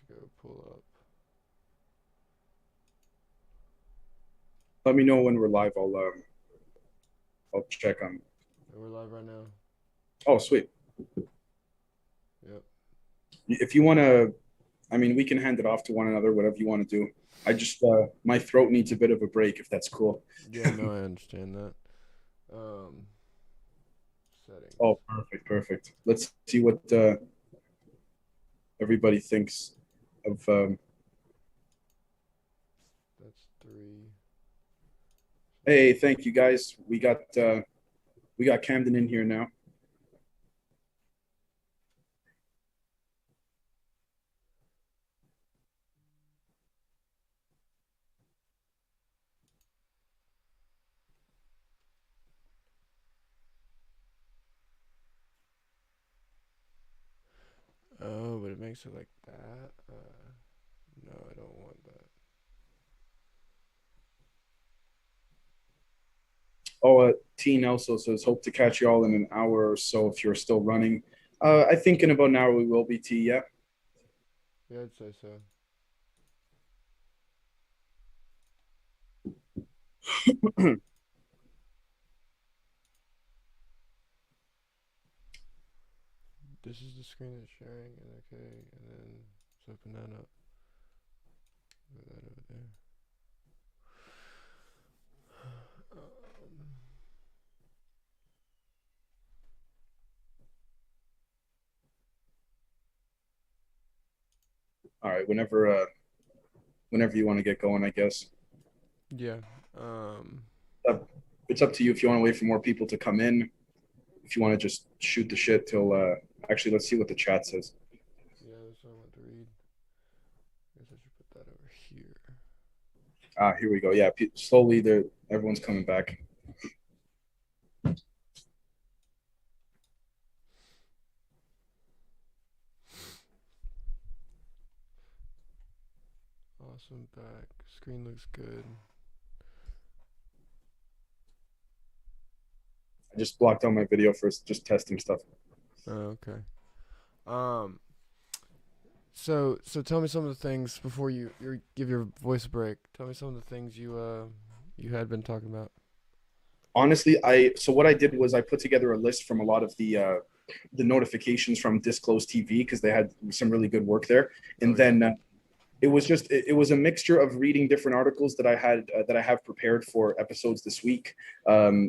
to go pull up. Let me know when we're live. I'll check on. Yeah, we're live right now. Oh, sweet. Yep. If you want to, I mean, we can hand it off to one another, whatever you want to do. I just my throat needs a bit of a break, if that's cool. Yeah, no, I understand that. Um, Settings. Oh, perfect, perfect. Let's see what everybody thinks of. That's three. Hey, thank you guys. We got Camden in here now. Oh, but it makes it like that. No, I don't want that. Oh, T Nelson says hope to catch you all in an hour or so if you're still running. I think in about an hour we will be T. Yeah. Yeah, I'd say so. This is the screen that's sharing, and okay, and then let's open that up. Put that over there. All right. Whenever you want to get going, I guess. Yeah. Um. Uh, it's up to you if you want to wait for more people to come in. If you want to just shoot the shit till. Actually, let's see what the chat says. Yeah, that's what I want to read. I guess I should put that over here. Ah, here we go. Yeah, slowly, everyone's coming back. Awesome back. Screen looks good. I just blocked out my video for just testing stuff. Oh, okay. Um. So tell me some of the things before you give your voice a break. Tell me some of the things you had been talking about. Honestly, I so what I did was I put together a list from a lot of the notifications from Disclosed TV because they had some really good work there, Oh and yeah. then it was a mixture of reading different articles that I have prepared for episodes this week,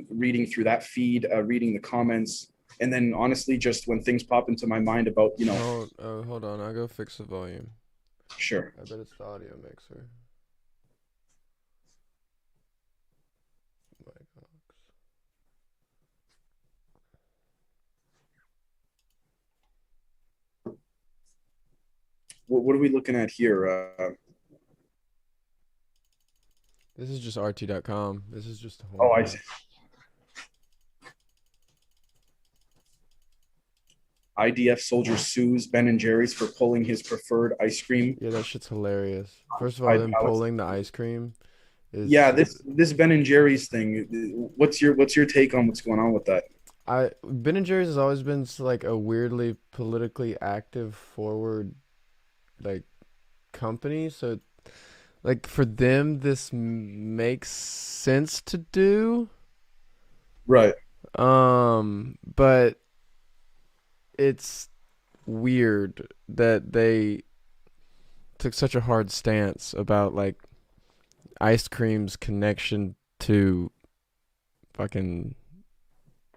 reading through that feed, reading the comments, and then honestly, just when things pop into my mind about Hold on. I'll go fix the volume. sure. I bet it's the audio mixer. My God. What are we looking at here? This is just rt.com. This is just the Oh, I see. homepage. IDF soldier sues Ben and Jerry's for pulling his preferred ice cream. Yeah, that shit's hilarious. First of all, I them pallets. pulling the ice cream Yeah, is this Ben and Jerry's thing. What's your take on what's going on with that? I Ben and Jerry's has always been like a weirdly politically active forward like company, so like for them this makes sense to do. Right. But it's weird that they took such a hard stance about like ice cream's connection to fucking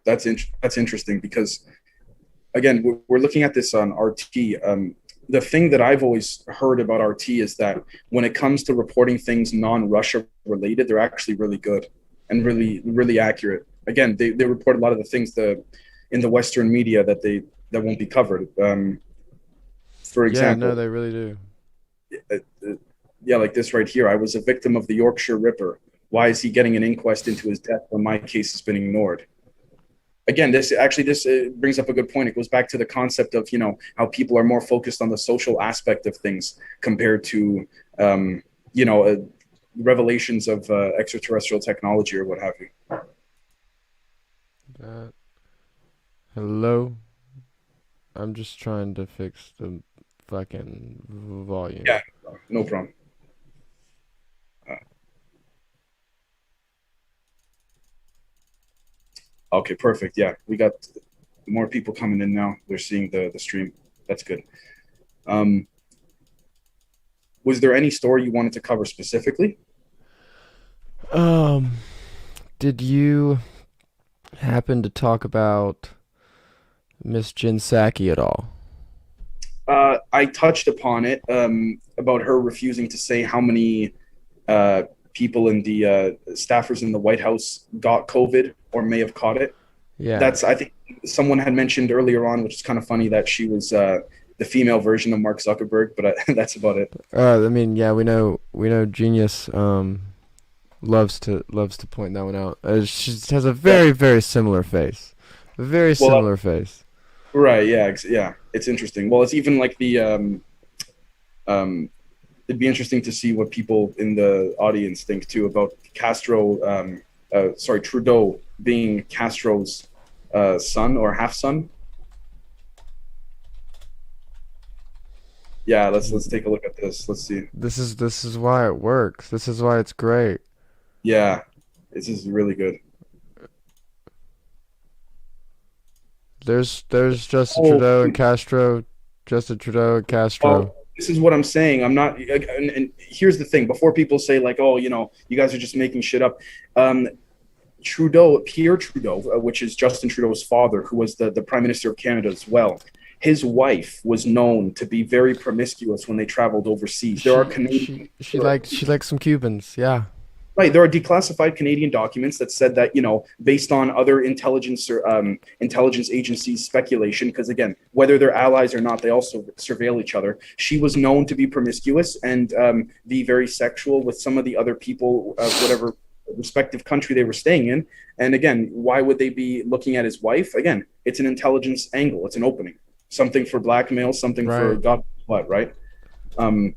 That's interesting because again, we're looking at this on RT. The thing that I've always heard about RT is that when it comes to reporting things non-Russia related, they're actually really good and really accurate. Again, they report a lot of the things in the Western media that won't be covered. For yeah, no, example, they really do. uh, uh, yeah, like this right here. I was a victim of the Yorkshire Ripper. Why is he getting an inquest into his death when my case has been ignored? Again, this brings up a good point. It goes back to the concept of how people are more focused on the social aspect of things compared to um, you know uh, revelations of extraterrestrial technology or what have you. That hello. I'm just trying to fix the fucking volume. Yeah, no problem. Uh, okay, perfect. Yeah, we got more people coming in now. They're seeing the stream. That's good. Um, was there any story you wanted to cover specifically? Um, did you happen to talk about Miss Jin Saki at all? I touched upon it about her refusing to say how many uh, people in the staffers in the White House got COVID or may have caught it. Yeah. That's I think someone had mentioned earlier on, which is kind of funny that she was the female version of Mark Zuckerberg, but that's about it. I mean, yeah, we know Genius loves to point that one out. She has a Yeah. very similar face, a very Well, similar face. right. Yeah. Yeah. It's interesting. Well, it's even like um, it'd be interesting to see what people in the audience think too about Castro. Sorry, Trudeau being Castro's son or half son. Yeah. Let's take a look at this. Let's see. This is why it works. This is why it's great. Yeah. This is really good. There's Justin Oh, Trudeau and Castro, Justin Trudeau and Castro. well, this is what I'm saying. I'm not. And here's the thing: before people say like, "Oh, you guys are just making shit up," um, Pierre Trudeau, which is Justin Trudeau's father, who was the Prime Minister of Canada as well. His wife was known to be very promiscuous when they traveled overseas. There are She Canadian, she she liked she liked some Cubans. Yeah. right? There are declassified Canadian documents that said that based on other intelligence or intelligence agencies' speculation, because again, whether they're allies or not, they also surveil each other. She was known to be promiscuous and be very sexual with some of the other people of whatever respective country they were staying in. And again, why would they be looking at his wife? Again, it's an intelligence angle. It's an opening, something for blackmail, something for Right. God knows what, right? Um,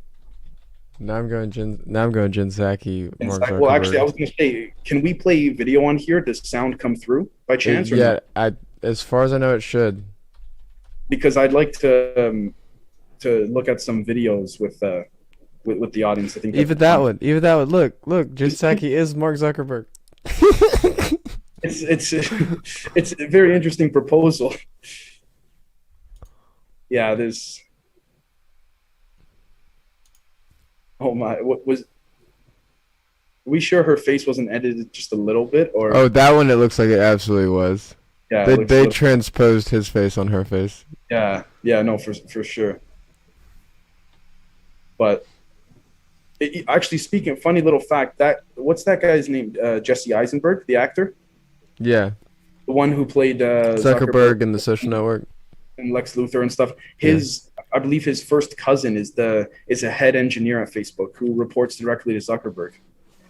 Now I'm going Jin Saki, Mark well, actually, I Zuckerberg. was going to say, can we play video on here? Does sound come through by chance or no? Yeah, as far as I know, it should. Because I'd like to look at some videos with the audience. I think that'd Even be that fun. one, even that one. Look, Jin Saki is Mark Zuckerberg. It's it's a very interesting proposal. Yeah, there's. Oh my, what was? Are we sure her face wasn't edited just a little bit, or Oh, that one, it looks like it absolutely was. yeah, it They looks a they little. transposed his face on her face. Yeah, no, for sure. But actually, speaking, funny little fact that what's that guy's name? Jesse Eisenberg, the actor, Yeah, the one who played Zuckerberg Zuckerberg and the Social Network. and Lex Luthor and stuff. Yeah, I believe his first cousin is a head engineer at Facebook who reports directly to Zuckerberg.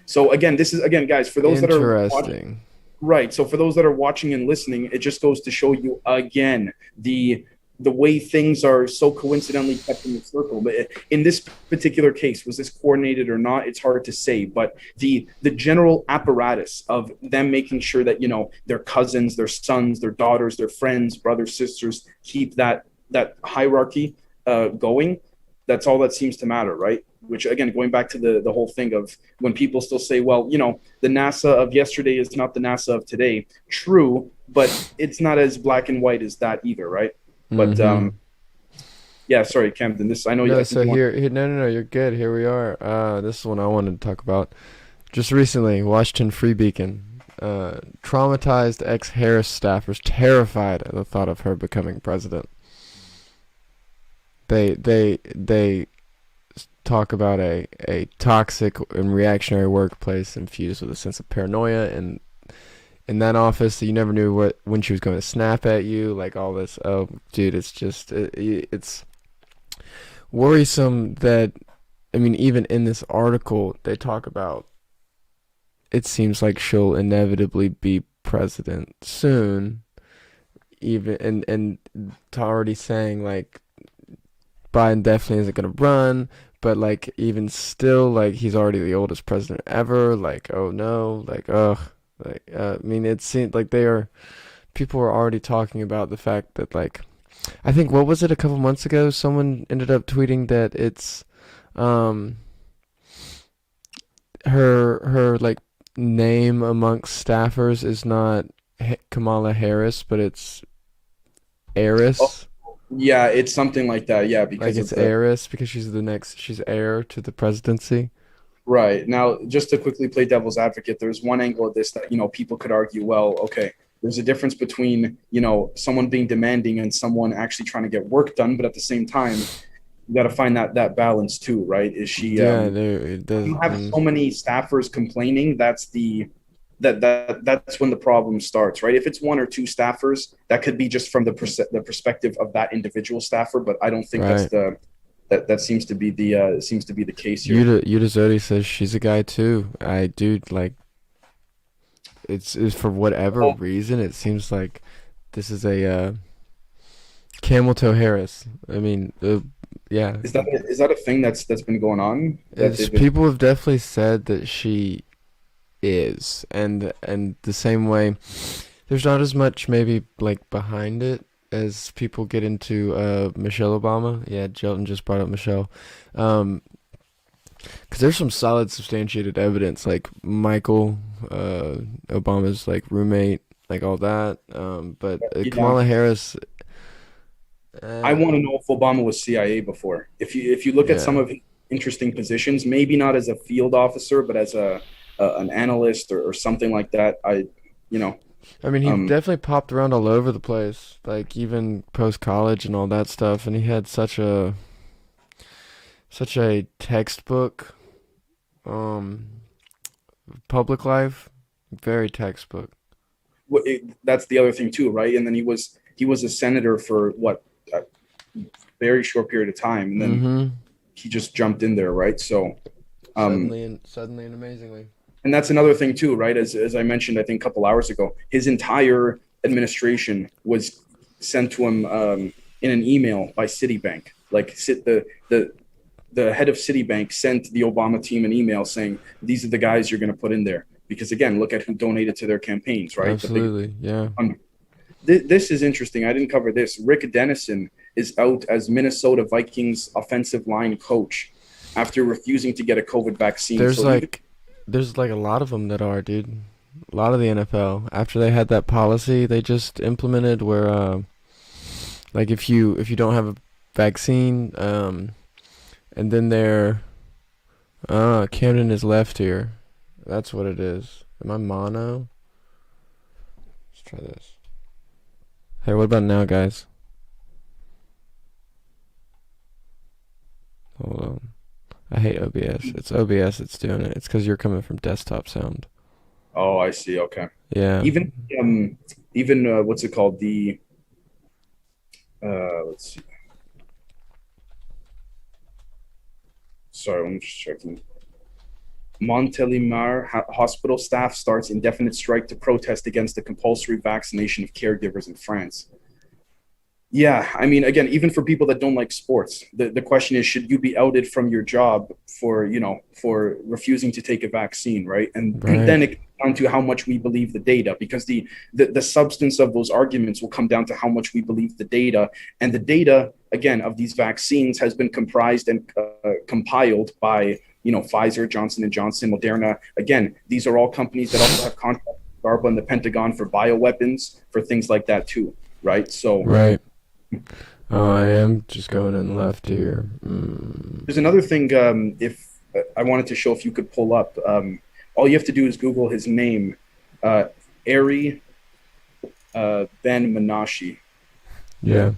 So again, this is again, guys, for those that are watching, interesting. right. So for those that are watching and listening, it just goes to show you again the way things are so coincidentally kept in the circle. But in this particular case, was this coordinated or not? It's hard to say. But the general apparatus of them making sure that their cousins, their sons, their daughters, their friends, brothers, sisters keep that hierarchy going. That's all that seems to matter, right? Which again, going back to the whole thing of when people still say, well, the NASA of yesterday is not the NASA of today. True, but it's not as black and white as that either, right? But Mm-hmm. yeah, sorry, Camden. This I know you. No, I think so you want. here, no, you're good. Here we are. This is one I wanted to talk about. Just recently, Washington Free Beacon. Traumatized ex-Harris staffers terrified at the thought of her becoming president. They talk about a toxic and reactionary workplace infused with a sense of paranoia, and in that office you never knew when she was going to snap at you, like all this. Oh, dude, it's just it's worrisome that, I mean, even in this article they talk about, it seems like she'll inevitably be president soon, even and already saying like Biden definitely isn't gonna run, but like even still, like he's already the oldest president ever. Like, oh no, like ugh, like I mean, it seemed like people are already talking about the fact that like I think what was it a couple months ago? Someone ended up tweeting that it's um her like name amongst staffers is not Kamala Harris, but it's Oh, Eris. yeah, it's something like that. Yeah, Like because it's of the Eris because she's heir to the presidency. right. Now, just to quickly play devil's advocate, there's one angle of this that, people could argue, well, okay, there's a difference between, someone being demanding and someone actually trying to get work done, but at the same time, you got to find that balance too, right? Is she Yeah, there it you does. have so many staffers complaining, that's when the problem starts, right? If it's one or two staffers, that could be just from the perspective of that individual staffer, but I don't think Right. that seems to be the case here. Yuta Zodi says she's a guy too. I do like it's for whatever Oh, reason it seems like this is a camel toe Harris. I mean, yeah, is that a thing that's been going on that it's they've been people have definitely said that she is, and the same way, there's not as much maybe like behind it as people get into Michelle Obama. Yeah, Jelton just brought up Michelle. Um, because there's some solid substantiated evidence, like Michael, Obama's like roommate, like all that. But yeah. Kamala Harris, I uh, want to know if Obama was CIA before. If you look at some yeah. of his interesting positions, maybe not as a field officer, but as an analyst or something like that. You know, I mean, he um, definitely popped around all over the place, like even post college and all that stuff. And he had such a textbook, um, public life, very textbook. that's the other thing too, right? And then he was a senator for what, a very short period of time, and then Mm-hmm. he just jumped in there, right? So, um, Suddenly and amazingly. and that's another thing too, right? As I mentioned, I think a couple hours ago, his entire administration was sent to him in an email by Citibank. Like the head of Citibank sent the Obama team an email saying these are the guys you're going to put in there because again, look at who donated to their campaigns, right? The big Absolutely, yeah. this is interesting. I didn't cover this. Rick Dennison is out as Minnesota Vikings offensive line coach after refusing to get a COVID vaccine. There's So even like there's like a lot of them that are, dude. A lot of the NFL after they had that policy they just implemented where like if you don't have a vaccine and then they're Camden is left here. That's what it is. Am I mono? Let's try this. Hey, what about now, guys? Hold on. I hate OBS. It's OBS that's doing it. It's because you're coming from desktop sound. oh, I see. Okay. Yeah. Even um even what's it called? The let's see. Sorry, I'm just checking. Montélimar hospital staff starts indefinite strike to protest against the compulsory vaccination of caregivers in France. Yeah, I mean, again, even for people that don't like sports, the question is, should you be outed from your job for refusing to take a vaccine, right? And Right. then it comes down to how much we believe the data, because the substance of those arguments will come down to how much we believe the data, and the data again of these vaccines has been comprised and compiled by Pfizer, Johnson and Johnson, Moderna. Again, these are all companies that also have contracts with DARPA and the Pentagon for bioweapons, for things like that too, right? So Right. Oh, I am just going in left here. Mm. there's another thing. If I wanted to show, if you could pull up, all you have to do is Google his name, uh, Ari Ben Menashi, Yeah.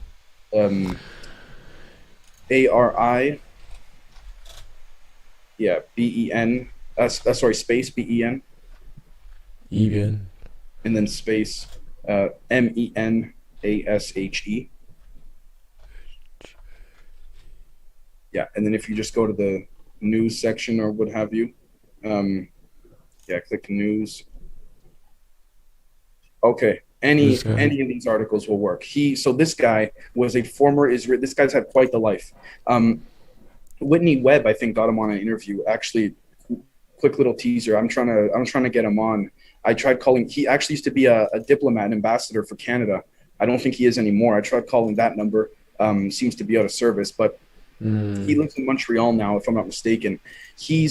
um, Ari, yeah, Ben. Sorry, space Ben, Even. and then space Menashe. Yeah, and then if you just go to the news section or what have you, um, yeah, click news. Okay. This Any guy. any of these articles will work. So this guy was a former Israel. This guy's had quite the life. Um, Whitney Webb, I think, got him on an interview. Actually, quick little teaser. I'm trying to get him on. I tried calling. He actually used to be a diplomat, ambassador for Canada I don't think he is anymore. I tried calling that number. Seems to be out of service, but he lives in Montreal now, if I'm not mistaken. He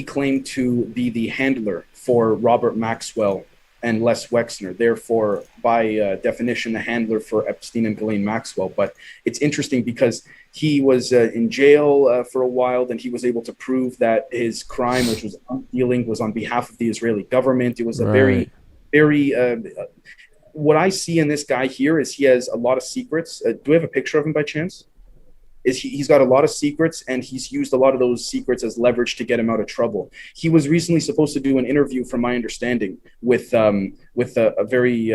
claimed to be the handler for Robert Maxwell and Les Wexner, therefore, by definition, the handler for Epstein and Ghislaine Maxwell. But it's interesting because he was in jail for a while. Then he was able to prove that his crime, which was undealing, was on behalf of the Israeli government. It was a Right. very what I see in this guy here is he has a lot of secrets. Do we have a picture of him by chance? He's got a lot of secrets, and he's used a lot of those secrets as leverage to get him out of trouble. He was recently supposed to do an interview, from my understanding, with a very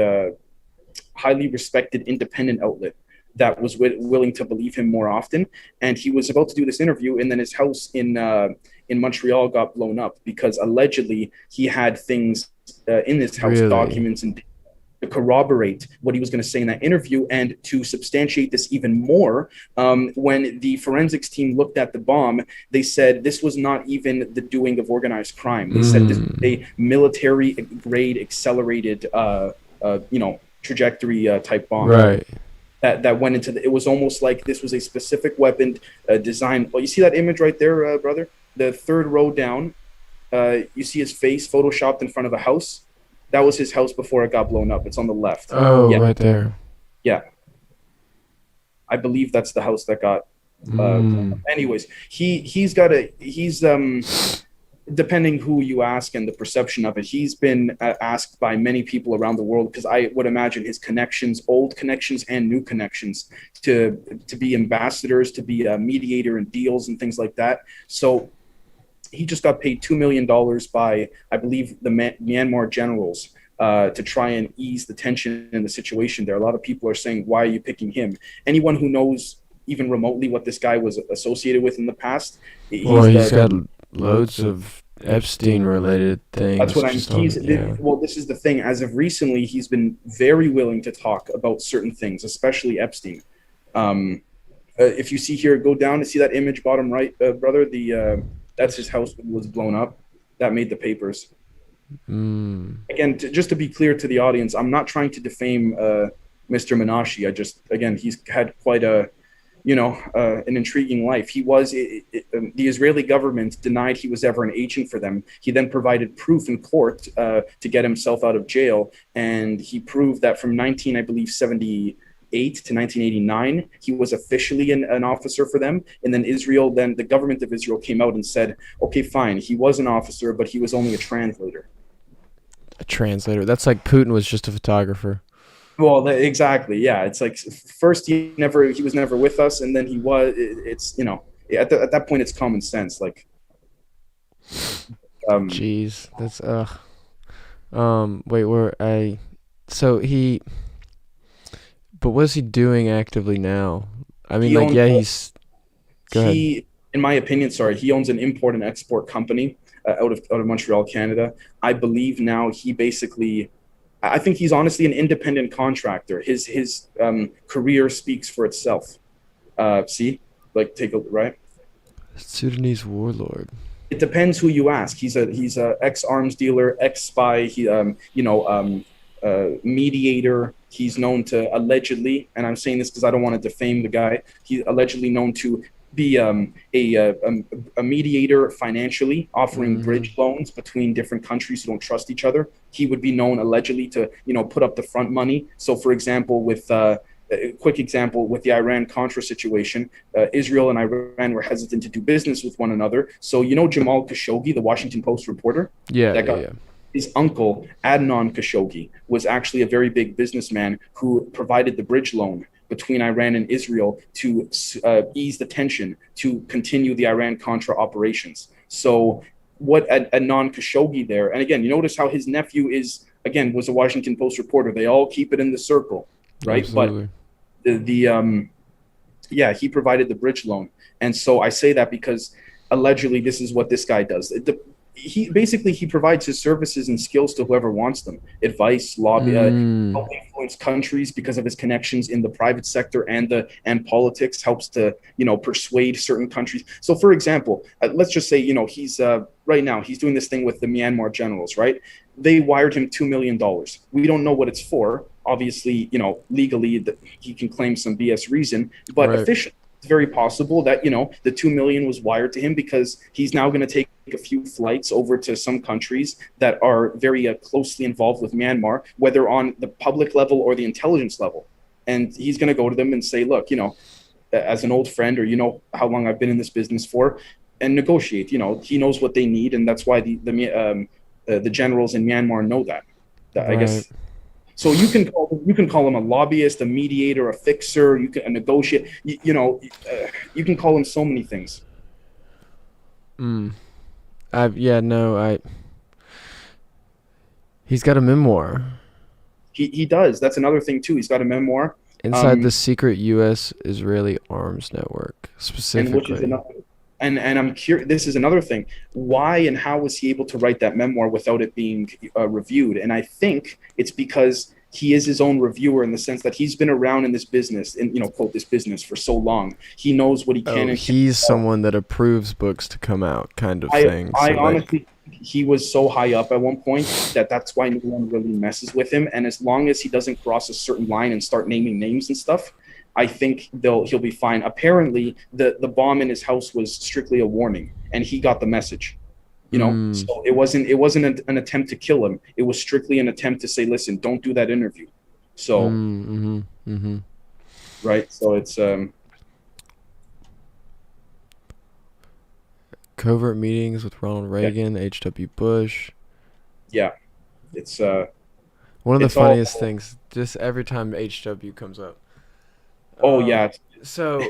highly respected independent outlet that was willing to believe him more often. And he was about to do this interview, and then his house in Montreal got blown up because allegedly he had things in his house, Really? documents and to corroborate what he was going to say in that interview. And to substantiate this even more, when the forensics team looked at the bomb, they said this was not even the doing of organized crime. They said this was a military grade accelerated, trajectory type bomb. Right. That went into it was almost like this was a specific weapon designed. Well, you see that image right there, brother? The third row down, you see his face photoshopped in front of a house. That was his house before it got blown up. It's on the left. Oh, Yeah, right there. yeah. I believe that's the house that got. Anyways, he's depending who you ask and the perception of it. He's been asked by many people around the world, because I would imagine his connections, old connections and new connections, to be ambassadors, to be a mediator in deals and things like that. So he just got paid $2 million by, I believe, the Myanmar generals to try and ease the tension in the situation there. A lot of people are saying, why are you picking him? Anyone who knows even remotely what this guy was associated with in the past, Well, he's got loads of Epstein-related that's things. what I'm. Just on, yeah. Well, this is the thing. As of recently, he's been very willing to talk about certain things, especially Epstein. If you see here, go down to see that image, bottom right, brother. That's his house was blown up. That made the papers. Again, just to be clear to the audience, I'm not trying to defame Mr. Menashe. He's had quite an intriguing life. The Israeli government denied he was ever an agent for them. He then provided proof in court to get himself out of jail, and he proved that from 1978 to 1989, he was officially an officer for them. And then the government of Israel came out and said, okay, fine, he was an officer, but he was only a translator. A translator. That's like Putin was just a photographer. Well, exactly. Yeah. It's like first he was never with us. And then he was, at that point, it's common sense. Like, Jeez. That's, wait, but what is he doing actively now? I mean, he's. Go ahead. In my opinion, he owns an import and export company out of Montreal, Canada. I believe now I think he's honestly an independent contractor. His career speaks for itself. Take a right. Sudanese warlord. It depends who you ask. He's a ex arms dealer, ex spy. Mediator. He's known to allegedly, and I'm saying this because I don't want to defame the guy. He's allegedly known to be a mediator financially, offering bridge loans between different countries who don't trust each other. He would be known allegedly to put up the front money. So, for example, with a quick example with the Iran-Contra situation, Israel and Iran were hesitant to do business with one another. So Jamal Khashoggi, the Washington Post reporter, Yeah. His uncle, Adnan Khashoggi, was actually a very big businessman who provided the bridge loan between Iran and Israel to ease the tension, to continue the Iran-Contra operations. So what Adnan Khashoggi there, and again, you notice how his nephew was a Washington Post reporter. They all keep it in the circle, right? Absolutely. But he provided the bridge loan. And so I say that because allegedly this is what this guy does. He provides his services and skills to whoever wants them. Advice, lobby, help influence countries because of his connections in the private sector and politics, helps to persuade certain countries. So, for example, let's just say he's right now he's doing this thing with the Myanmar generals, right? They wired him $2 million. We don't know what it's for. obviously, legally that he can claim some BS reason, but Right. officially it's very possible that the 2 million was wired to him because he's now going to take a few flights over to some countries that are very closely involved with Myanmar, whether on the public level or the intelligence level. And he's going to go to them and say, look, as an old friend, or how long I've been in this business for, and negotiate. He knows what they need, and that's why the generals in Myanmar know that. I Right. guess so. You can call him a lobbyist, a mediator, a fixer. You can negotiate. You can call him so many things. Mm. Yeah, no, he's got a memoir. He does. That's another thing too. He's got a memoir. Inside the Um, secret U.S. Israeli arms network, and which is specifically. another and I'm curious. This is another thing. Why and how was he able to write that memoir without it being reviewed? And I think it's because he is his own reviewer in the sense that he's been around in this business, and quote, this business for so long. He knows what he can Oh, and can't he's sell. someone that approves books to come out, kind of I thing. I So, like, honestly think he was so high up at one point that that's why no one really messes with him. And as long as he doesn't cross a certain line and start naming names and stuff, I think he'll be fine. Apparently, the bomb in his house was strictly a warning, and he got the message. mm, So it wasn't an attempt to kill him. It was strictly an attempt to say, listen, don't do that interview. So mm-hmm, mm-hmm. right, so it's Covert meetings with Ronald yeah, Reagan, H.W. Bush. yeah, it's One of the it's all. funniest things, just every time HW comes up. Oh Um, yeah, so,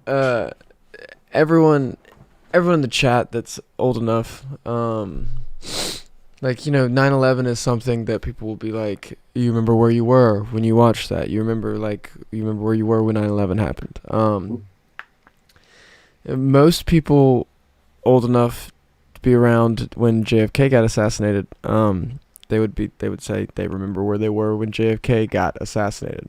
uh, everyone, everyone in the chat that's old enough, like, 9/11 is something that people will be like, you remember where you were when you watched that. You remember where you were when 9/11 happened. Most people old enough to be around when JFK got assassinated, they would say they remember where they were when JFK got assassinated.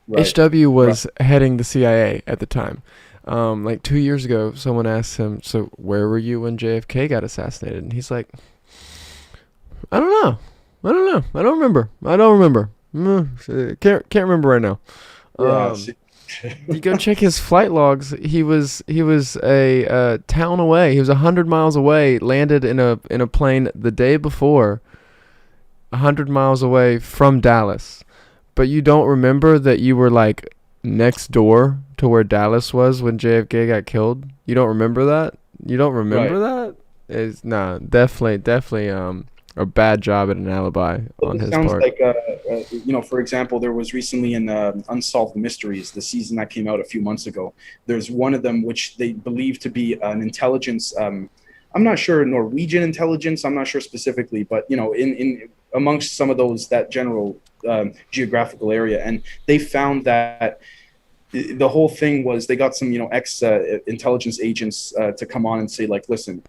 right, HW right. was heading the CIA at the time. Like 2 years ago, someone asked him, "So where were you when JFK got assassinated?" And he's like, "I don't know. I don't know. I don't remember. I don't remember. Can't remember right now." Yeah, Um, you go check his flight logs. He was a town away. He was 100 miles away. Landed in a plane the day before, 100 miles away from Dallas. But you don't remember that you were like next door to where Dallas was when JFK got killed. You don't remember that. You don't remember right. that. Is nah, definitely a bad job at an alibi But on this his sounds part. like, for example, there was recently in Unsolved Mysteries, the season that came out a few months ago. There's one of them which they believe to be an intelligence. I'm not sure, Norwegian intelligence. I'm not sure specifically, but in amongst some of those, that general geographical area, and they found that the whole thing was they got some ex intelligence agents to come on and say, like, listen,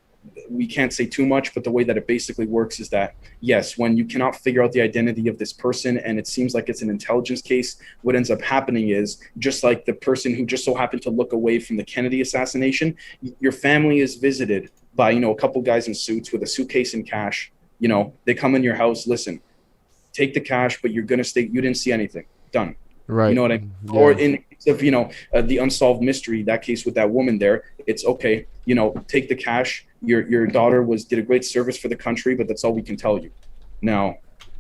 we can't say too much, but the way that it basically works is that, yes, when you cannot figure out the identity of this person and it seems like it's an intelligence case, what ends up happening is, just like the person who just so happened to look away from the Kennedy assassination, your family is visited by a couple guys in suits with a suitcase and cash. They come in your house, listen, take the cash, but you're going to stay, you didn't see anything, done. You Right. know what I mean? Or Yeah. in the case of the unsolved mystery, that case with that woman there, it's okay. Take the cash. Your daughter did a great service for the country, but that's all we can tell you. Now,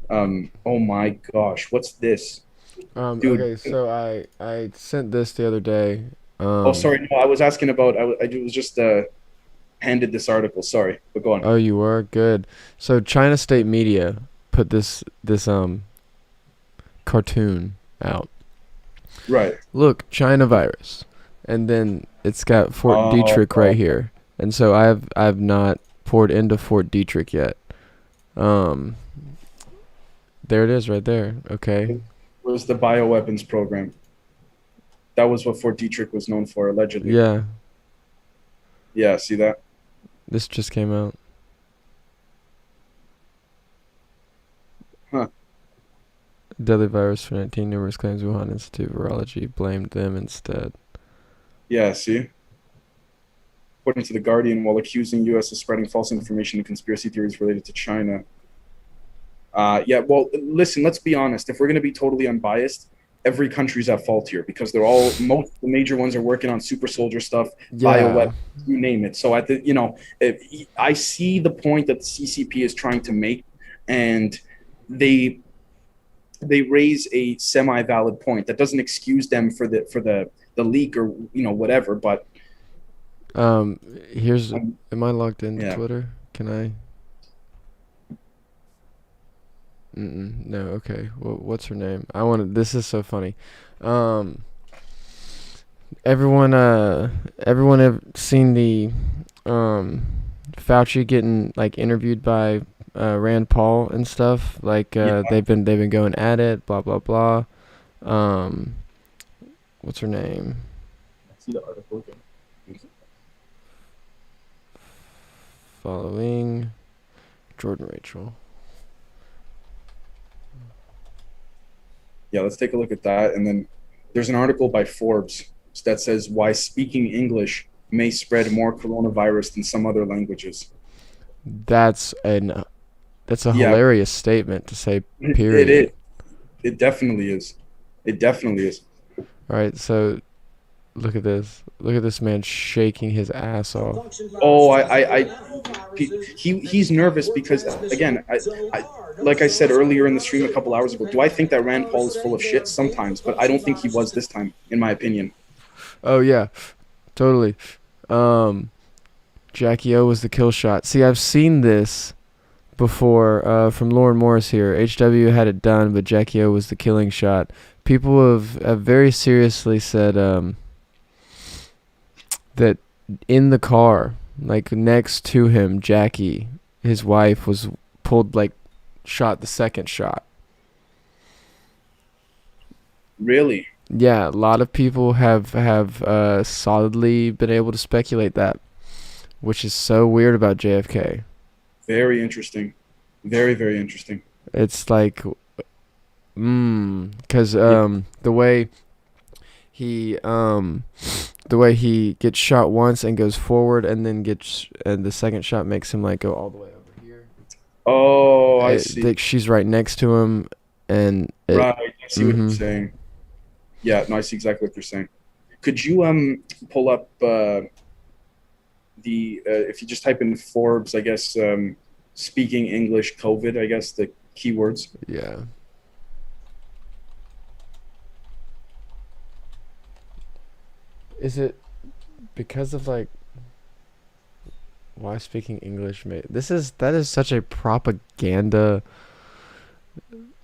oh my gosh, what's this, dude? Okay. So I sent this the other day. Oh, Um. sorry. No, I was asking about. I was just handed this article. Sorry, but go on. Oh, you were good. So China State Media put this cartoon out. Right. Look, China virus, and then it's got Fort Detrick right Oh, here. And so I've not poured into Fort Detrick yet. Um, there it is right there. Okay. was the bioweapons program? That was what Fort Detrick was known for, allegedly. Yeah, Yeah. See that? this just came out. Huh. Deadly virus for 19. Numerous claims Wuhan Institute of Virology blamed them instead. Yeah. See. According to The Guardian, while accusing U.S. of spreading false information and conspiracy theories related to China. Yeah, well, listen, let's be honest. If we're going to be totally unbiased, every country's at fault here because most of the major ones are working on super soldier stuff, Yeah. bioweapons, you name it. So I see the point that the CCP is trying to make, and they they raise a semi-valid point that doesn't excuse them for the leak or whatever. But Um, here's, um, am I logged into yeah, Twitter? Can I? No, okay. Well, what's her name? This is so funny. Um, everyone have seen the, um, Fauci getting like interviewed by, Rand Paul and stuff. Like, yeah. they've been going at it. Blah blah blah. Um, what's her name? I see the article. Following Jordan Rachel. Yeah, let's take a look at that. And then there's an article by Forbes that says why speaking English may spread more coronavirus than some other languages. That's an that's a Yeah, hilarious statement to say. it Period. is. It definitely is. It definitely is. All right, so look at this. Look at this man shaking his ass off. Oh, he's nervous because again, like I said earlier in the stream a couple hours ago, do I think that Rand Paul is full of shit? Sometimes, but I don't think he was this time, in my opinion. Oh yeah, totally. Um, Jackie O was the kill shot. See, I've seen this before, from Lauren Morris here. HW had it done, but Jackie O was the killing shot. People have very seriously said, that in the car, like next to him, Jackie, his wife, was pulled, like, shot the second shot. Really, Yeah, a lot of people have solidly been able to speculate that, which is so weird about JFK. very interesting. Very, very interesting. It's like, because Yeah, he the way he gets shot once and goes forward, and then the second shot makes him like go all the way over here. oh, I see. Like she's right next to him, and it. Right, I see what you're Mhm. saying. Yeah, no, I see exactly what you're saying. Could you pull up the if you just type in Forbes, I guess speaking English COVID, I guess the keywords. Yeah. Is it because of like why speaking English made that is such a propaganda,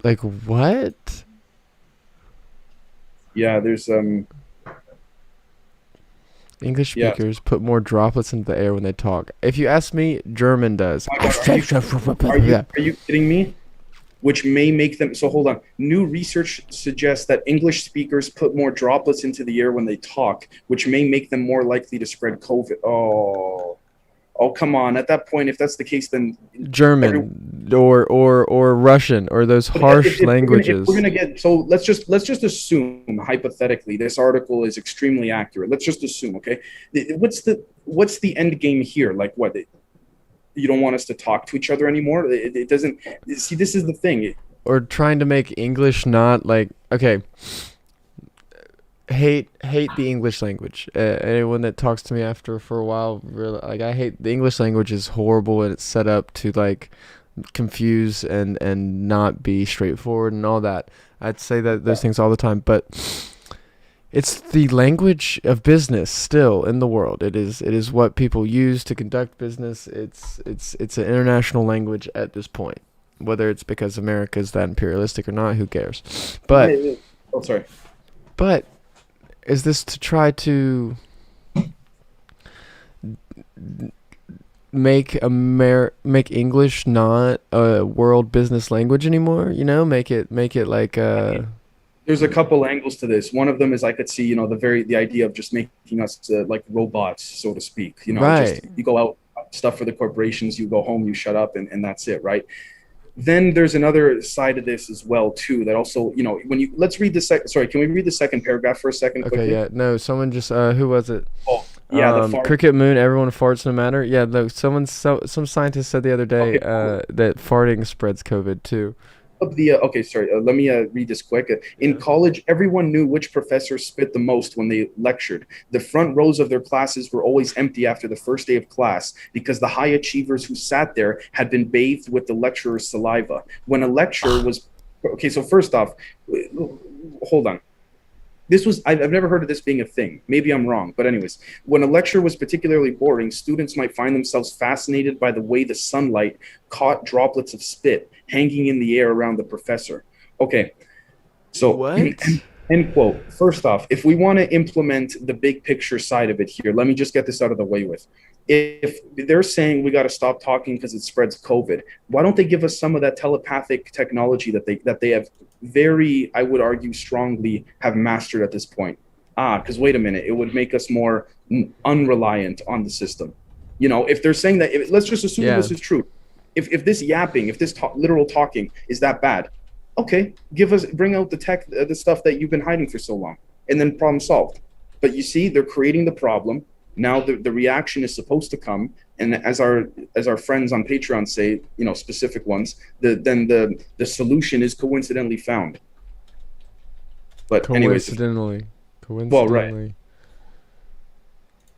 like what? Yeah, there's English yeah. speakers put more droplets into the air when they talk. If you ask me, German does. My God, Yeah. are you kidding me? Which may make them so. Hold on. New research suggests that English speakers put more droplets into the air when they talk, which may make them more likely to spread COVID. Oh, come on. At that point, if that's the case, then everyone. German or Russian or those But harsh if we're languages. gonna get so let's just assume hypothetically this article is extremely accurate. Let's just assume, okay? What's the end game here? Like what? You don't want us to talk to each other anymore? It doesn't. See, this is the thing. Or trying to make English not like, okay, hate the English language. Anyone that talks to me after for a while, really, like, I hate the English language. Is horrible, and it's set up to like confuse and not be straightforward and all that. I'd say that those things all the time, but it's the language of business still in the world. It is what people use to conduct business. It's an international language at this point. Whether it's because America is that imperialistic or not, who cares? But Oh, sorry. but is this to try to make English not a world business language anymore? Make it like There's a couple angles to this. One of them is I could see, the idea of just making us like robots, so to speak. Just right. you go out, stuff for the corporations, you go home, you shut up, and that's it, right? Then there's another side of this as well too. That also, when you let's read the second. Sorry, can we read the second paragraph for a second Okay, quickly? yeah. No, someone just who was it? Oh, Yeah, the fart. Cricket moon, everyone farts no matter. Yeah, look, some scientist said the other day Okay, cool. that farting spreads COVID too. Of the okay, sorry. Let me read this quick. In Yeah. college, everyone knew which professor spit the most when they lectured. The front rows of their classes were always empty after the first day of class because the high achievers who sat there had been bathed with the lecturer's saliva. When a lecture was okay, so first off, hold on. This was I've never heard of this being a thing. Maybe I'm wrong, but anyways, when a lecture was particularly boring, students might find themselves fascinated by the way the sunlight caught droplets of spit hanging in the air around the professor. Okay, so What? end quote. First off, if we want to implement the big picture side of it here, let me just get this out of the way with. If they're saying we got to stop talking because it spreads COVID, why don't they give us some of that telepathic technology that they have very, I would argue, strongly have mastered at this point? Because wait a minute, it would make us more unreliant on the system. You know, if they're saying that, let's just assume Yeah. this is true. If this yapping, if this literal talking is that bad, okay, bring out the tech, the stuff that you've been hiding for so long, and then problem solved. But you see, they're creating the problem. Now the reaction is supposed to come, and as our friends on Patreon say, you know, specific ones, the solution is coincidentally found. But anyways, Coincidentally. well, right, Coincidentally.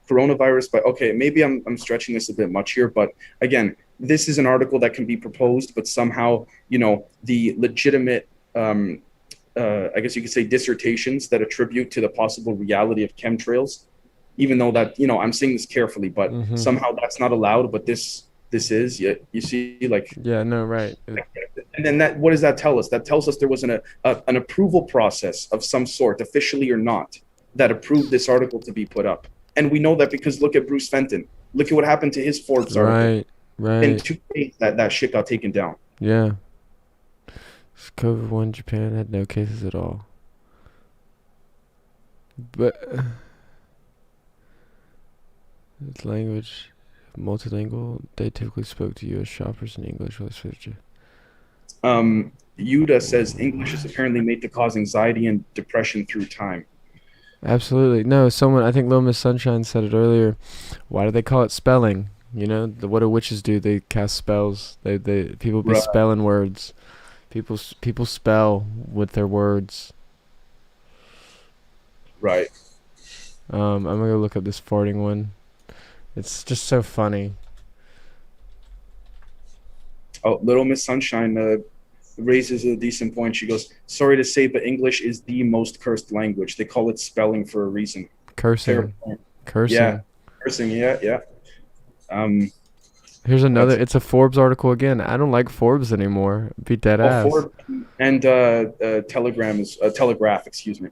coronavirus. But okay, maybe I'm stretching this a bit much here, but again, this is an article that can be proposed, but somehow, you know, the legitimate, I guess you could say, dissertations that attribute to the possible reality of chemtrails, even though that, you know, I'm saying this carefully, but Mm-hmm. somehow that's not allowed. But this is, you see, like, Yeah, no, right. and then that, what does that tell us? That tells us there was an approval process of some sort, officially or not, that approved this article to be put up. And we know that because look at Bruce Fenton. Look at what happened to his Forbes article. Right, In right. 2 days, that shit got taken down. Yeah. COVID-1 Japan had no cases at all. But its language, multilingual, they typically spoke to U.S. shoppers in English while they switched to. Yuda says English is apparently made to cause anxiety and depression through time. Absolutely. No, someone, I think Little Miss Sunshine said it earlier. Why do they call it spelling? You know, what do witches do? They cast spells. People be Right. spelling words. People spell with their words. Right. I'm gonna go look up this farting one. It's just so funny. Oh, Little Miss Sunshine raises a decent point. She goes, "Sorry to say, but English is the most cursed language. They call it spelling for a reason." Cursing. Terrible. Cursing. Yeah, cursing. Yeah, yeah. Um, Here's another. that's It's a Forbes article again. I don't like Forbes anymore. Be dead oh, ass. Ford and Telegram is Telegraph. Excuse me.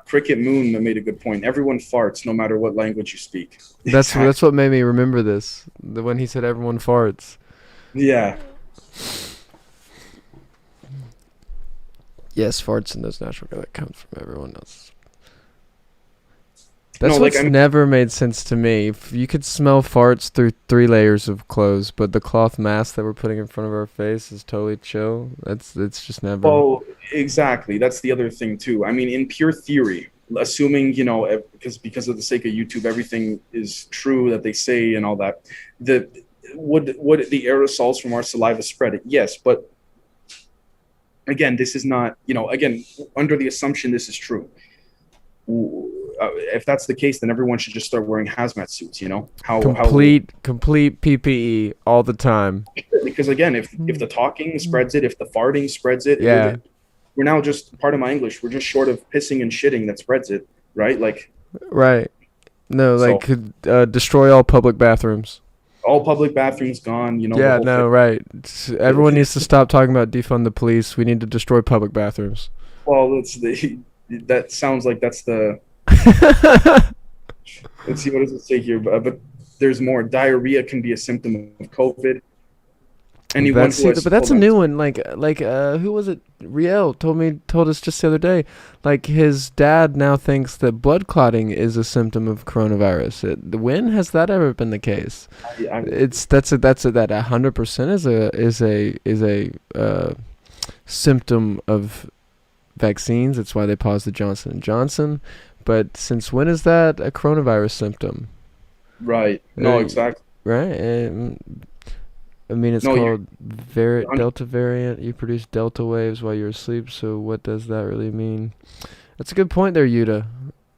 Cricket Moon made a good point. Everyone farts, no matter what language you speak. That's Exactly. what made me remember this. When he said everyone farts. Yeah. Yes, farts in those natural that comes from everyone else. No, That's like what's I'm. never made sense to me. If you could smell farts through 3 layers of clothes, but the cloth mask that we're putting in front of our face is totally chill. It's just never. Well, exactly. That's the other thing too. I mean, in pure theory, assuming you know, because of the sake of YouTube, everything is true that they say and all that. The would the aerosols from our saliva spread it? Yes, but again, this is not. You know, again, under the assumption this is true. If that's the case, then everyone should just start wearing hazmat suits. You know how Complete PPE all the time. because again, if the talking spreads it, if the farting spreads it, Yeah, we're now just part of my English. We're just short of pissing and shitting that spreads it, right? Like right. No, like so, could destroy all public bathrooms. all public bathrooms gone. You know the Yeah, whole thing. no, right. Everyone needs to stop talking about defund the police. We need to destroy public bathrooms. Well, it's the that sounds like that's the. Let's see, what does it say here? But there's more. Diarrhea can be a symptom of COVID. Anyone That's who see, has but that's hold a on. new one. Who was it? Riel told us just the other day. Like his dad now thinks that blood clotting is a symptom of coronavirus. When has that ever been the case? That 100% is a symptom of vaccines. That's why they paused the Johnson and Johnson. But since when is that a coronavirus symptom? Right. No, Uh, exactly. right? I mean, it's No, called you're Delta variant. You produce delta waves while you're asleep. So what does that really mean? That's a good point there, Yuta.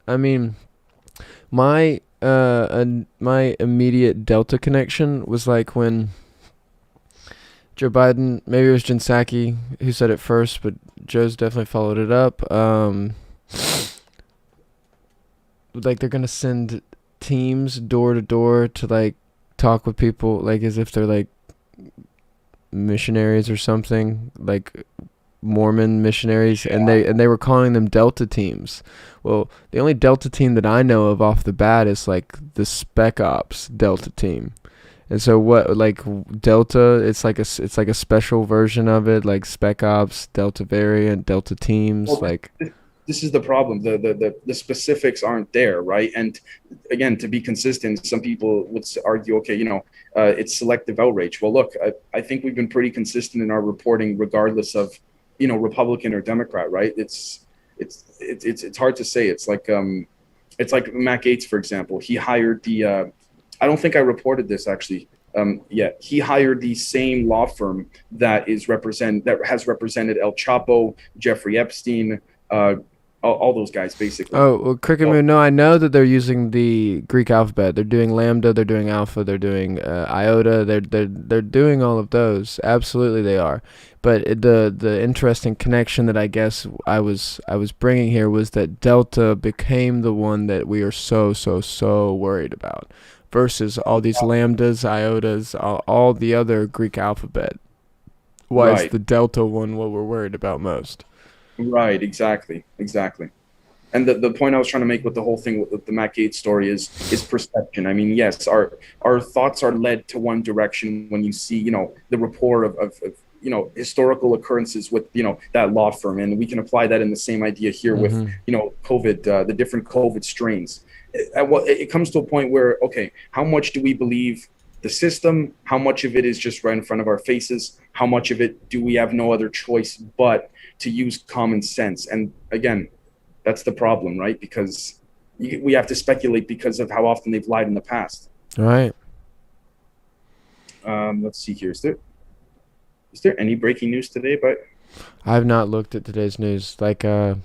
I mean, my immediate delta connection was like when Joe Biden, maybe it was Jen Psaki who said it first, but Joe's definitely followed it up. Like they're gonna send teams door to door to like talk with people, like as if they're like missionaries or something, like Mormon missionaries, and they were calling them Delta teams. Well, the only Delta team that I know of off the bat is like the Spec Ops Delta team. And so what like Delta, it's like a special version of it, like Spec Ops, Delta variant, Delta teams, well, like this is the problem. The specifics aren't there, right? And again, to be consistent, some people would argue, okay, it's selective outrage. Well, look, I think we've been pretty consistent in our reporting, regardless of, Republican or Democrat, right? It's hard to say. It's like Matt Gaetz, for example. He hired the. I don't think I reported this actually. Yet he hired the same law firm that has represented El Chapo, Jeffrey Epstein, uh, all those guys basically. oh, well, Cricket So, Moon. No, I know that they're using the Greek alphabet. They're doing lambda. They're doing alpha. They're doing iota. They're doing all of those. Absolutely, they are. But the interesting connection that I guess I was bringing here was that delta became the one that we are so worried about, versus all these lambdas, iotas, all the other Greek alphabet. Why is right, the delta one what we're worried about most? right, exactly. And the point I was trying to make with the whole thing with the Matt Gaetz story is perception. I mean, yes, our thoughts are led to one direction when you see, the rapport of historical occurrences with, that law firm, and we can apply that in the same idea here with, Mm-hmm. COVID, the different COVID strains. It comes to a point where, okay, how much do we believe the system? How much of it is just right in front of our faces? How much of it do we have no other choice but to use common sense? And again, that's the problem, right? Because we have to speculate because of how often they've lied in the past. All right. Let's see here. Is there any breaking news today? But I've not looked at today's news. Like we were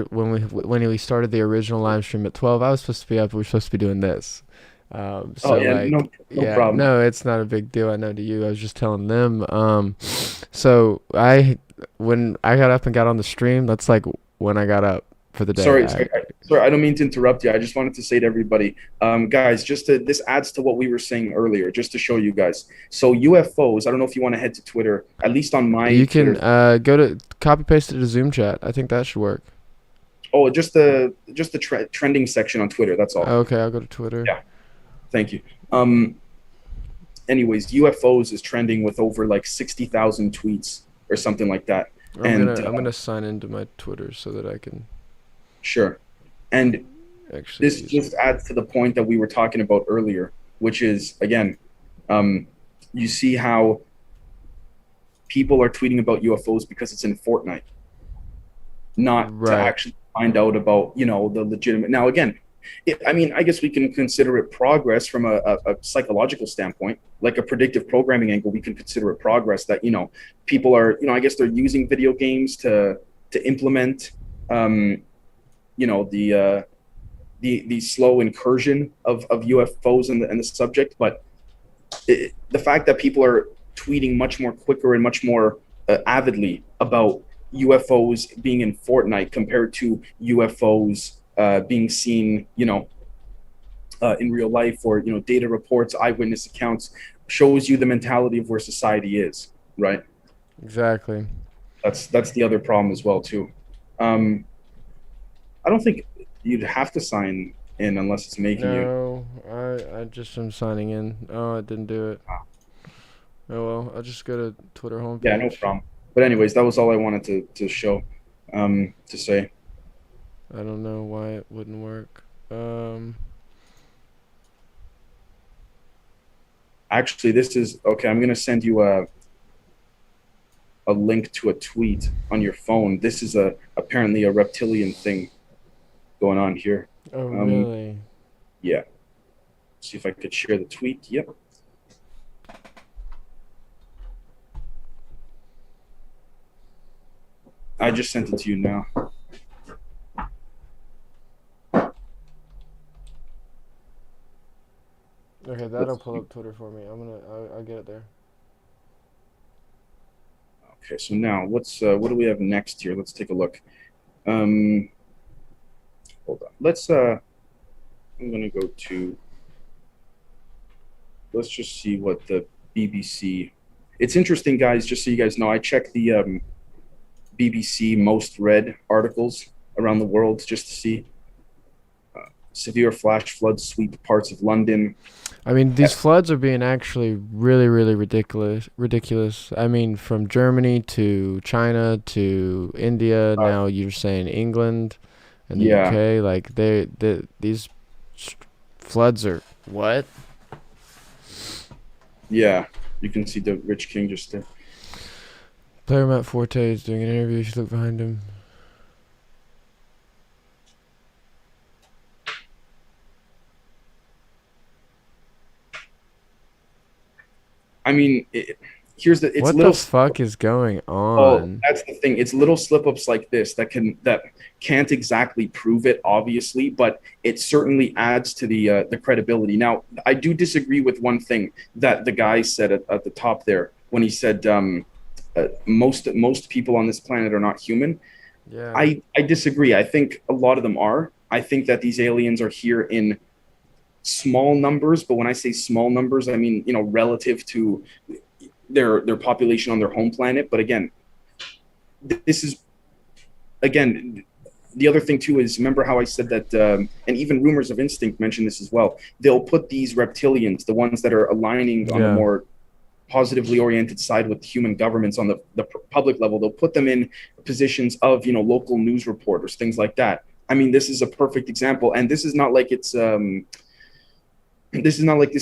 when we started the original live stream at 12. I was supposed to be up. We were supposed to be doing this. oh So yeah, like, no yeah, problem. no, it's not a big deal. I know to you. I was just telling them. So when I got up and got on the stream, that's like when I got up for the day. Sorry, I don't mean to interrupt you. I just wanted to say to everybody, guys, this adds to what we were saying earlier, just to show you guys. So UFOs. I don't know if you want to head to Twitter, at least on my You can Twitter. go to copy paste it to Zoom chat. I think that should work. Oh, just the trending section on Twitter. That's all. Okay, I'll go to Twitter. Yeah, thank you. Um, anyways, UFOs is trending with over like 60,000 tweets or something like that. And I'm gonna sign into my Twitter so that I can sure. And actually this use it. just adds to the point that we were talking about earlier, which is again, um, you see how people are tweeting about UFOs because it's in Fortnite, not to Right. actually find out about the legitimate. Now again, I mean, I guess we can consider it progress from a psychological standpoint, like a predictive programming angle. We can consider it progress that people are I guess they're using video games to implement um, the slow incursion of UFOs and the subject. But the fact that people are tweeting much more quicker and much more avidly about UFOs being in Fortnite compared to UFOs being seen, in real life, or data reports, eyewitness accounts, shows you the mentality of where society is, right? Exactly. That's the other problem as well too. Um, I don't think you'd have to sign in unless it's making you. No, I just am signing in. Oh, it didn't do it. Oh well, I'll just go to Twitter Yeah, no homepage. problem. But anyways, that was all I wanted to show, to say. I don't know why it wouldn't work. Actually, this is okay. I'm gonna send you a link to a tweet on your phone. This is apparently a reptilian thing going on here. Oh, Um, really? yeah. See if I could share the tweet. Yep. I just sent it to you now. Okay, that'll Let's pull see. up Twitter for me. I'll get it there. Okay, so now what do we have next here? Let's take a look. Um, hold on. I'm gonna go to, let's just see what the BBC. It's interesting, guys. Just so you guys know, I check the BBC most read articles around the world just to see severe flash floods sweep parts of London. I mean, these floods are being actually really, really ridiculous. Ridiculous. I mean, from Germany to China to India. Uh, Now you're saying England and the yeah, UK. Like these floods are what? yeah. You can see the Rich King just there. Player Matt Forte is doing an interview. You should look behind him. I mean, here's the. It's What the little. fuck is going Oh, on? that's the thing. It's little slip ups like this that can't exactly prove it, obviously, but it certainly adds to the credibility. Now, I do disagree with one thing that the guy said at the top there when he said most people on this planet are not human. Yeah. I disagree. I think a lot of them are. I think that these aliens are here in small numbers, but when I say small numbers, I mean relative to their population on their home planet. But again, this is again the other thing too is remember how I said that, and even rumors of instinct mention this as well. They'll put these reptilians, the ones that are aligning on the Yeah. more positively oriented side with human governments on the public level, they'll put them in positions of local news reporters, things like that. I mean, this is a perfect example, and this is not like this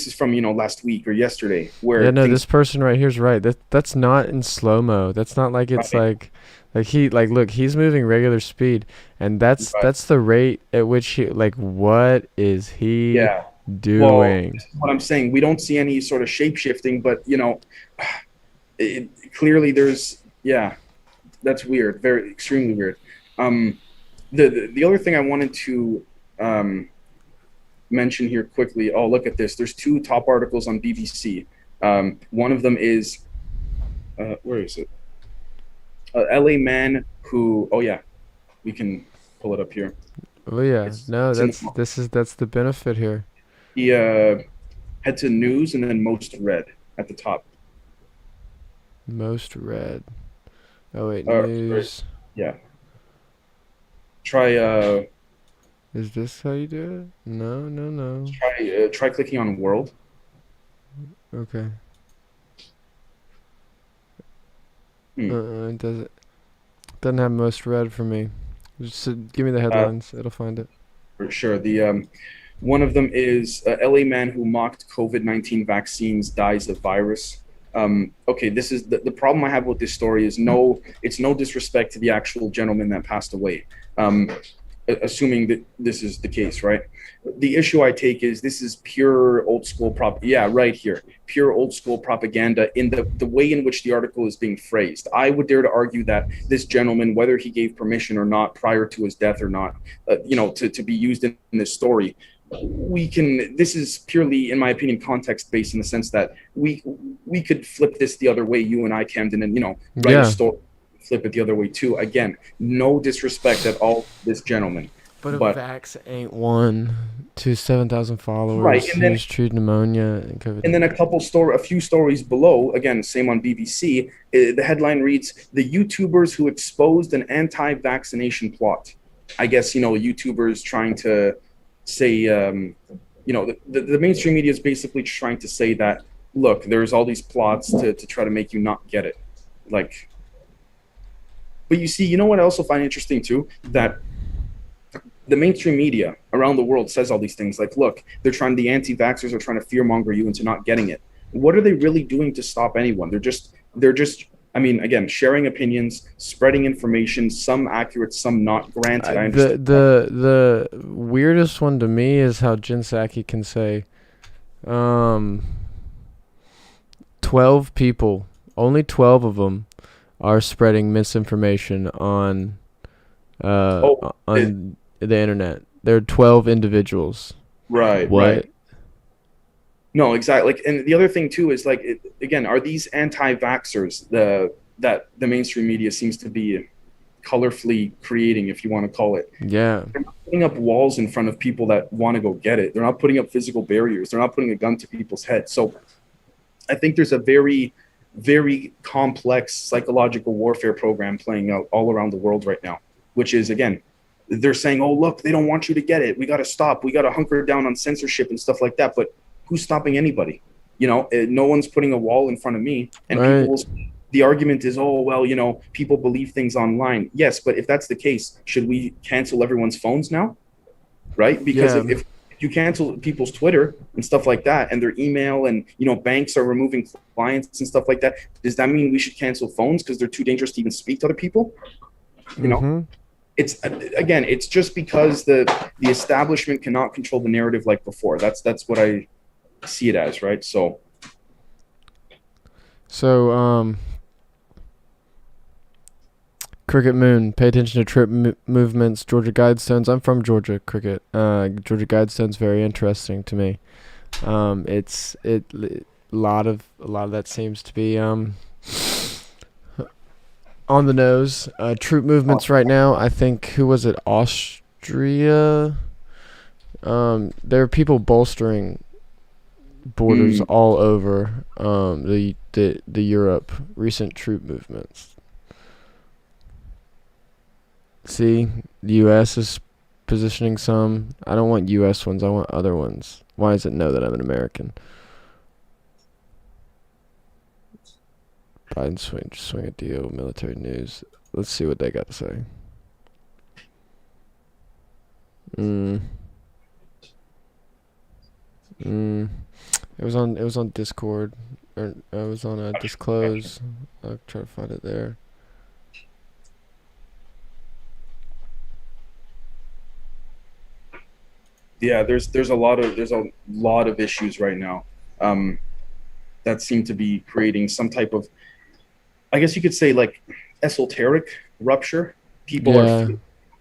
is from last week or yesterday Yeah, where no, things this person right here's right. That's not in slow mo. That's not like it's right, like he like look, he's moving regular speed and right. that's the rate at which he like what is he Yeah. Well, doing? this is what I'm saying. We don't see any sort of shape shifting, but clearly there's, yeah, that's weird, very extremely weird. Um, the other thing I wanted to um, mention here quickly. Oh, look at this. There's two top articles on BBC. One of them is where is it? LA man who. Oh yeah, we can pull it up here. Oh yeah. No, It's in. that's the benefit here. He head to news and then most read at the top. Most read. Oh wait, Sorry, news. yeah. Try Is this how you do it? No, no, no. try clicking on world. Okay. Hmm. It doesn't have most read for me. Just give me the Uh, headlines. It'll find it. for sure. The one of them is LA man who mocked COVID-19 vaccines dies of virus. Okay, this is the problem I have with this story is it's no disrespect to the actual gentleman that passed away. Assuming that this is the case, right? The issue I take is this is pure old school yeah, right here. Pure old school propaganda in the way in which the article is being phrased. I would dare to argue that this gentleman, whether he gave permission or not prior to his death or not, to be used in this story, this is purely, in my opinion, context based in the sense that we could flip this the other way, you and I, Camden, and write a Yeah. story, flip it the other way too. Again, no disrespect at all to this gentleman, But a but vax ain't one to 7,000 right, followers and then who's treated pneumonia and and COVID. then a few stories below, again, same on BBC. The headline reads: "The YouTubers who exposed an anti-vaccination plot." I guess YouTubers trying to say, the mainstream media is basically trying to say that look, there's all these plots to try to make you not get it, like. But you see, what I also find interesting too, that the mainstream media around the world says all these things like, look, the anti-vaxxers are trying to fearmonger you into not getting it. What are they really doing to stop anyone? They're just I mean, again, sharing opinions, spreading information, some accurate, some not. Granted, I The understand that. the weirdest one to me is how Jin Saki can say, um, 12 people, only 12 of them are spreading misinformation Oh, it, on the internet. There are 12 individuals. right, right. What? No, exactly. Like, and the other thing too is like, again, are these anti-vaxxers that the mainstream media seems to be colorfully creating, if you want to call it? Yeah. They're not putting up walls in front of people that want to go get it. They're not putting up physical barriers. They're not putting a gun to people's heads. So I think there's a very, very complex psychological warfare program playing out all around the world right now, which is, again, they're saying, oh, look, they don't want you to get it. We got to stop. We got to hunker down on censorship and stuff like that. But who's stopping anybody? No one's putting a wall in front of me. And people Right. will, the argument is, oh, well, people believe things online. Yes, but if that's the case, should we cancel everyone's phones now? Right? Because Yeah. if you cancel people's Twitter and stuff like that, and their email, and banks are removing clients and stuff like that, does that mean we should cancel phones because they're too dangerous to even speak to other people? You know, Mm-hmm. it's again, it's just because the establishment cannot control the narrative like before. That's what I see it as, right? So So, Cricket Moon, pay attention to trip movements, Georgia Guidestones. I'm from Georgia, Cricket. Georgia Guidestones very interesting to me. It's a lot of that seems to be on the nose. Troop movements right now. I think who was it? Austria. There are people bolstering borders mm, all over the Europe. Recent troop movements. See, the U.S. is positioning some. I don't want U.S. ones. I want other ones. Why does it know that I'm an American? Biden swing a deal. Military news. Let's see what they got to say. Mm. Mm. It was on Discord, or it was on Disclose. I'll try to find it there. yeah, there's a lot of issues right now, um, that seem to be creating some type of, I guess you could say, like, esoteric rupture. People are Yeah.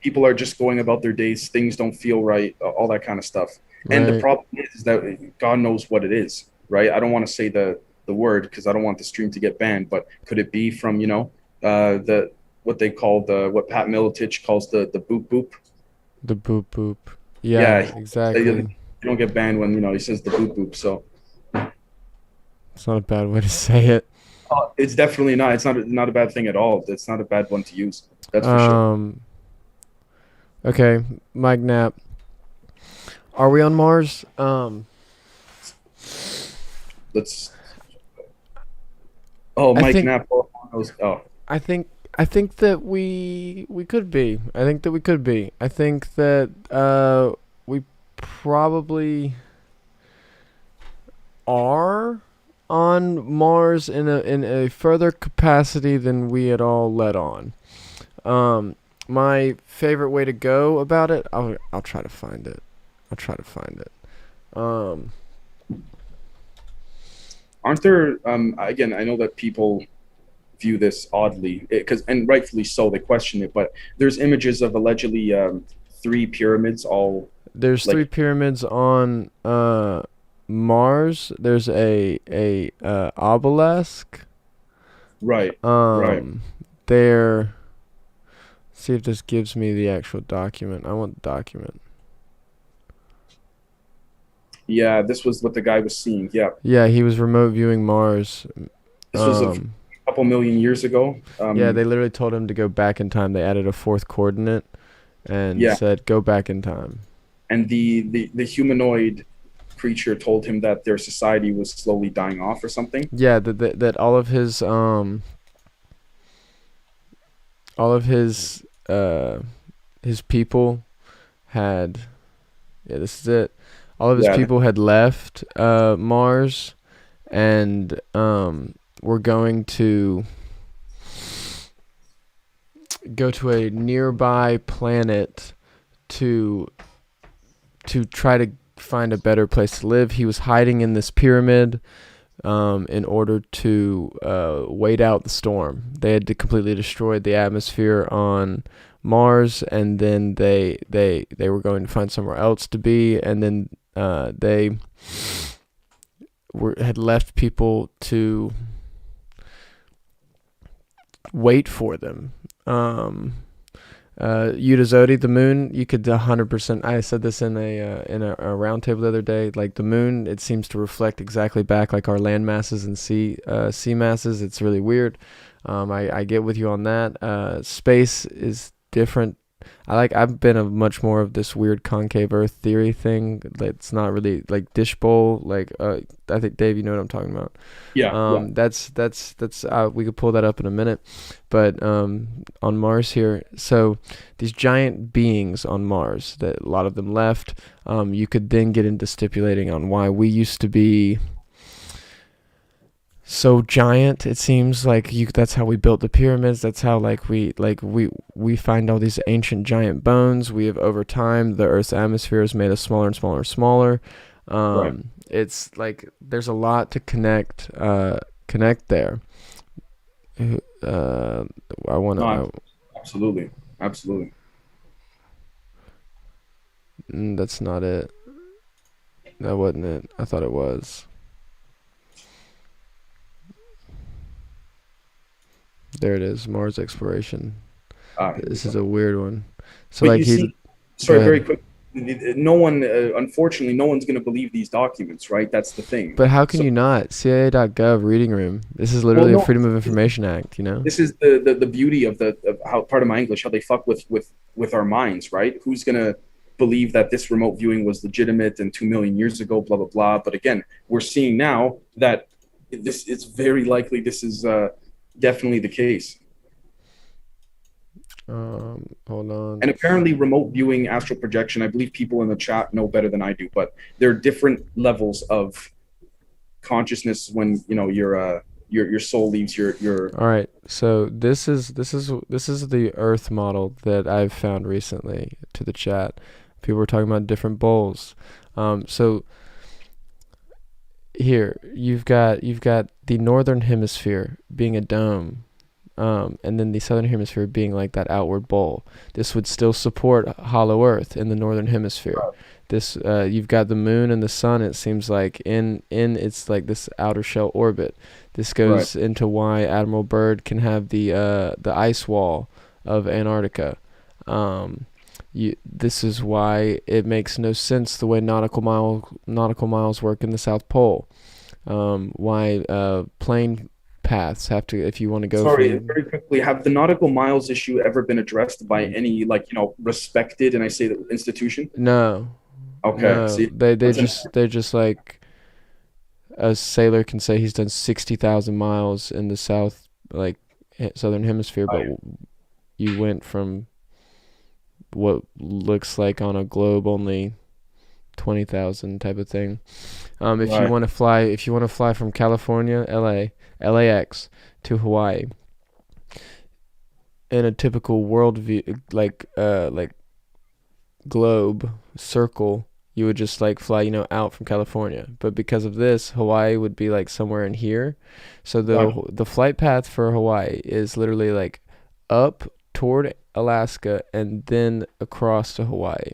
people are just going about their days. Things don't feel right, all that kind of stuff. And the Right. problem is that God knows what it is, right? I don't want to say the word because I don't want the stream to get banned. But could it be from the what they call what Pat Miletich calls the boop boop? The boop boop. Yeah, Yeah. they Exactly. don't get banned when he says the boop boop. So It's not a bad way to say it. it's definitely not. It's not a bad thing at all. It's not a bad one to use. That's for sure. Um. Okay. Mike Knapp. Are we on Mars? Let's. Oh, I Mike think Knapp. Oh, I think I think that we could be. I think that we could be. I think that we probably are on Mars in a further capacity than we at all let on. My favorite way to go about it, I'll try to find it. I'll try to find it. Um, aren't there? Again, I know that people view this oddly because, and rightfully so, they question it. But there's images of allegedly three pyramids, all there's three like pyramids on Mars. There's a obelisk. right, right. Um, there. See if this gives me the actual document. I want the document. Yeah, this was what the guy was seeing. Yeah, Yeah, he was remote viewing Mars. this was a Um, couple million years ago. yeah, they literally told him to go back in time. They added a fourth coordinate and Yeah, said go back in time. and the humanoid creature told him that their society was slowly dying off or something. Yeah, that all of his people had, yeah, this is it. All of his Yeah, people had left Mars and were going to go to a nearby planet to try to find a better place to live. He was hiding in this pyramid in order to wait out the storm. They had completely destroyed the atmosphere on Mars, and then they were going to find somewhere else to be, and then they had left people to wait for them. Udazodi, the moon, you could 100%. I said this in a round table the other day. Like the moon, it seems to reflect exactly back like our land masses and sea masses. It's really weird. I get with you on that. Space is different. I've been a much more of this weird concave Earth theory thing. It's not really like dish bowl. Like I think Dave, you know what I'm talking about. Yeah. That's we could pull that up in a minute, but on Mars here, so these giant beings on Mars, that a lot of them left. You could then get into stipulating on why we used to be so giant. It seems like that's how we built the pyramids. That's how we find all these ancient giant bones. We have, over time, the Earth's atmosphere has made us smaller and smaller and smaller. Right. It's like there's a lot to connect there. I want to. No, absolutely. Absolutely. That's not it. That wasn't it. I thought it was. There it is. Mars exploration. This is a weird one. So but like you he. see, sorry, very quick. No one, unfortunately, no one's going to believe these documents, right? That's the thing. But how can So, you not? CIA.gov reading room. This is well, literally a no, Freedom of Information Act, you know? this is the beauty of how, part of my English, how they fuck with our minds, right? Who's going to believe that this remote viewing was legitimate and 2 million years ago, blah, blah, blah. But again, we're seeing now that it's very likely this is definitely the case. Hold on. And apparently remote viewing, astral projection, I believe people in the chat know better than I do, but there are different levels of consciousness when, you know, your soul leaves your All right. So this is the Earth model that I've found recently to the chat. People were talking about different bowls. So here you've got the northern hemisphere being a dome. And then the southern hemisphere being like that outward bowl. This would still support hollow Earth in the northern hemisphere. This you've got the moon and the sun. It seems like in it's like this outer shell orbit. This goes into why Admiral Byrd can have the ice wall of Antarctica. This is why it makes no sense the way nautical miles work in the South Pole. Why plane paths have to, if you want to go. Sorry, very quickly, have the nautical miles issue ever been addressed by any, like, you know, respected, and I say the institution? No. Okay. No. See, they're just like, a sailor can say he's done 60,000 miles in the southern hemisphere, but you went from what looks like on a globe only 20,000 type of thing. If you want to fly from California, LAX to Hawaii in a typical world view, like globe circle, you would just like fly, out from California. But because of this, Hawaii would be like somewhere in here. So the flight path for Hawaii is literally like up toward Alaska and then across to Hawaii.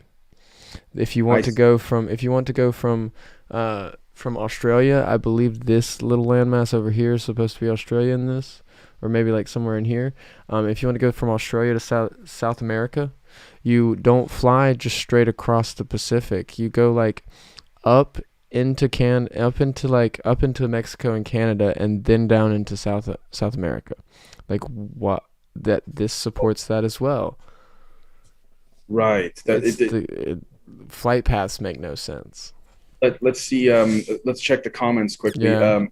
If you want to go from Australia, I believe this little landmass over here is supposed to be Australia in this, or maybe like somewhere in here. If you want to go from Australia to South America, you don't fly just straight across the Pacific. You go like up into Mexico and Canada, and then down into South America. Like what? This supports that as well. Right. Flight paths make no sense. Let's see. Let's check the comments quickly. Yeah.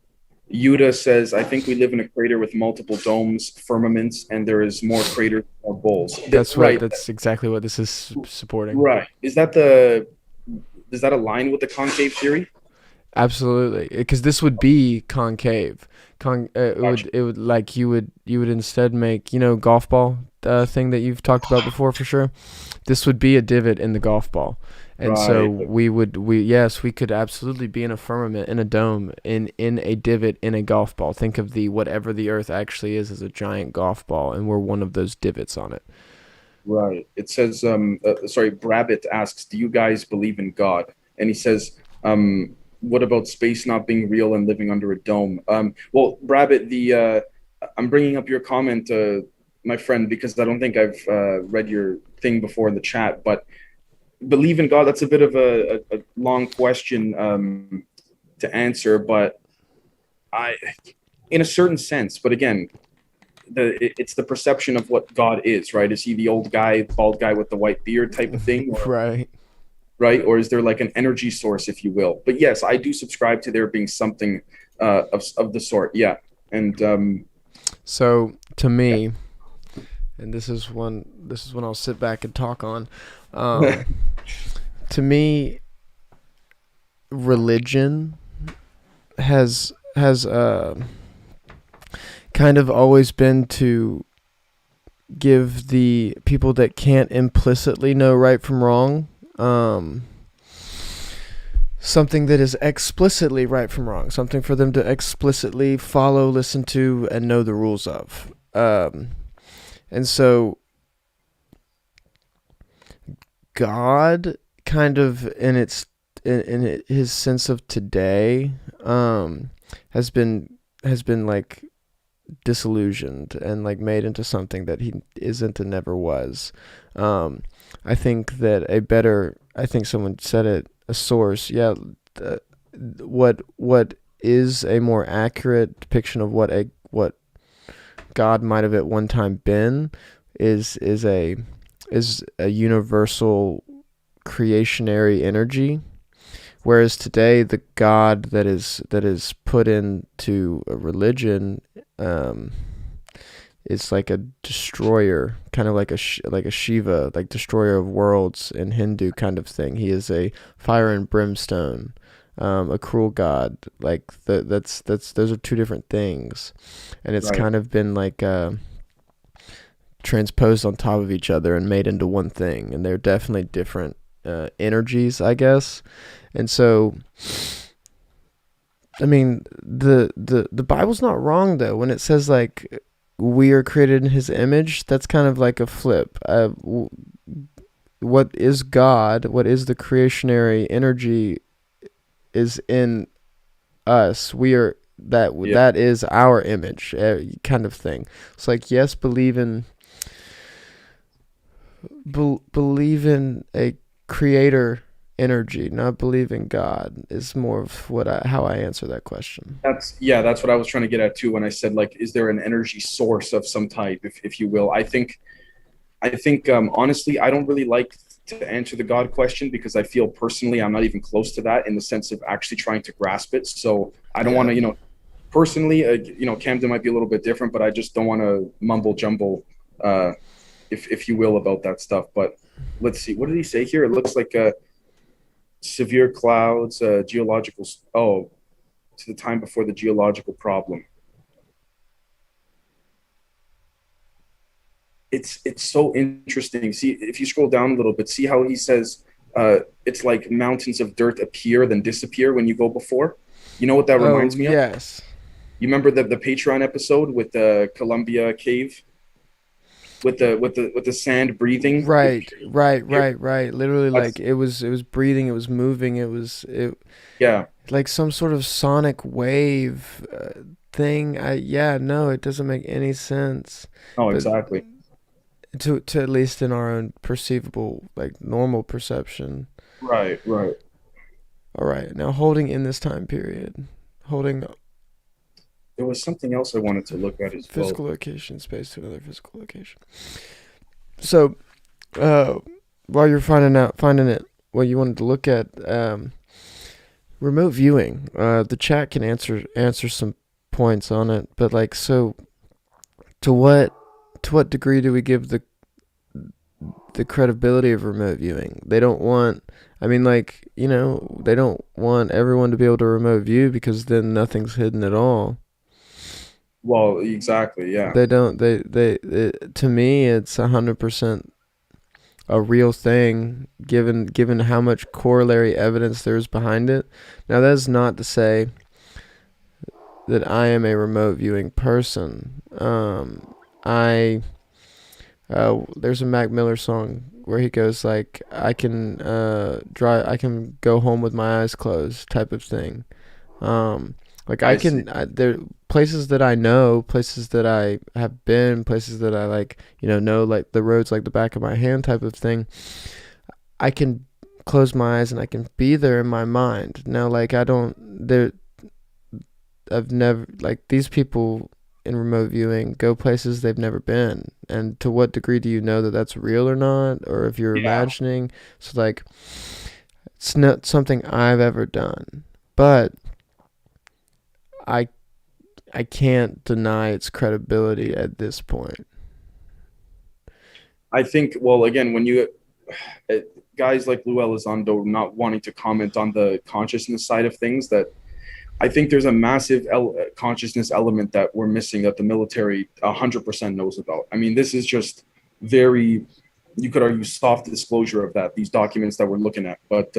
Yuda says, "I think we live in a crater with multiple domes, firmaments, and there is more craters, more bowls." That's right. That's exactly what this is supporting. Right. Does that align with the concave theory? Absolutely, because this would be concave. Gotcha. It would like you would instead make, you know, golf ball thing that you've talked about before for sure. This would be a divot in the golf ball, and so Right. we yes, we could absolutely be in a firmament, in a dome, in a divot in a golf ball. Think of the whatever the Earth actually is as a giant golf ball, and we're one of those divots on it. Right. It says, sorry, Brabbit asks, do you guys believe in God? And he says, what about space not being real and living under a dome? Well, Brabbit, I'm bringing up your comment, my friend, because I don't think I've read your thing before in the chat, but believe in God, that's a bit of a long question to answer, but I, in a certain sense, but again, it's the perception of what God is, right? Is he the old guy, bald guy with the white beard type of thing, or Right. right, or is there like an energy source, if you will? But yes, I do subscribe to there being something of the sort. Yeah, and So to yeah, me, and this is one I'll sit back and talk on. Um, to me, religion has kind of always been to give the people that can't implicitly know right from wrong something that is explicitly right from wrong, something for them to explicitly follow, listen to, and know the rules of. And so God, kind of in his sense of today, has been like disillusioned and like made into something that he isn't and never was. Um, I think that I think someone said it, a source, yeah. Uh, what is a more accurate depiction of what God might have at one time been is is a universal creationary energy. Whereas today, the God that is put into a religion, um, is like a destroyer, kind of like like a Shiva, like destroyer of worlds in Hindu kind of thing. He is a fire and brimstone, a cruel god. Like that's those are two different things, and it's right, kind of been like transposed on top of each other and made into one thing. And they're definitely different energies, I guess. And so, I mean, the Bible's not wrong though when it says like we are created in His image. That's kind of like a flip. What is God? What is the creationary energy? Is in us. We are yeah, that is our image, kind of thing. It's like yes, believe in a creator energy, not believe in God, is more of how I answer that question. that's what I was trying to get at too when I said like, is there an energy source of some type, if you will? I think honestly, I don't really like to answer the God question because I feel personally I'm not even close to that in the sense of actually trying to grasp it. So I don't want Yeah. to, personally, Camden might be a little bit different, but I just don't want to mumble jumble, uh, if you will, about that stuff. But let's see, what did he say here? It looks like severe clouds, geological. Oh, to the time before the geological problem. It's so interesting. See, if you scroll down a little bit, see how he says it's like mountains of dirt appear then disappear when you go before. You know what that Oh reminds me of? yes. You remember the Patreon episode with the Columbia cave with the sand breathing? It Right, right, here. right, right. Literally, like That's it was breathing, it was moving, it yeah. like some sort of sonic wave thing. I yeah, no, it doesn't make any sense. Oh, But exactly. to at least in our own perceivable, like normal perception. Right, right. All right, now holding in this time period, holding There was something else I wanted to look at as well. physical location, space to another physical location. So, uh, while you're finding it, what you wanted to look at, remote viewing. The chat can answer some points on it, but like, so to what degree do we give the credibility of remote viewing. They don't want, I mean, like, they don't want everyone to be able to remote view because then nothing's hidden at all. Well, exactly. Yeah. They don't, to me, it's 100% a real thing given how much corollary evidence there's behind it. Now, that's not to say that I am a remote viewing person. I there's a Mac Miller song where he goes like, I can go home with my eyes closed type of thing. Like I see. there places that I know, places that I have been, places that I like, know like the roads like the back of my hand type of thing. I can close my eyes and I can be there in my mind. Now, like I don't there I've never like these people in remote viewing go places they've never been. And to what degree do you know that that's real or not, or if you're Yeah. imagining? So like, it's not something I've ever done, but I I can't deny its credibility at this point. I think, well, again, when you uh, guys like Lou Elizondo not wanting to comment on the consciousness side of things, that I think there's a massive consciousness element that we're missing that the military 100% knows about. I mean, this is just very, you could argue, soft disclosure of that, these documents that we're looking at. But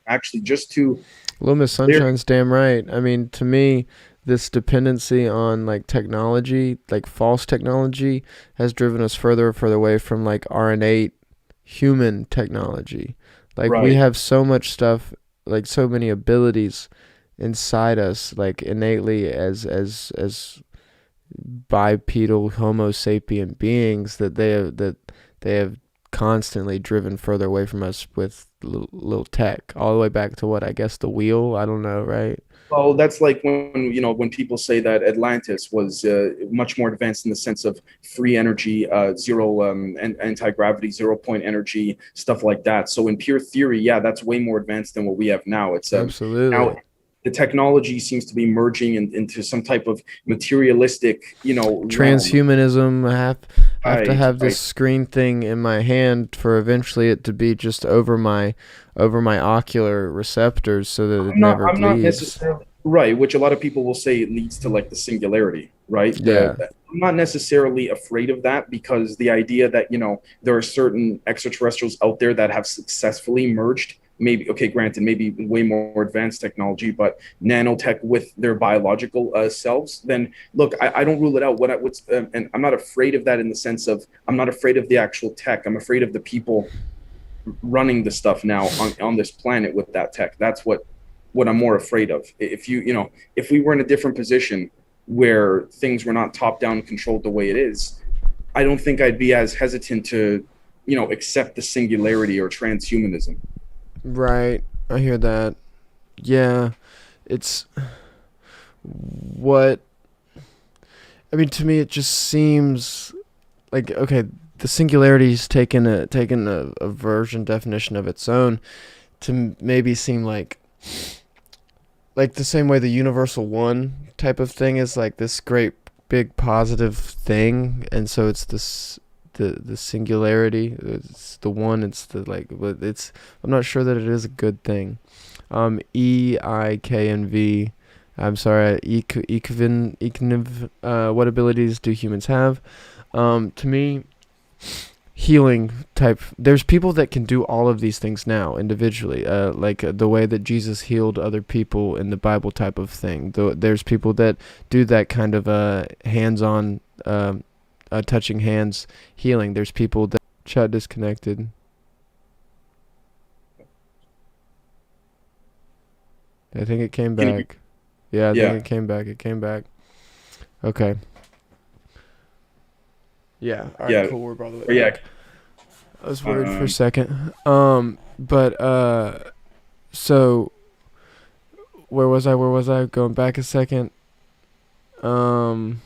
actually, just to, Little Miss there, Sunshine's damn right. I mean, to me, this dependency on like technology, like false technology, has driven us further and further away from like our innate human technology. Like we right. have so much stuff, like so many abilities inside us, like innately as bipedal Homo sapien beings that they have constantly driven further away from us with little tech, all the way back to what I guess the wheel. I don't know, right? Well, that's like when when people say that Atlantis was much more advanced in the sense of free energy, zero and anti gravity, 0 point energy, stuff like that. So in pure theory, yeah, that's way more advanced than what we have now. It's now Absolutely. the technology seems to be merging into some type of materialistic, realm. Transhumanism. I have to Right, have this right. screen thing in my hand for eventually it to be just over my ocular receptors so that it never I'm not bleeds. necessarily right, which a lot of people will say it leads to like the singularity, right? Yeah, I'm not necessarily afraid of that because the idea that there are certain extraterrestrials out there that have successfully merged, maybe, okay, granted, maybe way more advanced technology, but nanotech with their biological selves, then look, I don't rule it out. And I'm not afraid of that in the sense of I'm not afraid of the actual tech. I'm afraid of the people running the stuff now on this planet with that tech. That's what I'm more afraid of. If if we were in a different position where things were not top down controlled the way it is, I don't think I'd be as hesitant to, accept the singularity or transhumanism. right. I hear that. Yeah, it's what I mean. To me, it just seems like okay. The singularity's taken a version definition of its own to maybe seem like the same way the universal one type of thing is like this great big positive thing, and so it's this the singularity, it's the one, it's the like, but it's, I'm not sure that it is a good thing. EIKNV, I'm sorry, Ekvin, what abilities do humans have? To me, healing type, there's people that can do all of these things now individually, like the way that Jesus healed other people in the Bible type of thing. There's people that do that kind of hands-on, touching hands healing. There's people that chat disconnected. I think it came Can you, back. Yeah, I think yeah, it came back. Okay. Yeah, all right, yeah, cool, we're by the way or yeah. back. I was worried for a Um, second. But so where was I? Where was I? Going back a second. Um.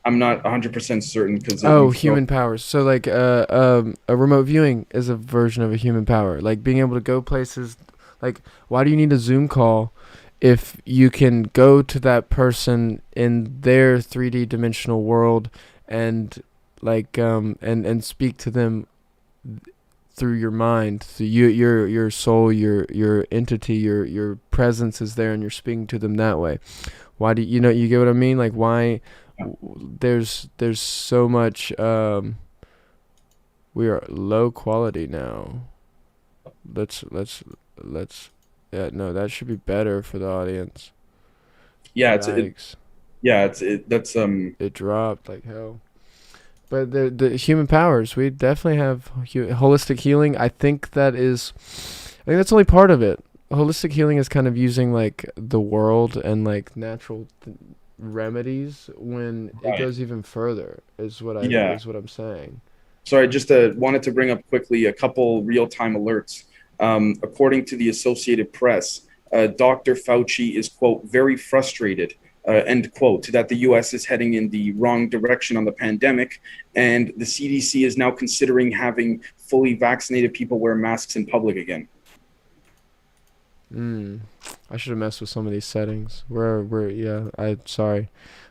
I'm not 100% certain because Oh, you've thrown. human powers. So like, a remote viewing is a version of a human power. Like being able to go places. Like, why do you need a Zoom call if you can go to that person in their 3D dimensional world and like and speak to them through your mind. So your soul, your entity, your presence is there, and you're speaking to them that way. Why do you know? You get what I mean? Like why? There's so much. We are low quality now. Let's. Yeah, no, that should be better for the audience. Yeah, Yikes! that's It dropped like hell. But the human powers, we definitely have holistic healing. I think that's only part of it. Holistic healing is kind of using like the world and like natural remedies when it right. goes even further. Yeah. Is what I'm saying. Sorry, just wanted to bring up quickly a couple real-time alerts. According to the Associated Press, Dr. Fauci is, quote, very frustrated, end quote, that the US is heading in the wrong direction on the pandemic. And the CDC is now considering having fully vaccinated people wear masks in public again. Mm. I should have messed with some of these settings. Where yeah, I sorry.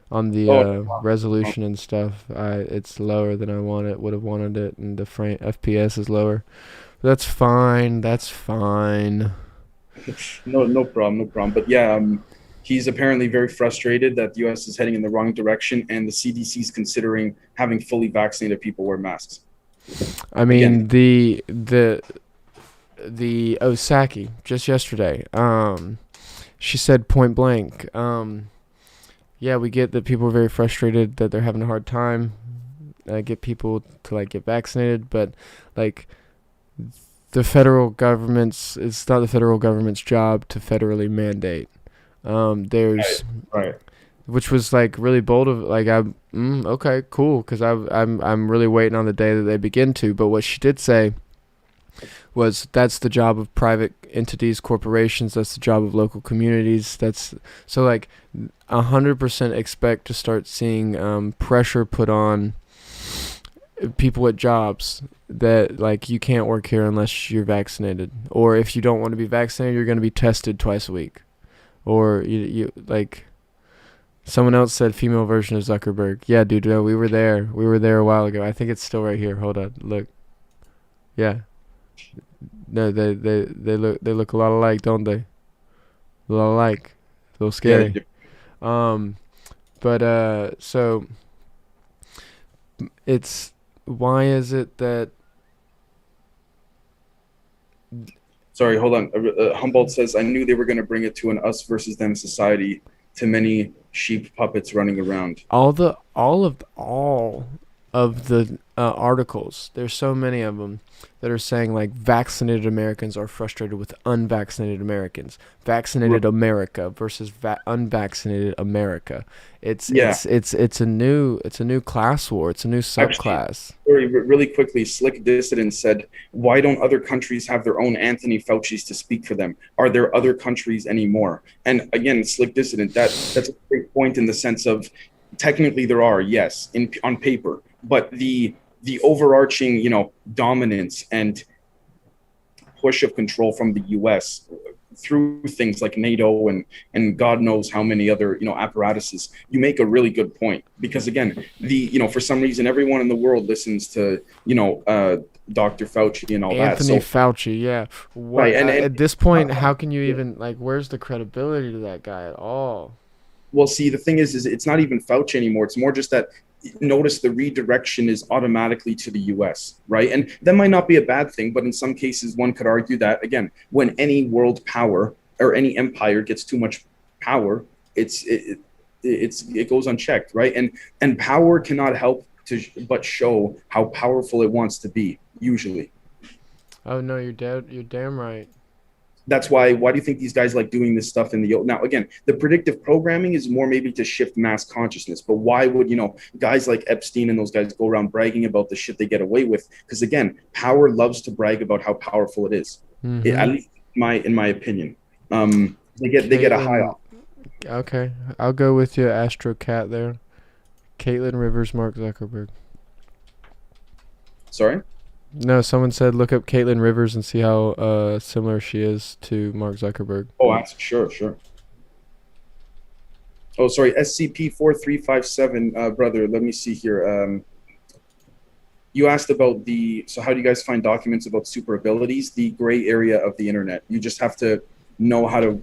On the Oh, resolution and stuff, it's lower than I would have wanted it, and the frame FPS is lower. That's fine. That's fine. no, no problem, no problem. But yeah, he's apparently very frustrated that the US is heading in the wrong direction, and the CDC is considering having fully vaccinated people wear masks. I Again, mean the Osaki just yesterday. She said point blank. Yeah, we get that people are very frustrated that they're having a hard time. Get people to like get vaccinated, but like the federal government's it's not the federal government's job to federally mandate. right, There's right. which was like really bold of like okay cool because I'm really waiting on the day that they begin to. But what she did say was that's the job of private entities, corporations. That's the job of local communities. That's so like 100% expect to start seeing pressure put on people at jobs that like you can't work here unless you're vaccinated, or if you don't want to be vaccinated, you're going to be tested twice a week, or you like someone else said female version of Zuckerberg. Yeah, dude, no, we were there a while ago. I think it's still right here. Hold on, look. Yeah, no, they look a lot alike, don't they? A lot alike. A little Yeah, scary. Um, but so it's why is it that sorry, hold on. Humboldt says, I knew they were going to bring it to an us versus them society, to many sheep puppets running around. all of the articles, there's so many of them that are saying like vaccinated Americans are frustrated with unvaccinated Americans, Right. vaccinated America versus unvaccinated America. Yeah, It's a new class war. It's a new actually, subclass. really quickly, Slick Dissident said, why don't other countries have their own Anthony Fauci's to speak for them? Are there other countries anymore? And again, Slick Dissident, that's a great point in the sense of technically there are, yes, on paper, but the overarching, dominance and push of control from the US through things like NATO and God knows how many other apparatuses. You make a really good point because again, for some reason everyone in the world listens to Dr. Fauci and all that. Anthony So Fauci, yeah. What right, and at this point? How can you even like? Where's the credibility to that guy at all? well, see, the thing is it's not even Fauci anymore. It's more just that notice the redirection is automatically to the US, right? And that might not be a bad thing, but in some cases, one could argue that, again, when any world power or any empire gets too much power, it goes unchecked, right? And power cannot help to but show how powerful it wants to be, usually. Oh no, you're dead. You're damn right. That's why do you think these guys like doing this stuff in the now again the predictive programming is more maybe to shift mass consciousness, but why would guys like Epstein and those guys go around bragging about the shit they get away with? Because again, power loves to brag about how powerful it is. At Mm-hmm. least in my opinion, they get a high Caitlin, off. okay, I'll go with you, Astro Cat there. Caitlin Rivers, Mark Zuckerberg. Sorry. No, someone said look up Caitlin Rivers and see how similar she is to Mark Zuckerberg. Oh, sure, sure. Oh, sorry, SCP-4357, brother. Let me see here. you asked about so how do you guys find documents about super abilities? The gray area of the internet. You just have to know how to,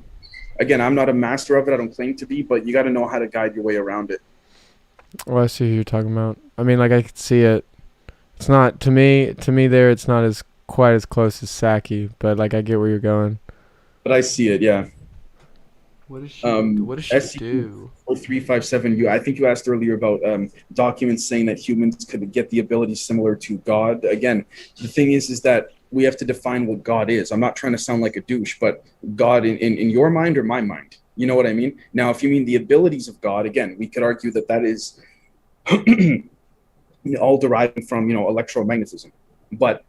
again, I'm not a master of it. I don't claim to be, but you got to know how to guide your way around it. Oh, I see who you're talking about. I mean, like I could see it. It's not to me. To me, there, it's not as quite as close as Saki, but like I get where you're going. But I see it, yeah. What does she? What does she SCU do? 4357, I think you asked earlier about documents saying that humans could get the ability similar to God. Again, the thing is that we have to define what God is. I'm not trying to sound like a douche, but God in your mind or my mind, you know what I mean? Now, if you mean the abilities of God, again, we could argue that that is all deriving from, electromagnetism. But,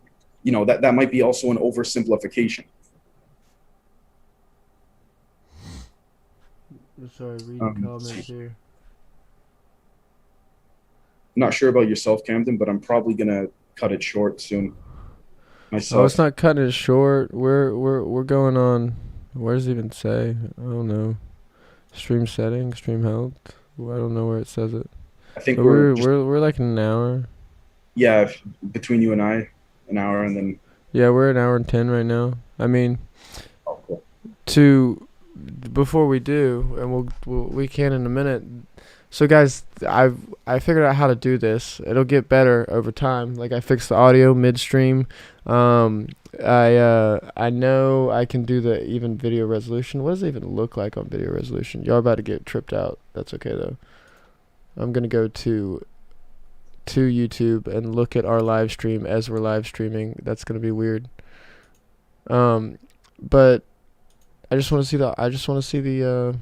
that might be also an oversimplification. Sorry, reading comments here. Not sure about yourself, Camden, but I'm probably gonna cut it short soon. Myself. Oh, it's not cutting it short. We're going on. Where does it even say? I don't know. Stream settings, stream health. I don't know where it says it. I think But we're like an hour. Yeah, between you and I, an hour, and then. Yeah, we're an hour and 10 right now. I mean, Oh, cool. before we do, and we can in a minute. So guys, I figured out how to do this. It'll get better over time. Like I fixed the audio midstream. I know I can do the even video resolution. What does it even look like on video resolution? Y'all about to get tripped out. That's okay though. I'm gonna go to YouTube and look at our live stream as we're live streaming. That's gonna be weird. But I just want to see the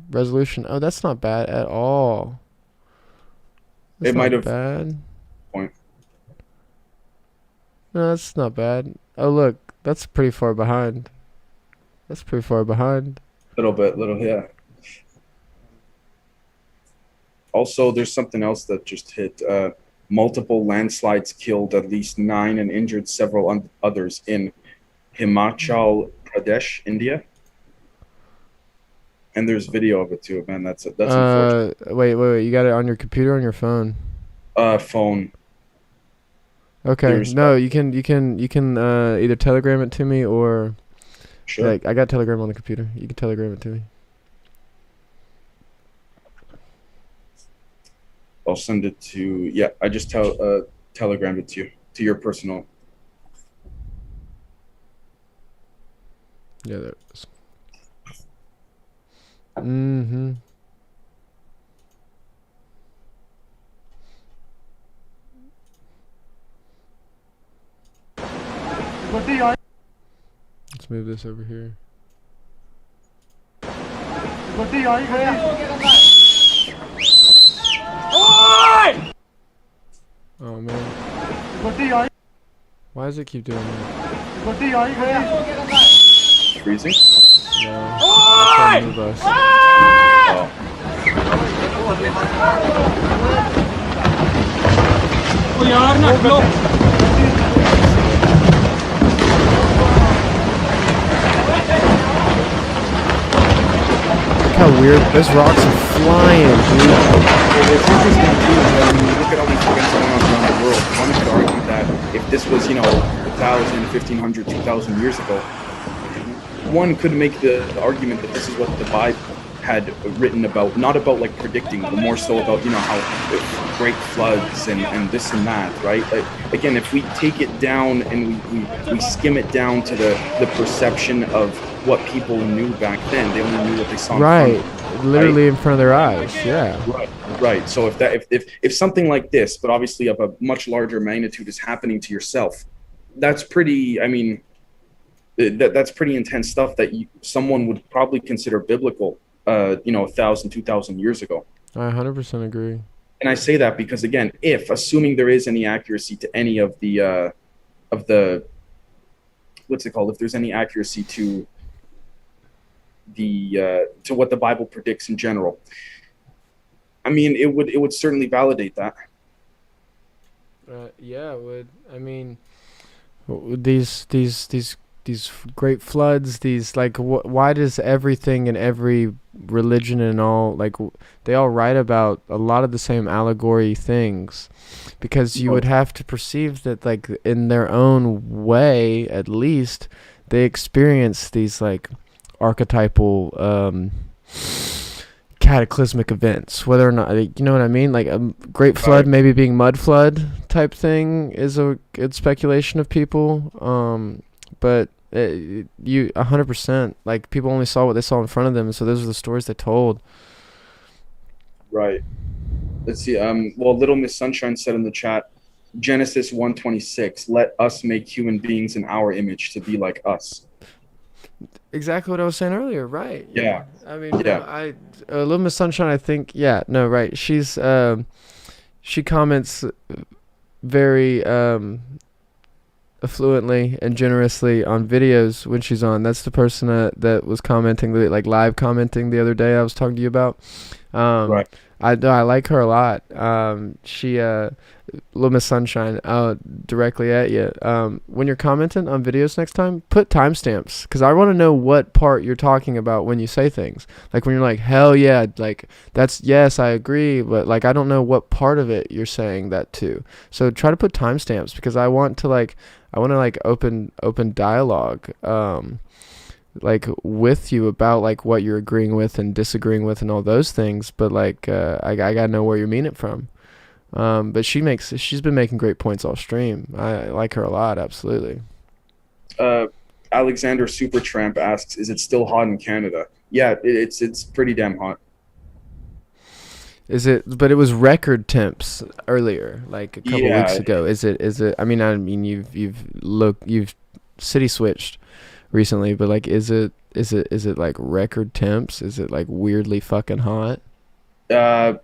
resolution. Oh, that's not bad at all. That's It might have bad. Point. No, that's not bad. Oh, look, that's pretty far behind. That's pretty far behind. Little, yeah. Also, there's something else that just hit. Multiple landslides killed at least 9 and injured several others in Himachal Pradesh, India. And there's video of it too, man. That's unfortunate. Wait. You got it on your computer or on your phone? Phone. Okay. No, you can either Telegram it to me or. Sure. Like, I got Telegram on the computer. You can Telegram it to me. I'll send it to. Yeah, I just telegrammed it to you, to your personal. Yeah, there it is. Mm-hmm. Let's move this over here. Oh man. Why does it keep doing that? Freezing? No. It's trying to move us. Oh. Look how weird. Those rocks are flying, dude. It's interesting too when you look at all these events going on around the world. One could argue that if this was, 1,000, 1,500, 2,000 years ago, one could make the argument that this is what the Bible had written about, not about like predicting, but more so about, how great floods and this and that, right? Like, again, if we take it down and we skim it down to the perception of what people knew back then, they only knew what they saw in front of them, literally right? in front of their eyes. Yeah. Right. So if something like this, but obviously of a much larger magnitude, is happening to yourself, that's pretty. I mean, that's pretty intense stuff that someone would probably consider biblical. 1,000, 2,000 years ago. I 100% agree. And I say that because, again, assuming there is any accuracy to any of the what's it called? If there's any accuracy to to what the Bible predicts in general, I mean, it would certainly validate that. Yeah, it would. I mean, these great floods, these like why does everything in every religion and all like they all write about a lot of the same allegory things, because you would have to perceive that like in their own way at least they experience these like archetypal cataclysmic events, whether or not you know what I mean, like a great flood Right. maybe being mud flood type thing is a good speculation of people, but you 100% like people only saw what they saw in front of them, so those are the stories they told. Right. Let's see. Well, Little Miss Sunshine said in the chat, Genesis 1:26, let us make human beings in our image to be like us. Exactly what I was saying earlier, right? Yeah, Yeah. I mean, no, Yeah. Little Miss Sunshine, I think, yeah, no, right, she comments very affluently and generously on videos when she's on. That's the person that was commenting, like live commenting the other day I was talking to you about. Um, Right. I like her a lot. She Little Miss Sunshine, directly at you. When you're commenting on videos next time, put timestamps, because I want to know what part you're talking about when you say things. Like when you're like, hell yeah, like that's yes, I agree, but like I don't know what part of it you're saying that to. So try to put timestamps, because I want to like open dialogue. Like with you about like what you're agreeing with and disagreeing with and all those things, but like I gotta know where you mean it from. But she's been making great points all stream. I like her a lot, absolutely. Uh, Alexander Supertramp asks, is it still hot in Canada? Yeah, it's pretty damn hot. Is it? But it was record temps earlier, like a couple weeks Yeah. ago. Is it? I mean, you've city switched recently, but like, is it like record temps? Is it like weirdly fucking hot?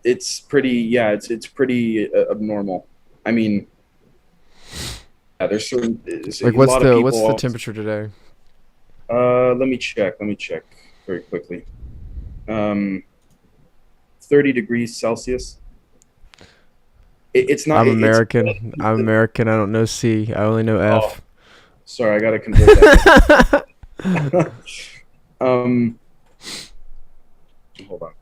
It's pretty. Yeah, it's pretty abnormal. I mean, yeah, there's certain Like, a lot of what's the people. temperature today? Let me check. Let me check very quickly. Um, 30 degrees Celsius. It's not. I'm It's American. I'm American. I don't know C. I only know oh, F. sorry, I gotta convert that. um, hold on.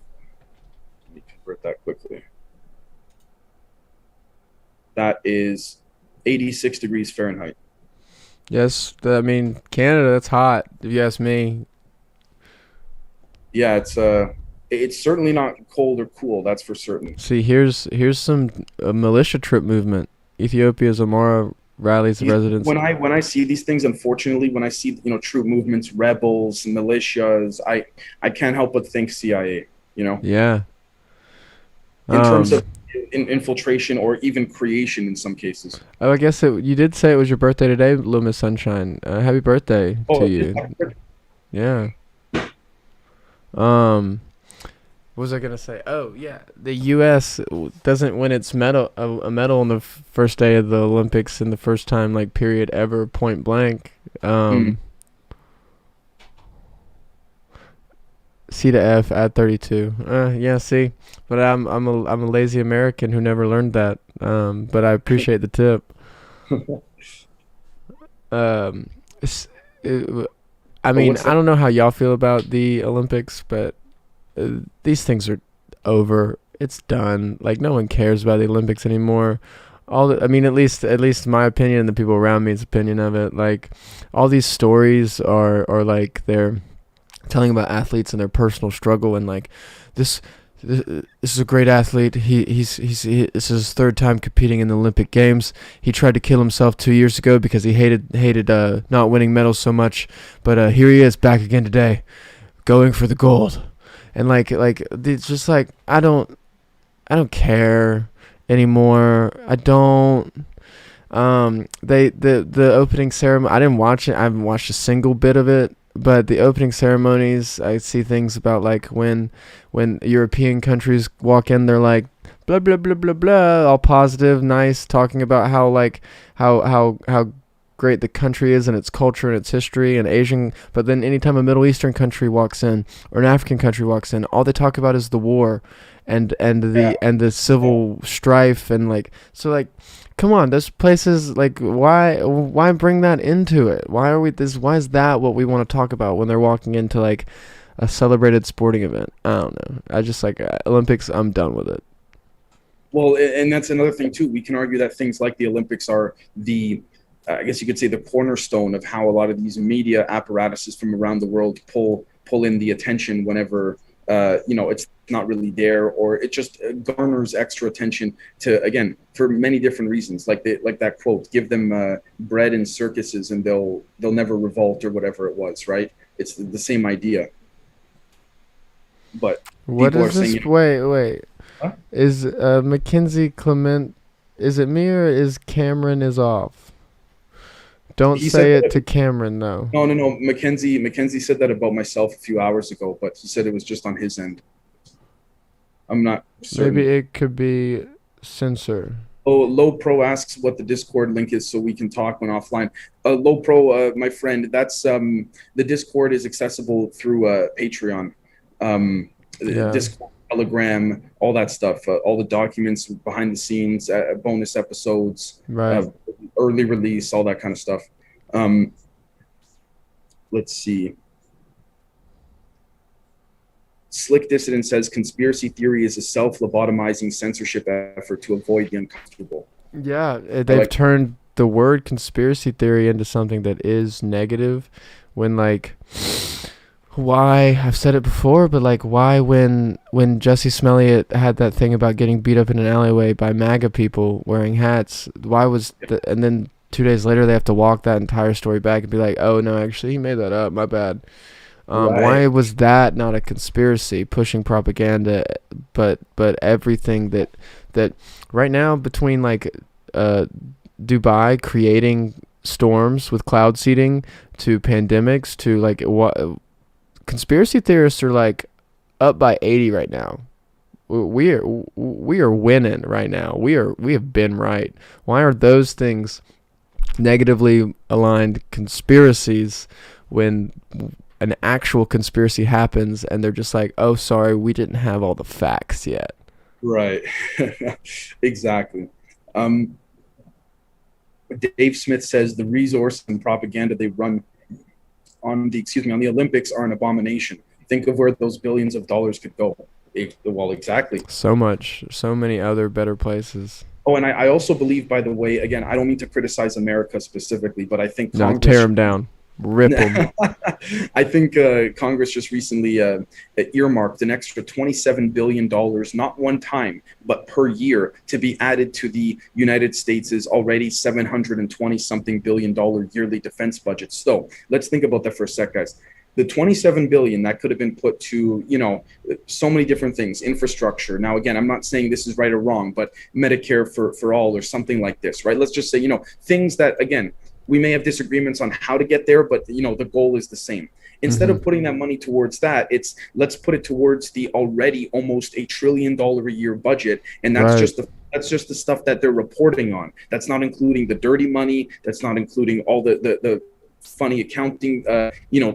Let me convert that quickly. That is 86 degrees Fahrenheit. Yes, I mean Canada. That's hot. If you ask me. Yeah, it's certainly not cold or cool. That's for certain. See, here's some militia troop movement. Ethiopia's Amara rallies the residents. When I see these things, unfortunately, when I see troop movements, rebels, militias, I can't help but think CIA. You know, Yeah. in terms Um. of infiltration or even creation in some cases. Oh, I guess you did say it was your birthday today, Little Miss Sunshine. Happy birthday to Oh, you. Yeah. Um. What was I gonna say? Oh yeah, the U.S. doesn't win its medal a medal on the first day of the Olympics in the first time like period ever, point blank. mm, C to F at 32. Yeah, see, but I'm a lazy American who never learned that. But I appreciate the tip. Um, it's, it, I but mean, what's I that? don't know how y'all feel about the Olympics, but these things are over. It's done. Like no one cares about the Olympics anymore. I mean, at least my opinion and the people around me's opinion of it. Like, all these stories are like they're telling about athletes and their personal struggle, and like this. This is a great athlete. This is his third time competing in the Olympic Games. He tried to kill himself 2 years ago because he hated not winning medals so much. But here he is back again today, going for the gold. And like it's just like I don't care anymore. I don't. The opening ceremony. I didn't watch it. I haven't watched a single bit of it. But the opening ceremonies, I see things about like when European countries walk in, they're like blah blah blah blah blah, all positive, nice, talking about how like how great the country is and its culture and its history and Asian. But then anytime a Middle Eastern country walks in or an African country walks in, all they talk about is the war, Yeah. and the civil strife and like so like. Come on, those places like why bring that into it? Why are we this? Why is that what we want to talk about when they're walking into like a celebrated sporting event? I don't know. I just like Olympics. I'm done with it. Well, and that's another thing too. We can argue that things like the Olympics are the, I guess you could say, the cornerstone of how a lot of these media apparatuses from around the world pull in the attention whenever it's not really there, or it just garners extra attention to, again, for many different reasons. Like that quote, give them bread and circuses and they'll never revolt, or whatever it was. Right? It's the same idea, but What people are is saying, this? Wait. huh? Is Mackenzie Clement? Is it me or is Cameron is off? Don't He said say it that. to Cameron, no. No. Mackenzie said that about myself a few hours ago, but he said it was just on his end. I'm not Maybe certain. it could be censor. Oh, Low Pro asks what the Discord link is so we can talk when offline. Low Pro, my friend, that's the Discord is accessible through Patreon, Yeah, Discord, Telegram, all that stuff, all the documents behind the scenes, bonus episodes, right. uh, early release, all that kind of stuff. Um, let's see. Slick Dissident says conspiracy theory is a self-lobotomizing censorship effort to avoid the uncomfortable. Yeah, I they've like, turned the word conspiracy theory into something that is negative when like why I've said it before, but like why when Jesse Smollett had that thing about getting beat up in an alleyway by MAGA people wearing hats, why was and then 2 days later they have to walk that entire story back and be like, oh no, actually he made that up, my bad. right, Why was that not a conspiracy pushing propaganda, but everything that right now between like uh Dubai creating storms with cloud seeding to pandemics to like what conspiracy theorists are like up by 80 right now. We are winning right now. We have been right. Why are those things negatively aligned conspiracies when an actual conspiracy happens and they're just like, "Oh, sorry, we didn't have all the facts yet." right, exactly. Um, Dave Smith says the resource and propaganda they run on the Olympics are an abomination. Think of where those billions of dollars could go. Well, exactly. So much, so many other better places. Oh, and I also believe, by the way, again, I don't mean to criticize America specifically, but I think No, tear Congress them down. Rip them. I think Congress just recently earmarked an extra $27 billion, not one time, but per year, to be added to the United States' already 720 something $billion yearly defense budget. So let's think about that for a sec, guys. The 27 billion that could have been put to, so many different things, infrastructure. Now, again, I'm not saying this is right or wrong, but Medicare for all or something like this, right? Let's just say, things that, again, we may have disagreements on how to get there, but the goal is the same. Instead Mm-hmm. of putting that money towards that, it's let's put it towards the already almost $1 trillion a year budget, and Right. that's just the stuff that they're reporting on. That's not including the dirty money. That's not including all the funny accounting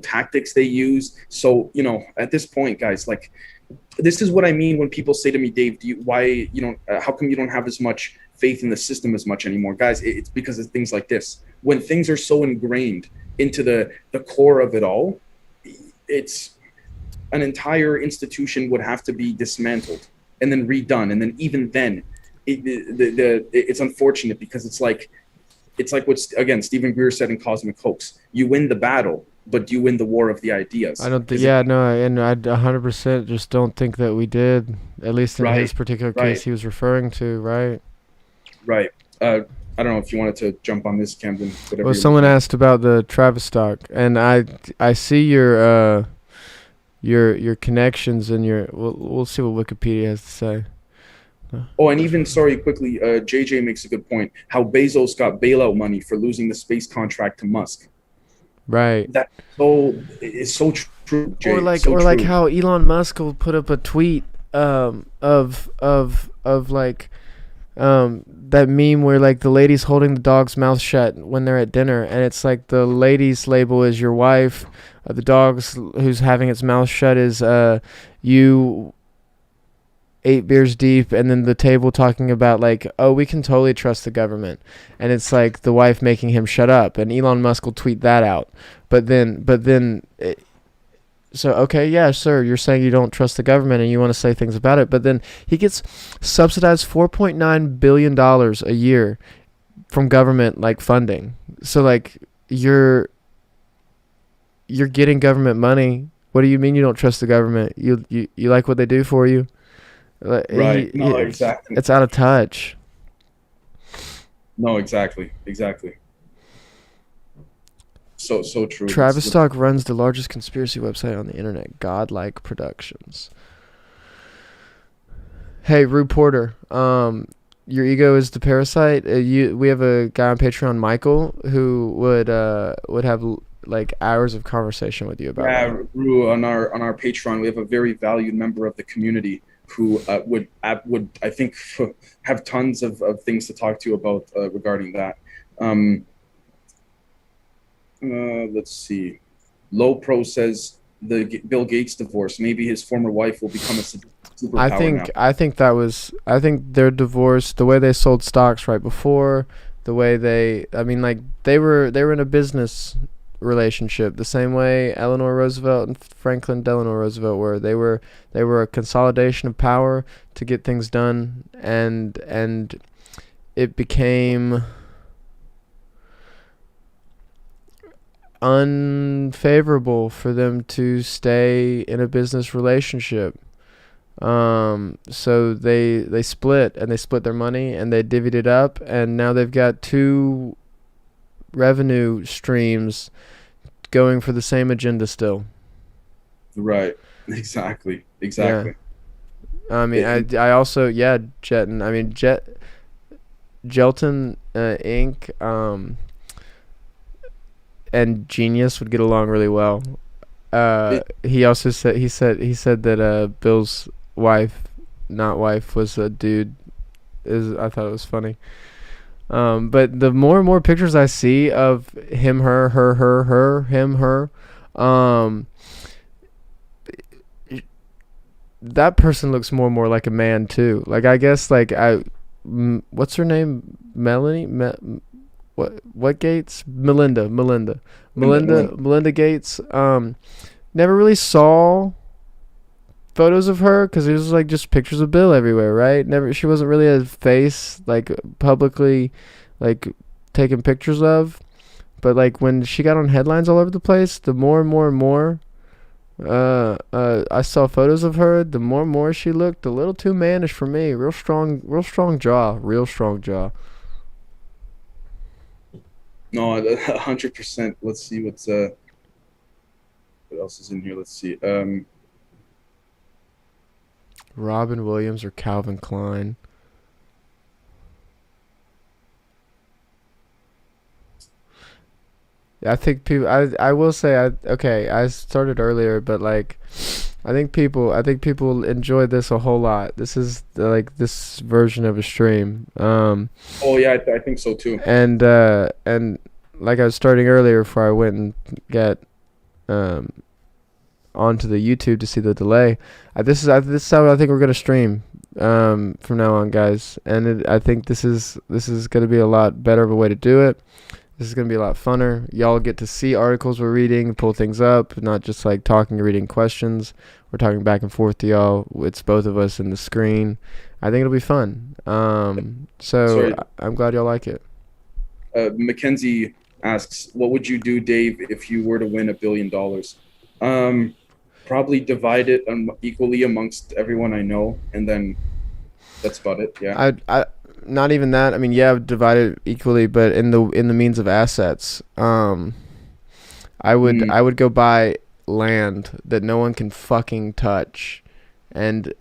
tactics they use. So at this point, guys, like, this is what I mean when people say to me, Dave, how come you don't have as much faith in the system as much anymore? Guys, it's because of things like this. When things are so ingrained into the core of it all, it's an entire institution would have to be dismantled and then redone. And then even then, it's unfortunate because it's like what, again, Stephen Greer said in Cosmic Hoax: you win the battle, but do you win the war of the I ideas? don't think. Because it, Yeah, no, and I 100% just don't think that we did. At least in his right, particular case, right, he was referring to. Right. right. I don't know if you wanted to jump on this, Camden, whatever Well, you're someone looking at. asked about the Travis stock, and I see your connections and your. We'll see what Wikipedia has to say. Oh, and even, sorry, quickly, JJ makes a good point. How Bezos got bailout money for losing the space contract to Musk. Right. That so is so true, Jay. So Or like true. how Elon Musk will put up a tweet of like that meme where like the lady's holding the dog's mouth shut when they're at dinner, and it's like the lady's label is your wife, the dog's who's having its mouth shut is you 8 beers deep, and then the table talking about like, oh, we can totally trust the government, and it's like the wife making him shut up, and Elon Musk will tweet that out, so okay, yeah, sir, you're saying you don't trust the government and you want to say things about it, but then he gets subsidized $4.9 billion a year from government like funding. So like you're getting government money. What do you mean you don't trust the government? You like what they do for you? Right. No, exactly. It's out of touch. No, exactly. Exactly. So true. Travis Stock runs the largest conspiracy website on the internet, Godlike Productions. Hey, Rube Porter, your ego is the parasite. We have a guy on Patreon, Michael, who would have like hours of conversation with you about that. Rue, on our Patreon, we have a very valued member of the community who would I think have tons of things to talk to you about regarding that. Let's see. Low Pro says the Bill Gates divorce. Maybe his former wife will become a superpower now. I think their divorce, the way they sold stocks right before, the way they were in a business relationship the same way Eleanor Roosevelt and Franklin Delano Roosevelt were. They were a consolidation of power to get things done, and it became unfavorable for them to stay in a business relationship. So they split, and they split their money, and they divvied it up, and now they've got two revenue streams going for the same agenda still. Right. Exactly. Yeah. I mean, I also, Jelton Inc. And Genius would get along really well. He also said that Bill's not wife was a dude. I thought it was funny. But the more and more pictures I see of him, her, him, her, that person looks more and more like a man too. Like, I guess, like, what's her name? Melanie? What Gates? Melinda Gates. Never really saw photos of her because it was like just pictures of Bill everywhere, right? She wasn't really a face like publicly like taken pictures of, but like when she got on headlines all over the place, the more and more I saw photos of her, the more and more she looked a little too mannish for me. Real strong jaw. No, 100%. Let's see what else is in here. Let's see. Robin Williams or Calvin Klein. I think people. I will say. I started earlier, but like, I think people enjoy this a whole lot. This is like this version of a stream. Oh yeah, I think so too. And like I was starting earlier before I went and got onto the YouTube to see the delay. This is how I think we're gonna stream from now on, guys. And I think this is gonna be a lot better of a way to do it. This is going to be a lot funner. Y'all get to see articles we're reading, pull things up, not just like talking and reading questions. We're talking back and forth to y'all. It's both of us in the screen. I think it'll be fun. So I'm glad y'all like it. Mackenzie asks, what would you do, Dave, if you were to win $1 billion? Probably divide it equally amongst everyone I know, and then that's about it. Yeah. Not even that. I mean, yeah, divide it equally, but in the means of assets, I would go buy land that no one can fucking touch, and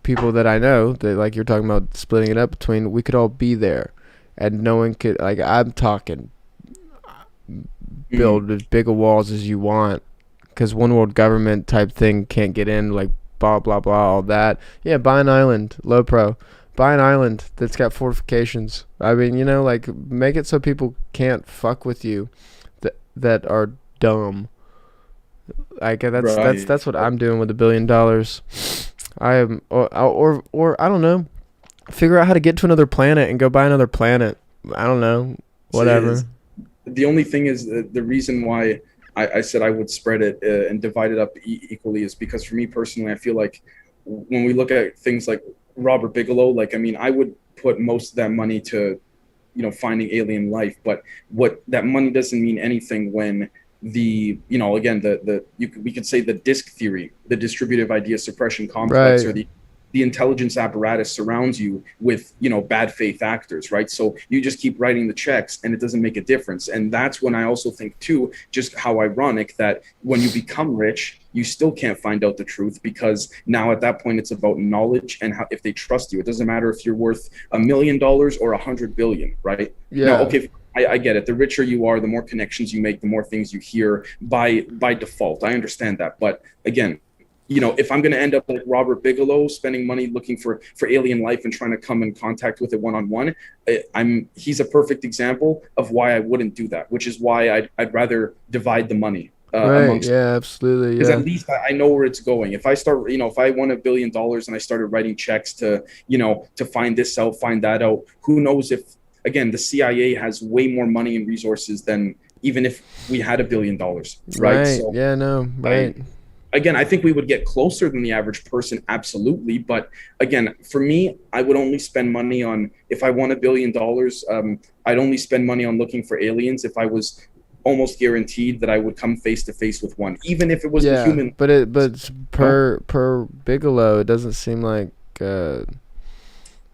people that I know that, like you're talking about splitting it up between, we could all be there, and no one could, like, I'm talking build as big a walls as you want, because one world government type thing can't get in, like blah blah blah, all that. Yeah, buy an island, low pro. Buy an island that's got fortifications. I mean, you know, like make it so people can't fuck with you that are dumb. Like Right. that's what I'm doing with $1 billion. I am, or I don't know. Figure out how to get to another planet and go buy another planet. I don't know. Is Whatever. the only thing is the reason why I said I would spread it and divide it up equally is because for me personally, I feel like when we look at things like Robert Bigelow, like I mean, I would put most of that money to finding alien life, but what that money doesn't mean anything when again we could say the disk theory, the distributive idea suppression complex, or Right. the intelligence apparatus surrounds you with bad faith actors, right? So you just keep writing the checks and it doesn't make a difference. And that's when I also think too, just how ironic that when you become rich you still can't find out the truth, because now at that point it's about knowledge and how, if they trust you. It doesn't matter if you're worth $1 million or 100 billion, right? Now, Yeah. okay, I get it. The richer you are, the more connections you make, the more things you hear by default. I understand that, but again, if I'm going to end up like Robert Bigelow, spending money looking for alien life and trying to come in contact with it one on one, he's a perfect example of why I wouldn't do that. Which is why I'd rather divide the money Right. amongst, Yeah. Absolutely. because Yeah. at least I know where it's going. If I start, if I won $1 billion and I started writing checks to find this out, find that out, who knows if, again, the CIA has way more money and resources than even if we had $1 billion, right? Right. So Yeah. No. I, Right. again, I think we would get closer than the average person, absolutely. But again, for me, I would only spend money on, if I won $1 billion, I'd only spend money on looking for aliens if I was almost guaranteed that I would come face to face with one, even if it was the Yeah. human. But You know? per Bigelow, it doesn't seem like uh,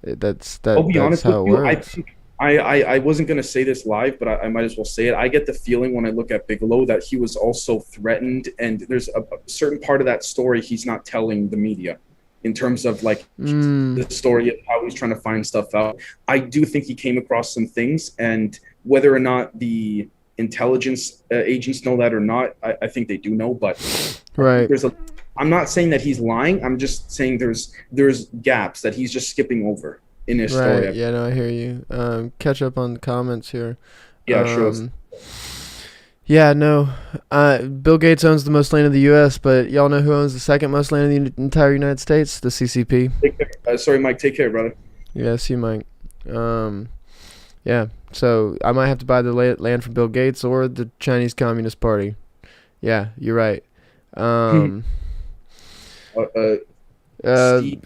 I'll be that's honest with how it you. I works. think I wasn't going to say this live, but I might as well say it. I get the feeling when I look at Bigelow that he was also threatened, and there's a certain part of that story he's not telling the media in terms of like Mm. the story of how he's trying to find stuff out. I do think he came across some things, and whether or not the intelligence agents know that or not, I think they do know. But I think Right. there's a. I'm not saying that he's lying. I'm just saying there's gaps that he's just skipping over in his Right. story. Yeah. No. I hear you. Catch up on the comments here. Yeah, sure. Um. Yeah. No. Bill Gates owns the most land in the U.S., but y'all know who owns the second most land in the entire United States? The CCP. Take care. Sorry, Mike. Take care, brother. Yes, you might. Um. Yeah. So I might have to buy the land from Bill Gates or the Chinese Communist Party. Yeah, you're right. Um. uh, Uh. Steve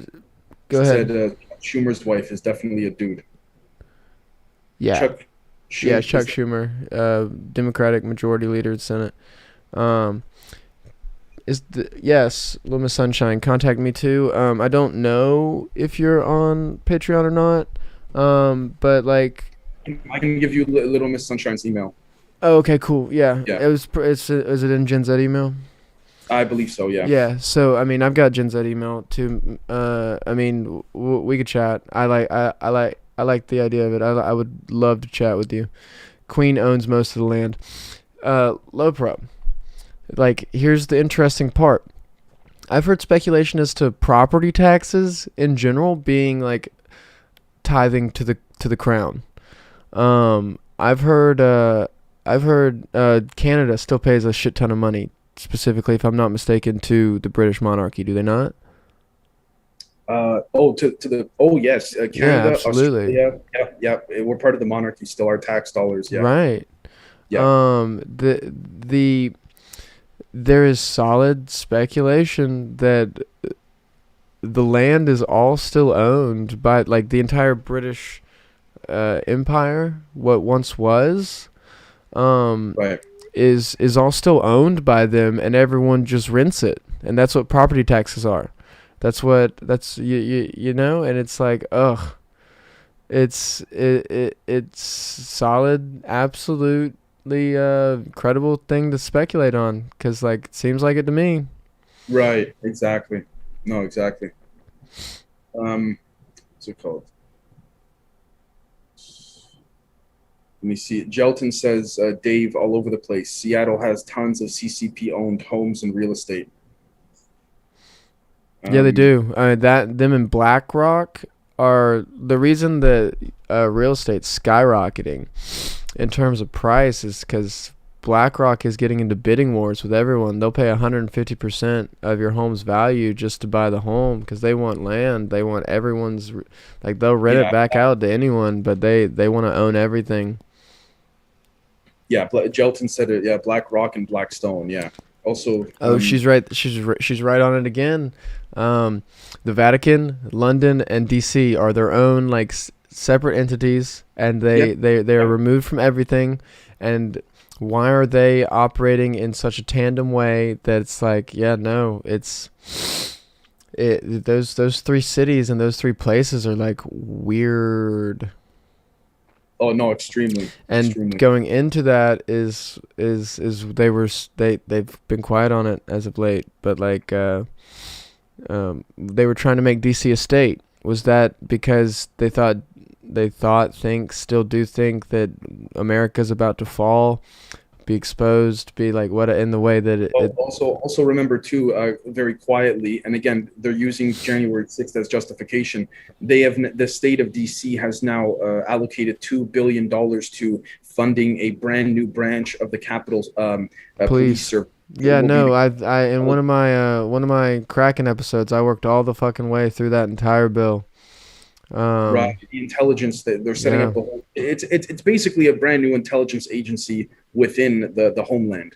Go ahead. said Schumer's wife is definitely a dude. Yeah. Chuck Yeah. Schumer Chuck is. Schumer, Democratic Majority Leader of the Senate. Um. Yes, Luma Sunshine, contact me too. I don't know if you're on Patreon or not. But like, I can give you Little Miss Sunshine's email. oh, okay, cool. Yeah, Yeah, is it in Gen Z email? I believe so. Yeah. Yeah. So I mean, I've got Gen Z email too. I mean, we could chat. I like the idea of it. I would love to chat with you. Queen owns most of the land. Low pro. Like, here's the interesting part. I've heard speculation as to property taxes in general being like tithing to the crown. I've heard Canada still pays a shit ton of money, specifically, if I'm not mistaken, to the British monarchy. Do they not? To the yes, Yeah, Canada, absolutely. Australia. Yeah, yeah. We're part of the monarchy still. Our tax dollars. Yeah, Right. yeah. The there is solid speculation that the land is all still owned by like the entire British empire, what once was, um, Right. is all still owned by them, and everyone just rents it, and that's what property taxes are. That's you know, and it's like, ugh, it's solid, absolutely credible thing to speculate on, because like it seems like it to me. Right. Exactly. No, exactly. What's it called? Let me see. Gelton says, Dave, all over the place. Seattle has tons of CCP owned homes and real estate. Yeah, they Um, do. That them and BlackRock are the reason that real estate's skyrocketing in terms of price is because BlackRock is getting into bidding wars with everyone. They'll pay 150% of your home's value just to buy the home because they want land. They want everyone's, like, they'll rent it Yeah, back out to anyone, but they want to own everything. yeah. Jelton said it. Yeah, Black Rock and Blackstone. Yeah. Also, Oh, she's right. She's right on it again. Um, the Vatican, London, and DC are their own like separate entities, and yeah, they are removed from everything. And why are they operating in such a tandem way that it's like, yeah, no, those three cities and those three places are like weird. oh no, extremely, And extremely. going into that is they've been quiet on it as of late, but like they were trying to make DC a state. Was that because still do think that America's about to fall, be exposed, be like what in the way that Well, also remember too, very quietly, and again, they're using January 6th as justification. The state of DC has now allocated $2 billion to funding a brand new branch of the Capitol's police please. service. It Yeah, will be no, I in one of my Kraken episodes, I worked all the fucking way through that entire bill. right, Um, the intelligence that they're setting yeah. up the whole. It's basically a brand new intelligence agency within the homeland,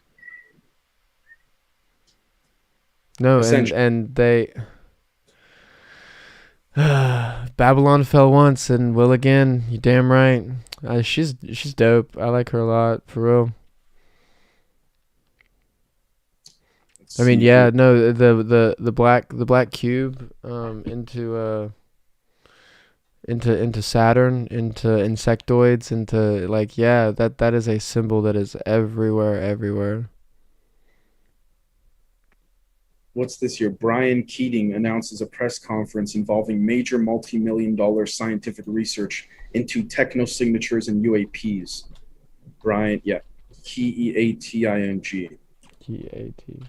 No, essentially. and they Babylon fell once and will again. You damn right. She's dope. I like her a lot, for real. Let's I mean, see yeah, here. no, the black cube into Saturn, into insectoids, into like, yeah, that is a symbol that is everywhere. What's this here? Brian Keating announces a press conference involving major multi-million dollar scientific research into technosignatures and UAPs. Brian, yeah, Keating. GAT.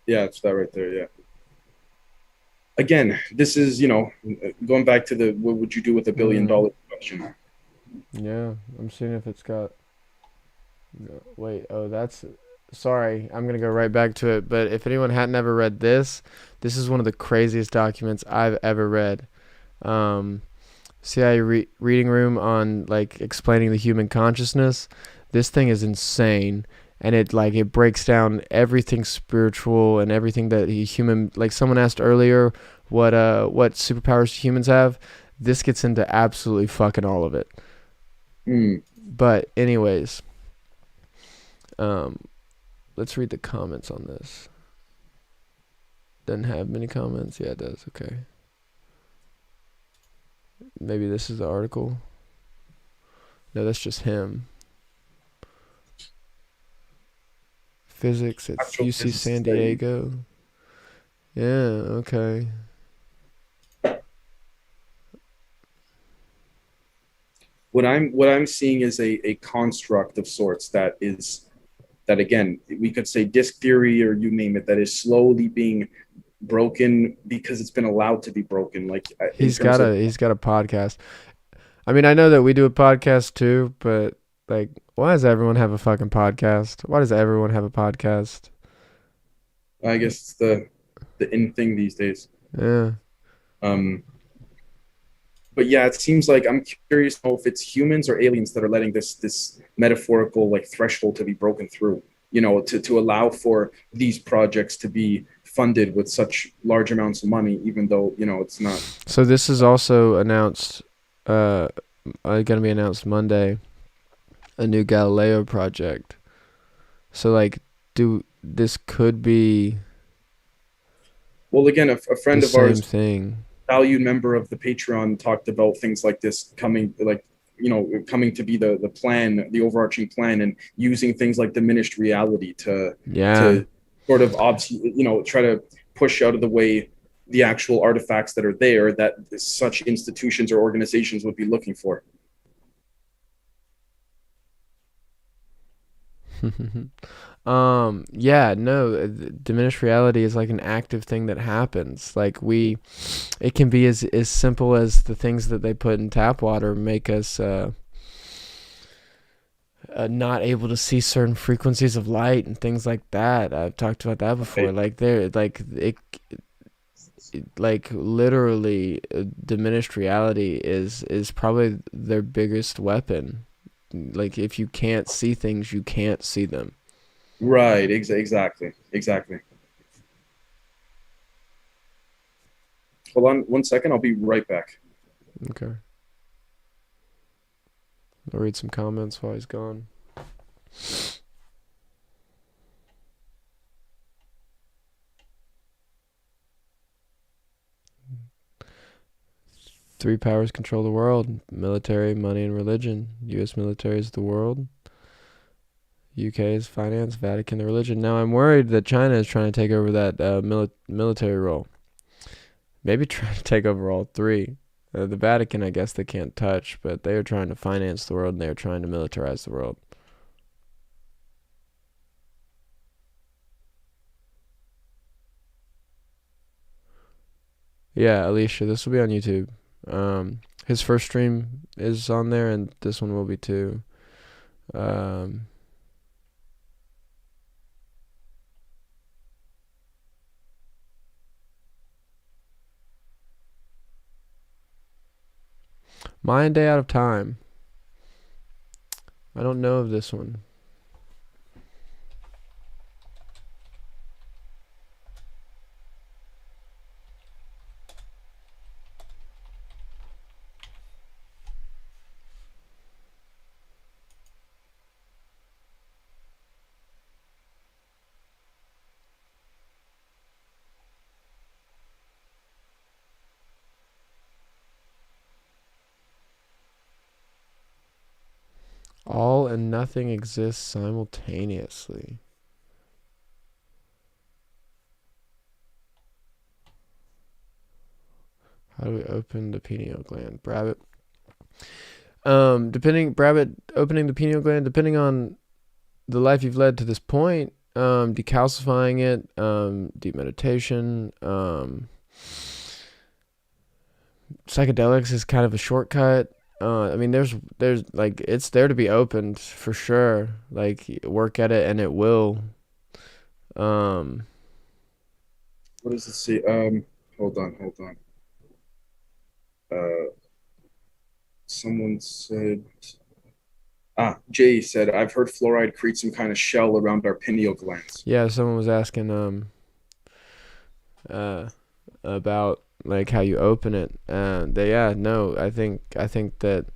Yeah, it's that right there. Yeah. Again, this is, going back to the what would you do with a billion Mm, dollar question? yeah, I'm seeing if it's got. No, wait, oh, that's. Sorry, I'm gonna go right back to it. But if anyone hadn't ever read this, this is one of the craziest documents I've ever read. Um, CIA reading room on like explaining the human consciousness. This thing is insane, and it breaks down everything spiritual and everything that human. Like someone asked earlier, what superpowers humans have. This gets into absolutely fucking all of it. Hmm. But anyways, um, let's read the comments on this. Doesn't have many comments. Yeah, it does. Okay. Maybe this is the article. No, that's just him. Physics at UC San Astrophysicist that Diego. Yeah, okay. what I'm seeing is a construct of sorts that again we could say disc theory or you name it, that is slowly being broken because it's been allowed to be broken, like in He's terms got of. a podcast. I mean, I know that we do a podcast too, but like why does everyone have a fucking podcast? Why does everyone have a podcast? I guess it's the in thing these days. Yeah. um but yeah, it seems like I'm curious to know if it's humans or aliens that are letting this metaphorical like threshold to be broken through, to allow for these projects to be funded with such large amounts of money, even though it's not. So this is also announced uh going to be announced Monday, a new Galileo project. So like do this could be Well, again, a the friend of same ours, thing. valued member of the Patreon, talked about things like this coming, like coming to be the plan, the overarching plan, and using things like diminished reality Yeah. to sort of try to push out of the way the actual artifacts that are there that such institutions or organizations would be looking for. Yeah, no, diminished reality is like an active thing that happens. Like it can be as simple as the things that they put in tap water make us not able to see certain frequencies of light and things like that. I've talked about that before. Right. Like like literally, diminished reality is probably their biggest weapon. Like if you can't see things, you can't see them. Right. Exactly. Exactly. Hold on 1 second. I'll be right back. Okay. I'll read some comments while he's gone. Three powers control the world: military, money, and religion. U.S. military is the world. UK is finance, Vatican the religion. Now I'm worried that China is trying to take over that military role. Maybe trying to take over all three. The Vatican, I guess they can't touch, but they are trying to finance the world and they are trying to militarize the world. Yeah, Alicia, this will be on YouTube. His first stream is on there, and this one will be too. Um, Mayan Day Out of Time. I don't know of this one. All and nothing exists simultaneously. How do we open the pineal gland? Brabbit. Brabbit, opening the pineal gland, depending on the life you've led to this point, decalcifying it, deep meditation, psychedelics is kind of a shortcut. I mean, there's like it's there to be opened for sure. Like work at it and it will. Um, What does it say? Hold on, hold on. Uh, Someone said. Jay said, I've heard fluoride creates some kind of shell around our pineal glands. yeah, someone was asking uh about like how you open it. They yeah no, I think that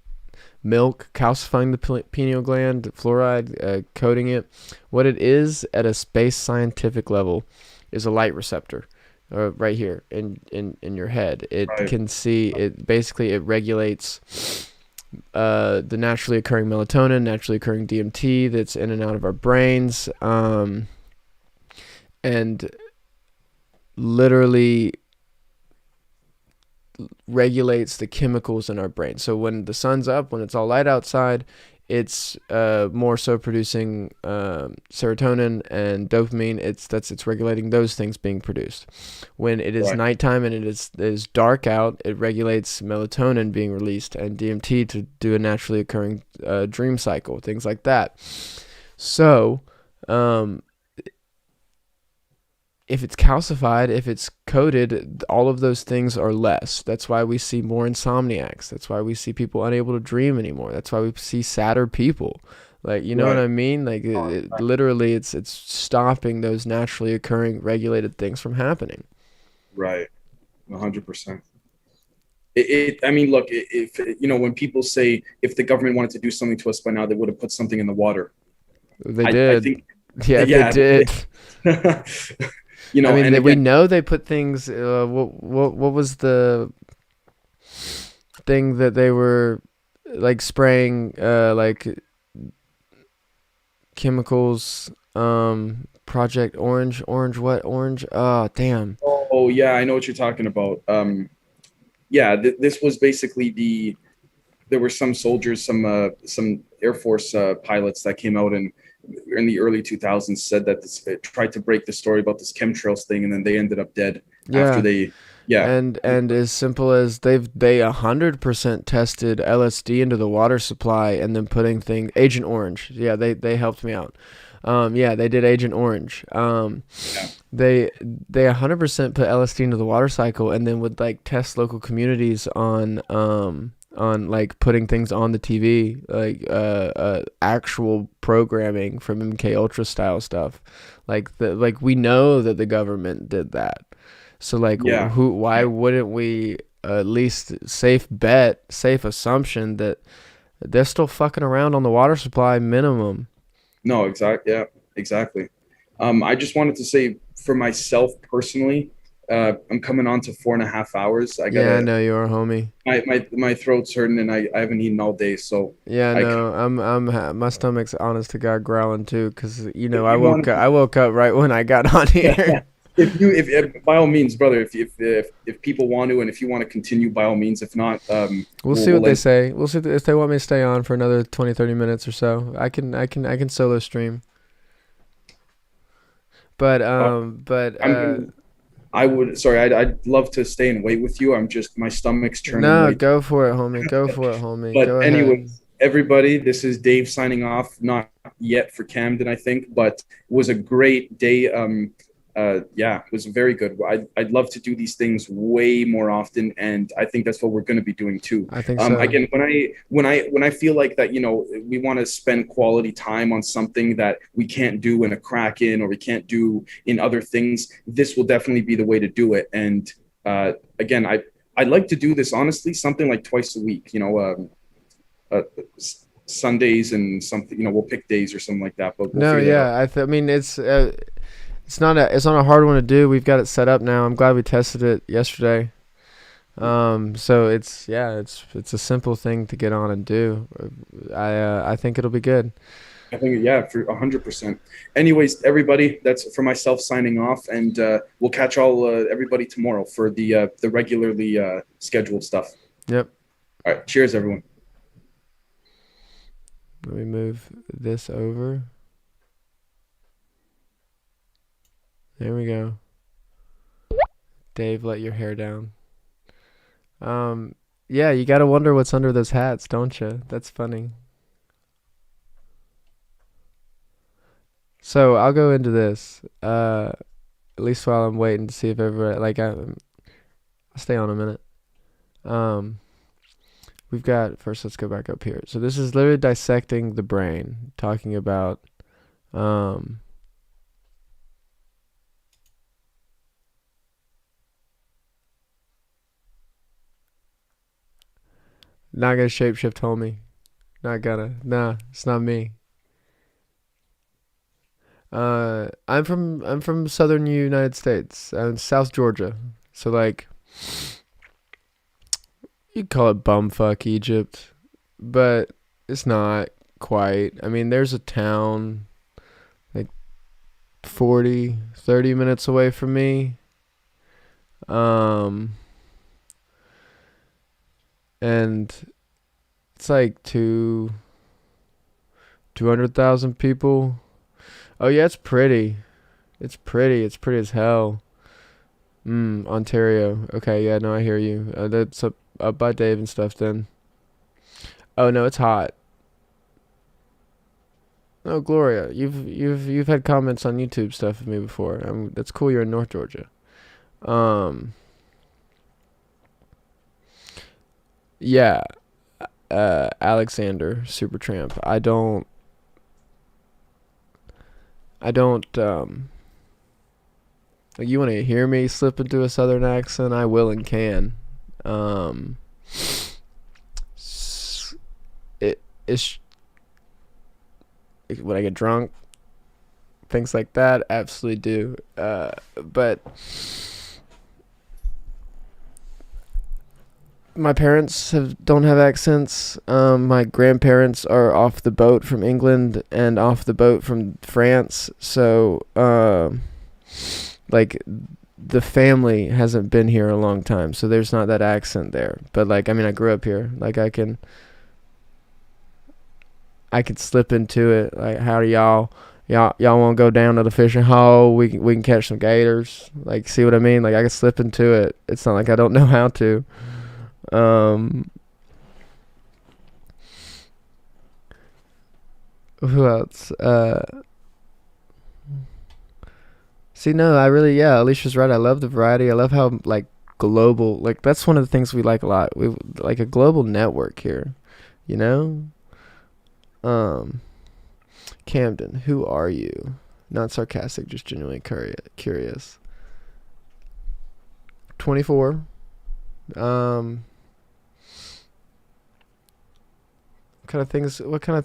milk calcifying the pineal gland, fluoride coating it. What it is at a space scientific level is a light receptor. Right here in your head, it Right, can see it. Basically, it regulates the naturally occurring melatonin, naturally occurring DMT that's in and out of our brains, and literally regulates the chemicals in our brain. So when the sun's up, when it's all light outside, it's more so producing serotonin and dopamine. It's regulating those things being produced. When it is right, nighttime and it is dark out, it regulates melatonin being released and DMT to do a naturally occurring dream cycle, things like that. So um, if it's calcified, if it's coated, all of those things are less. That's why we see more insomniacs. That's why we see people unable to dream anymore. That's why we see sadder people. Like, you know what right, I mean? Like, literally, it's stopping those naturally occurring regulated things from happening. right. 100%. I mean, look, if, when people say if the government wanted to do something to us by now, they would have put something in the water. They I did. think, Yeah, they yeah, did. I mean, and we again, know they put things. What was the thing that they were like spraying like chemicals, Project Orange, what orange? Oh, damn. oh, yeah, I know what you're talking about. Yeah, this was basically there were some soldiers, some Air Force pilots that came out and in the early 2000s said that it tried to break the story about this chemtrails thing, and then they ended up dead after Yeah. they, yeah, And as simple as they 100% tested LSD into the water supply and then putting things Agent Orange. Yeah, they helped me out. Yeah, they did Agent Orange. yeah, They 100% put LSD into the water cycle and then would like test local communities on like putting things on the TV, like actual programming from MK Ultra style stuff. Like we know that the government did that. So like yeah, why yeah. wouldn't we at least safe assumption that they're still fucking around on the water supply minimum. No, exactly. Yeah, exactly. I just wanted to say for myself personally, I'm coming on to 4.5 hours. I Yeah, I gotta, know you are, homie. my throat's hurting, and I haven't eaten all day. So Yeah, I, no, my stomach's honest to God growling too, cause you know if you want I woke up right when I got on here. to, if by all means, brother, if people want to, and if you want to continue, by all means. If not, We'll see what we'll they end. say. We'll see if they want me to stay on for another 20, 30 minutes or so. I can solo stream. But Uh, um but I'm uh gonna. I would. Sorry, I'd love to stay and wait with you. I'm just my stomach's churning no, way too. go for it, homie. Go for it, homie. But Go ahead. anyways, everybody, this is Dave signing off. Not yet for Camden, I think, but it was a great day. Yeah, it was very good. I'd love to do these things way more often, and I think that's what we're going to be doing too. I think so. Again, when I feel like that, we want to spend quality time on something that we can't do in a Kraken or we can't do in other things, this will definitely be the way to do it. And again, I'd like to do this honestly, something like twice a week. Uh, Sundays and something. We'll pick days or something like that, but we'll No, figure that out. yeah. I mean it's not a hard one to do. We've got it set up now. I'm glad we tested it yesterday. So it's a simple thing to get on and do. I think it'll be good. I think, yeah, for 100%. Anyways, everybody, that's for myself signing off, and we'll catch all everybody tomorrow for the regularly scheduled stuff. Yep. All right, cheers, everyone. Let me move this over. There we go. Dave, let your hair down. Um, yeah, you gotta wonder what's under those hats, don't you? That's funny. So I'll go into this. At least while I'm waiting to see if everybody I'll stay on a minute. Um, we've got first. Let's go back up here. So this is literally dissecting the brain, talking about um. Not gonna shapeshift, homie. Not gonna. Nah, it's not me. I'm from southern United States, South Georgia. So like, you could call it bumfuck Egypt, but it's not quite. I mean, there's a town like 40, 30 minutes away from me. Um, and it's like 200,000 people. Oh yeah, it's pretty. It's pretty. It's pretty as hell. Ontario. Okay, yeah, no, I hear you. That's up by Dave and stuff then. Oh no, it's hot. Oh Gloria, you've had comments on YouTube stuff with me before. That's cool. You're in North Georgia. Um, yeah. Alexander Supertramp. I don't. Like you want to hear me slip into a southern accent? I will and can. Um, it's when I get drunk, things like that. Absolutely do. But my parents don't have accents. My grandparents are off the boat from England and off the boat from France. So, like, the family hasn't been here a long time, so there's not that accent there. But like, I mean, I grew up here. Like, I can. I could slip into it. Like, how do y'all want to go down to the fishing hole? We can catch some gators. Like, see what I mean? Like, I could slip into it. It's not like I don't know how to. Um, who else? See, no, I really, yeah, Alicia's right. I love the variety. I love how, like, global, like, that's one of the things we like a lot. We like a global network here, you know? Um, Camden, who are you? Not sarcastic, just genuinely curious. 24. Um, what kind of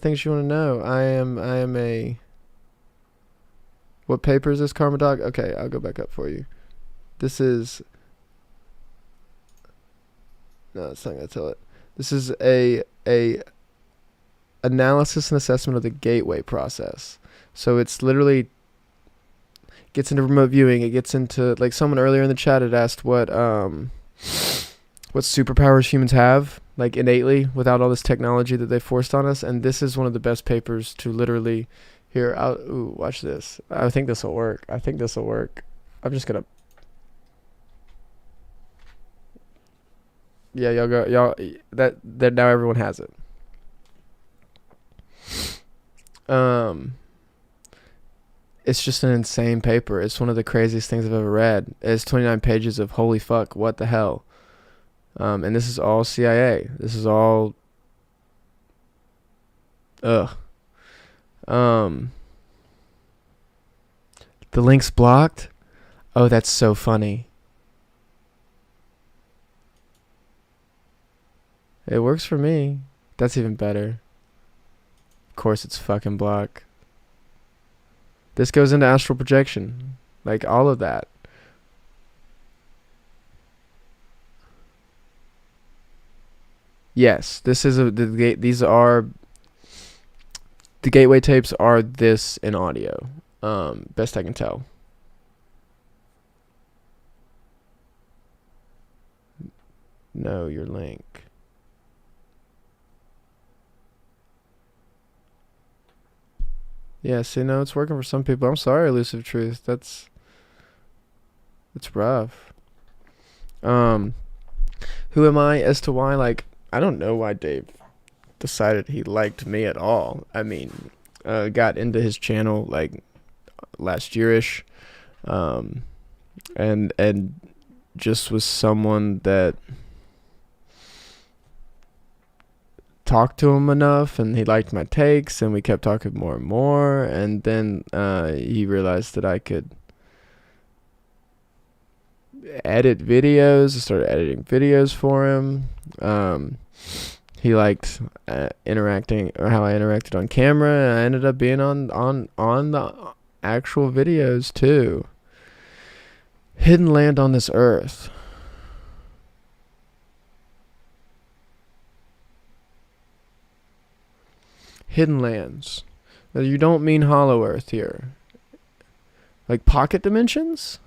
things you want to know? I am a, what paper is this, Karma Dog? Okay, I'll go back up for you. This is, no, it's not going to tell it. This is a analysis and assessment of the gateway process. So it's literally gets into remote viewing. It gets into, like, someone earlier in the chat had asked what superpowers humans have, like, innately, without all this technology that they forced on us. And this is one of the best papers to literally here. Ooh, watch this. I think this will work. I'm just gonna. Yeah, y'all go. Y'all that now everyone has it. It's just an insane paper. It's one of the craziest things I've ever read. It's 29 pages of holy fuck, what the hell. And this is all CIA. This is all, ugh. The link's blocked. Oh, that's so funny. It works for me. That's even better. Of course it's fucking blocked. This goes into astral projection. Like, all of that. Yes, this is these are the gateway tapes are this in audio. Best I can tell. No, your link. Yeah, see, no, it's working for some people. I'm sorry, Elusive Truth. That's rough. Who am I as to why? Like, I don't know why Dave decided he liked me at all. I mean, got into his channel like last yearish, and just was someone that talked to him enough, and he liked my takes, and we kept talking more and more, and then he realized that I could edit videos. I started editing videos for him. He liked interacting, or how I interacted on camera, and I ended up being on the actual videos too. Hidden land on this earth. Hidden lands. Now, you don't mean hollow earth here. Like pocket dimensions?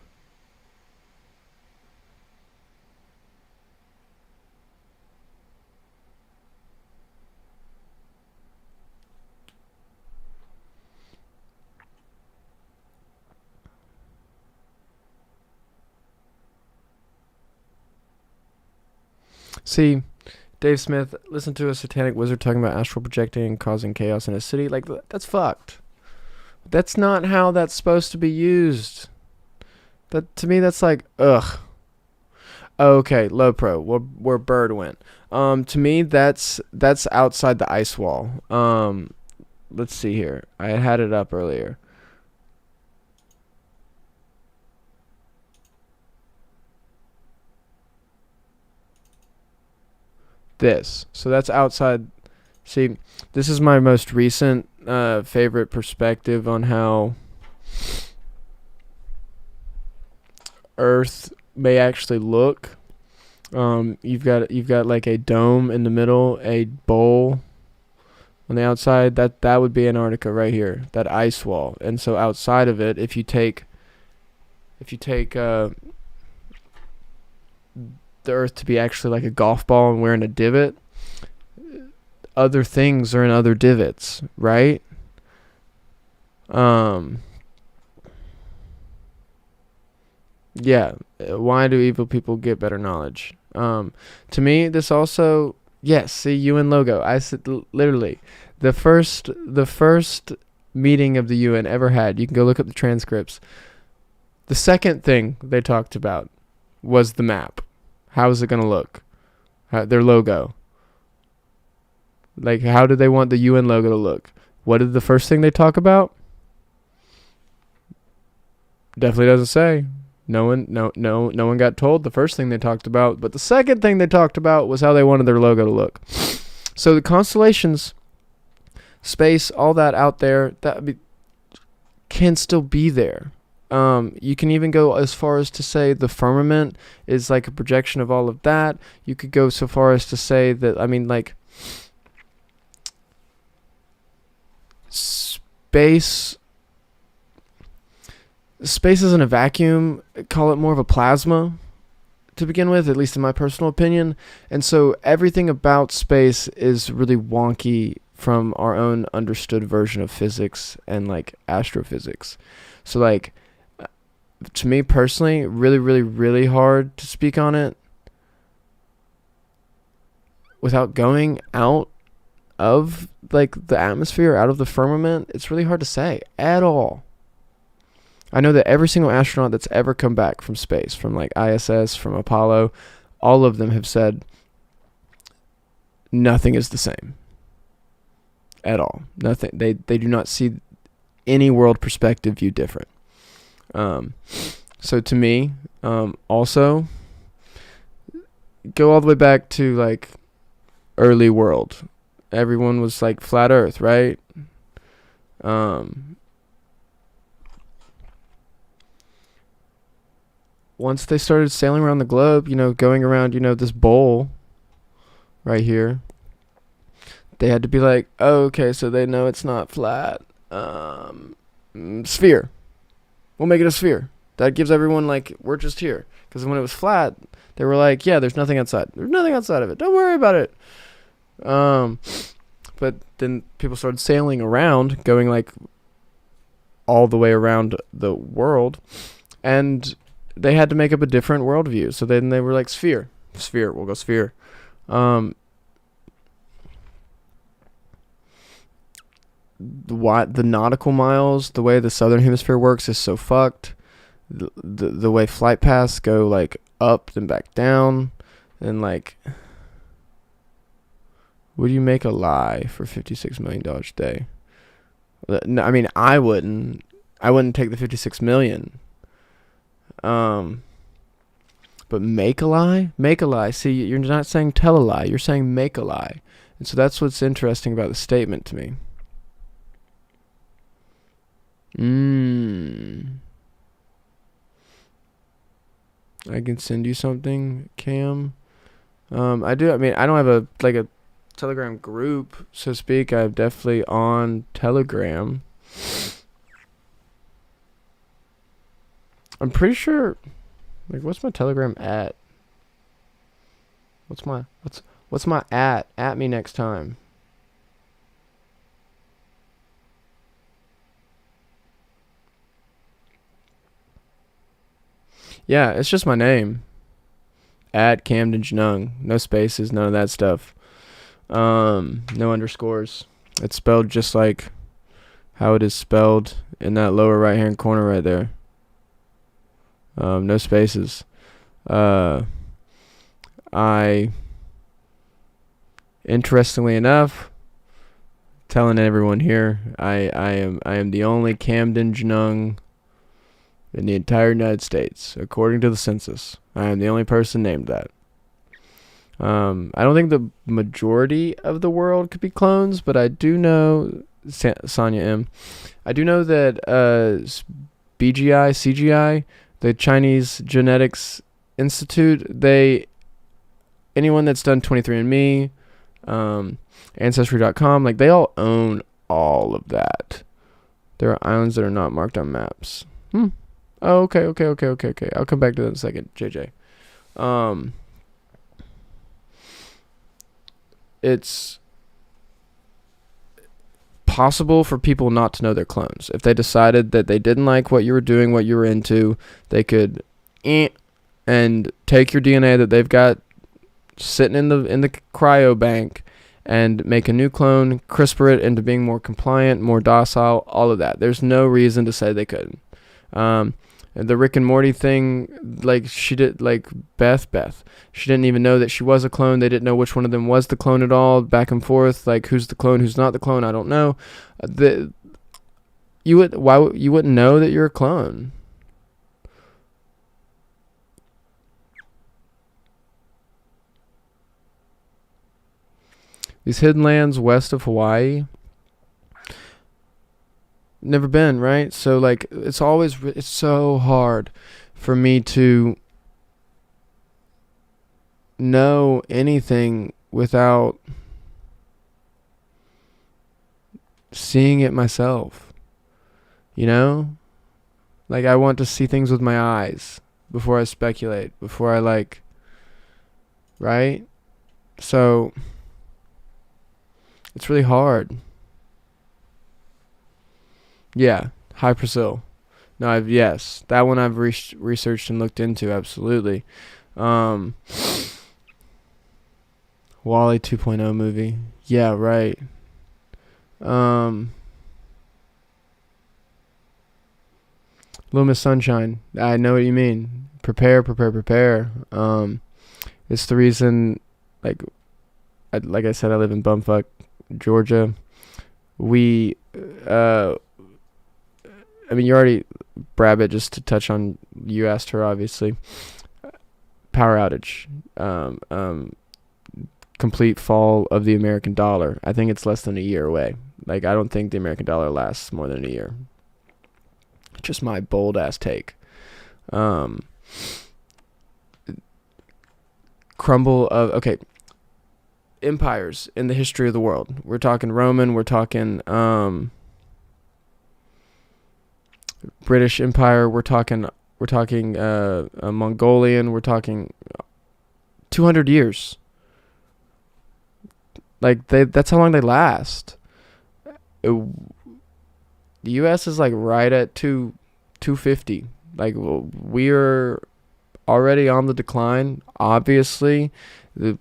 See, Dave Smith, listen to a satanic wizard talking about astral projecting and causing chaos in a city. Like, that's fucked. That's not how that's supposed to be used. That, to me, that's like, ugh. Okay, low pro, where Bird went. To me, that's outside the ice wall. Let's see here. I had it up earlier. This. So that's outside. See, this is my most recent favorite perspective on how Earth may actually look. You've got like a dome in the middle, a bowl on the outside. That would be Antarctica right here. That ice wall. And so outside of it, if you take the Earth to be actually like a golf ball and we're in a divot, other things are in other divots, right? Yeah. Why do evil people get better knowledge? To me, this also, yes. See, UN logo. I said literally, the first meeting of the UN ever had. You can go look up the transcripts. The second thing they talked about was the map. How is it gonna look? Their logo. Like, how do they want the UN logo to look? What is the first thing they talk about? Definitely doesn't say. No one got told the first thing they talked about, but the second thing they talked about was how they wanted their logo to look. So the constellations, space, all that out there, can still be there. You can even go as far as to say the firmament is like a projection of all of that. You could go so far as to say that, I mean, like, space isn't a vacuum. Call it more of a plasma to begin with, at least in my personal opinion. And so everything about space is really wonky from our own understood version of physics and like astrophysics. So like, to me personally, really, really, really hard to speak on it without going out of like the atmosphere, out of the firmament. It's really hard to say at all. I know that every single astronaut that's ever come back from space, from like ISS, from Apollo, all of them have said nothing is the same at all. Nothing. They do not see any world perspective view different. So to me, also go all the way back to like early world. Everyone was like flat Earth, right? Once they started sailing around the globe, going around, this bowl right here, they had to be like, oh, okay, so they know it's not flat. Sphere. We'll make it a sphere. That gives everyone, like, we're just here. Because when it was flat, they were like, yeah, there's nothing outside. There's nothing outside of it. Don't worry about it. But then people started sailing around, going, like, all the way around the world. And they had to make up a different worldview. So then they were like, sphere. Sphere. We'll go sphere. The nautical miles, the way the southern hemisphere works is so fucked. The way flight paths go like up then back down, and like, would you make a lie for $56 million a day? No, I mean, I wouldn't take the 56 million. But make a lie. See, you're not saying tell a lie. You're saying make a lie, and so that's what's interesting about the statement to me. I can send you something, Cam. I do. I mean, I don't have a Telegram group, so to speak. I'm definitely on Telegram. I'm pretty sure. Like, what's my Telegram at? What's my at? At me next time. Yeah, it's just my name. At Camden Jnung. No spaces, none of that stuff. No underscores. It's spelled just like how it is spelled in that lower right hand corner right there. No spaces. Interestingly enough, telling everyone here, I am the only Camden Jnung in the entire United States, according to the census. I am the only person named that. I don't think the majority of the world could be clones, but I do know, Sonia M, I do know that CGI, the Chinese Genetics Institute, anyone that's done 23andMe, Ancestry.com, like, they all own all of that. There are islands that are not marked on maps. Oh, okay. I'll come back to that in a second, JJ. It's possible for people not to know they're clones. If they decided that they didn't like what you were doing, what you were into, they could and take your DNA that they've got sitting in the cryo bank and make a new clone, CRISPR it into being more compliant, more docile, all of that. There's no reason to say they couldn't. The Rick and Morty thing, like she did, like Beth, she didn't even know that she was a clone. They didn't know which one of them was the clone at all. Back and forth, like who's the clone, who's not the clone. I don't know. You wouldn't know that you're a clone. These hidden lands west of Hawaii. Never been, right? So like it's so hard for me to know anything without seeing it myself. You know? Like I want to see things with my eyes before I speculate, before I like, right? So it's really hard. Yeah, High Brazil. No, yes, that one I've researched and looked into, absolutely. Wally 2.0 movie. Yeah, right. Little Miss Sunshine. I know what you mean. Prepare. It's the reason, like I said, I live in bumfuck Georgia. We, I mean, you already, Brabbit, just to touch on, you asked her, obviously. Power outage. Complete fall of the American dollar. I think it's less than a year away. Like, I don't think the American dollar lasts more than a year. Just my bold ass take. Crumble of, okay, empires in the history of the world. We're talking Roman, we're talking British Empire, we're talking Mongolian, we're talking 200 years. Like that's how long they last. The US is like right at 250. Like we're already on the decline. Obviously, the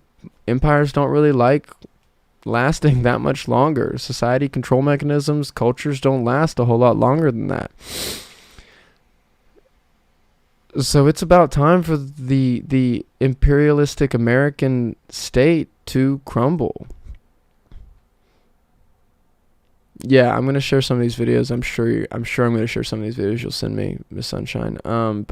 empires don't really like lasting that much longer. Society control mechanisms, cultures don't last a whole lot longer than that. So it's about time for the imperialistic American state to crumble. Yeah, I'm gonna share some of these videos. I'm sure I'm gonna share some of these videos you'll send me, Miss Sunshine. And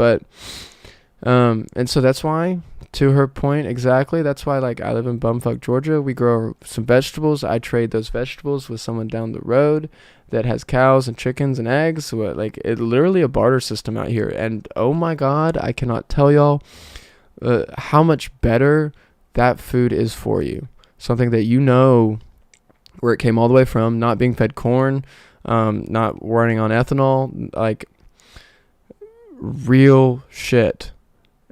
so that's why, to her point exactly, that's why, like, I live in bumfuck Georgia. We grow some vegetables. I trade those vegetables with someone down the road that has cows and chickens and eggs. So, like, it's literally a barter system out here. And oh my God, I cannot tell y'all how much better that food is for you. Something that you know where it came all the way from, not being fed corn, not running on ethanol, like real shit.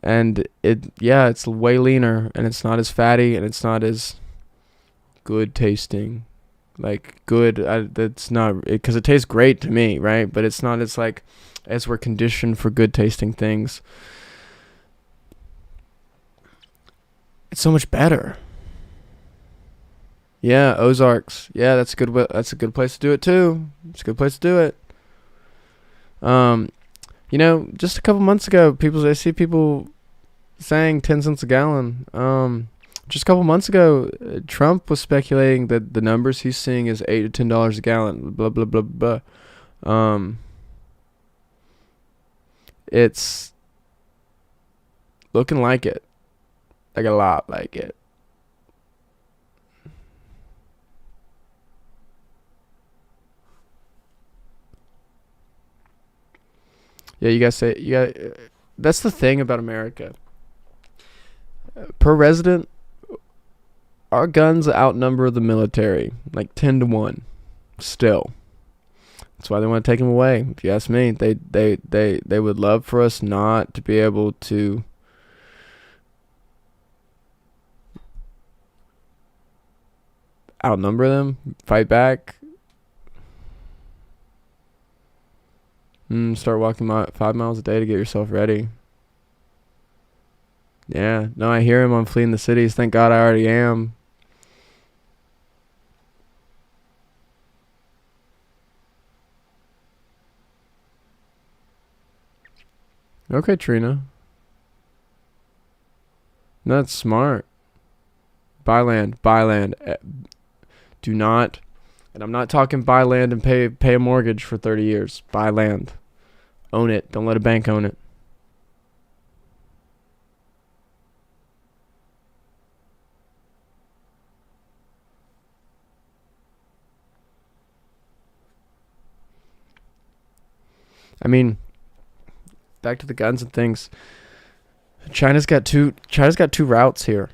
And it's way leaner, and it's not as fatty, and it's not as good tasting. Like good, that's not, because it tastes great to me, right? But it's not as like, as we're conditioned for good tasting things. It's so much better. Yeah, Ozarks. Yeah, that's a good place to do it too. It's a good place to do it. Just a couple months ago, I see people saying 10 cents a gallon. Just a couple months ago, Trump was speculating that the numbers he's seeing is $8 to $10 a gallon. Blah blah blah blah. It's looking like it, like a lot like it. Yeah, you guys say that's the thing about America. Per resident, our guns outnumber the military like 10 to 1 still. That's why they want to take them away. If you ask me, they would love for us not to be able to outnumber them, fight back. Start walking 5 miles a day to get yourself ready. Yeah. No, I hear him on Fleeing the Cities. Thank God I already am. Okay, Trina. That's smart. Buy land. Buy land. Do not. And I'm not talking buy land and pay a mortgage for 30 years. Buy land. Own it. Don't let a bank own it. I mean, back to the guns and things. China's got two routes here.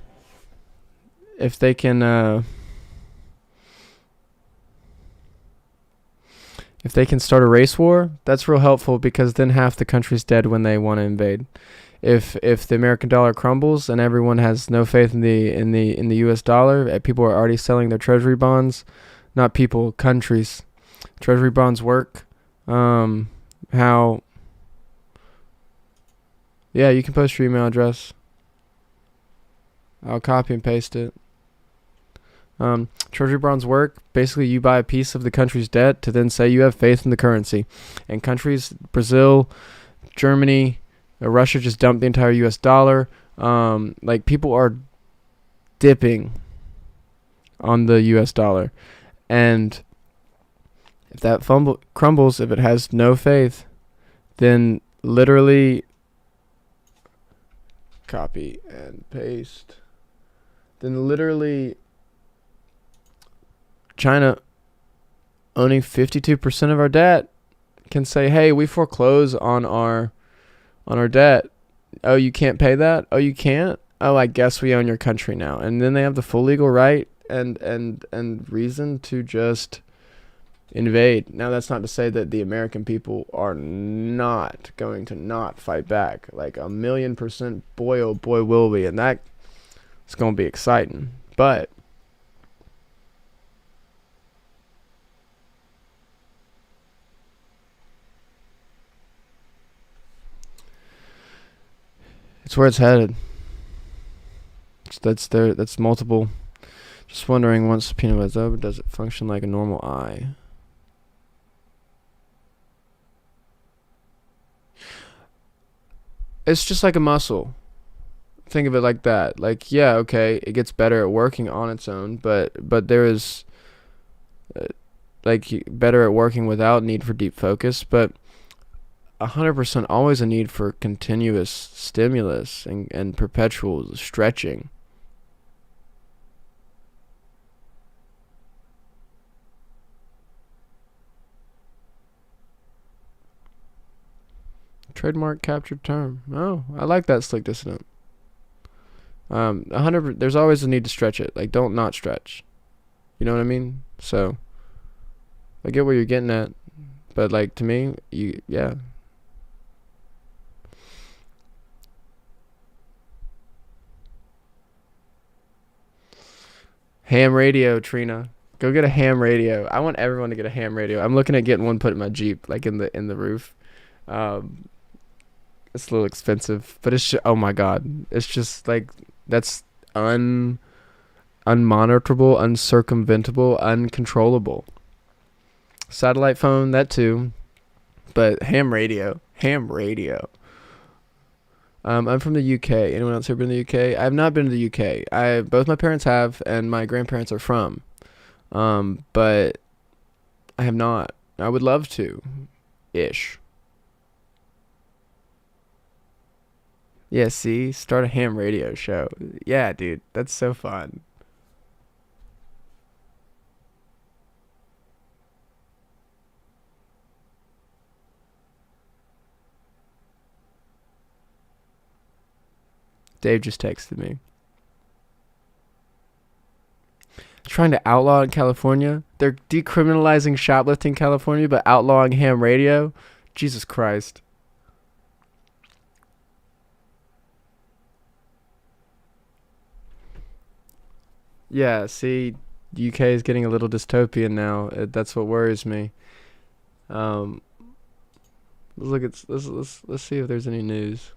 If they can start a race war, that's real helpful because then half the country's dead when they want to invade. If the American dollar crumbles and everyone has no faith in the US dollar, people are already selling their treasury bonds, not people, countries. Treasury bonds work. How? Yeah, you can post your email address. I'll copy and paste it. Treasury bonds work. Basically, you buy a piece of the country's debt to then say you have faith in the currency. And countries, Brazil, Germany, Russia just dumped the entire U.S. dollar. Like, people are dipping on the U.S. dollar. And if that crumbles, if it has no faith, then literally copy and paste. Then literally China, owning 52% of our debt, can say, hey, we foreclose on our debt. Oh, you can't pay that? Oh, you can't? Oh, I guess we own your country now. And then they have the full legal right and reason to just invade. Now, that's not to say that the American people are not going to not fight back. Like 1,000,000%, boy, oh boy, will we. And that is going to be exciting. But it's where it's headed. That's multiple. Just wondering, once the peanut is over, does it function like a normal eye? It's just like a muscle. Think of it like that. Like, yeah, okay, it gets better at working on its own, but there is like better at working without need for deep focus, but 100% always a need for continuous stimulus and perpetual stretching. Trademark captured term. Oh, I like that, slick dissident. 100. There's always a need to stretch it. Like, don't not stretch. You know what I mean? So, I get where you're getting at, but like to me, yeah. Ham radio, Trina. Go get a ham radio. I want everyone to get a ham radio. I'm looking at getting one put in my Jeep, like in the roof. It's a little expensive, but it's just, oh my god, it's just like that's unmonitorable, uncircumventable, uncontrollable. Satellite phone, that too, but ham radio. I'm from the UK. Anyone else here been to the UK? I have not been to the UK. Both my parents have, and my grandparents are from. But I have not. I would love to, ish. Yeah, see? Start a ham radio show. Yeah, dude. That's so fun. Dave just texted me. Trying to outlaw in California. They're decriminalizing shoplifting in California, but outlawing ham radio. Jesus Christ. Yeah, see, UK is getting a little dystopian now. That's what worries me. Um, Let's look at let's see if there's any news.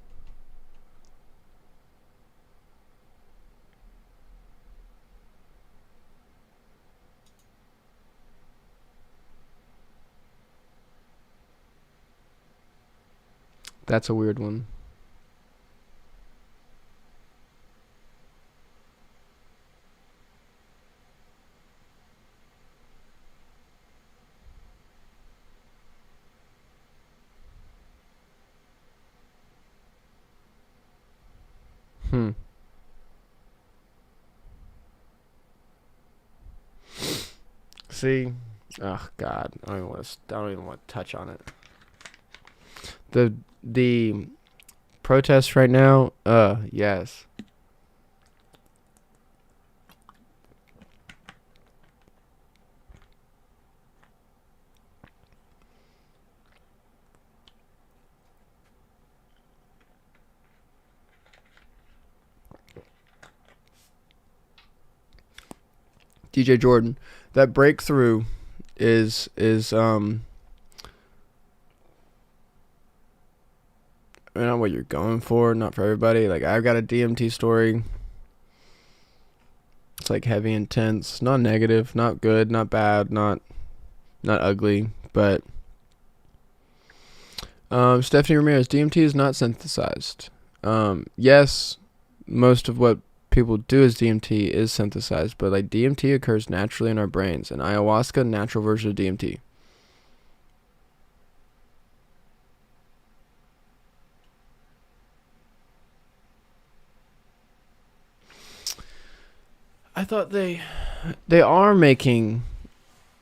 That's a weird one. Hmm. See, oh God, I don't even want to touch on it. The protests right now. Yes. DJ Jordan, that breakthrough is not what you're going for, not for everybody. Like I've got a DMT story. It's like heavy, intense, not negative, not good, not bad, not ugly, but Stephanie Ramirez, DMT is not synthesized. Yes, most of what people do as DMT is synthesized, but like DMT occurs naturally in our brains, and ayahuasca, natural version of DMT. I thought they are making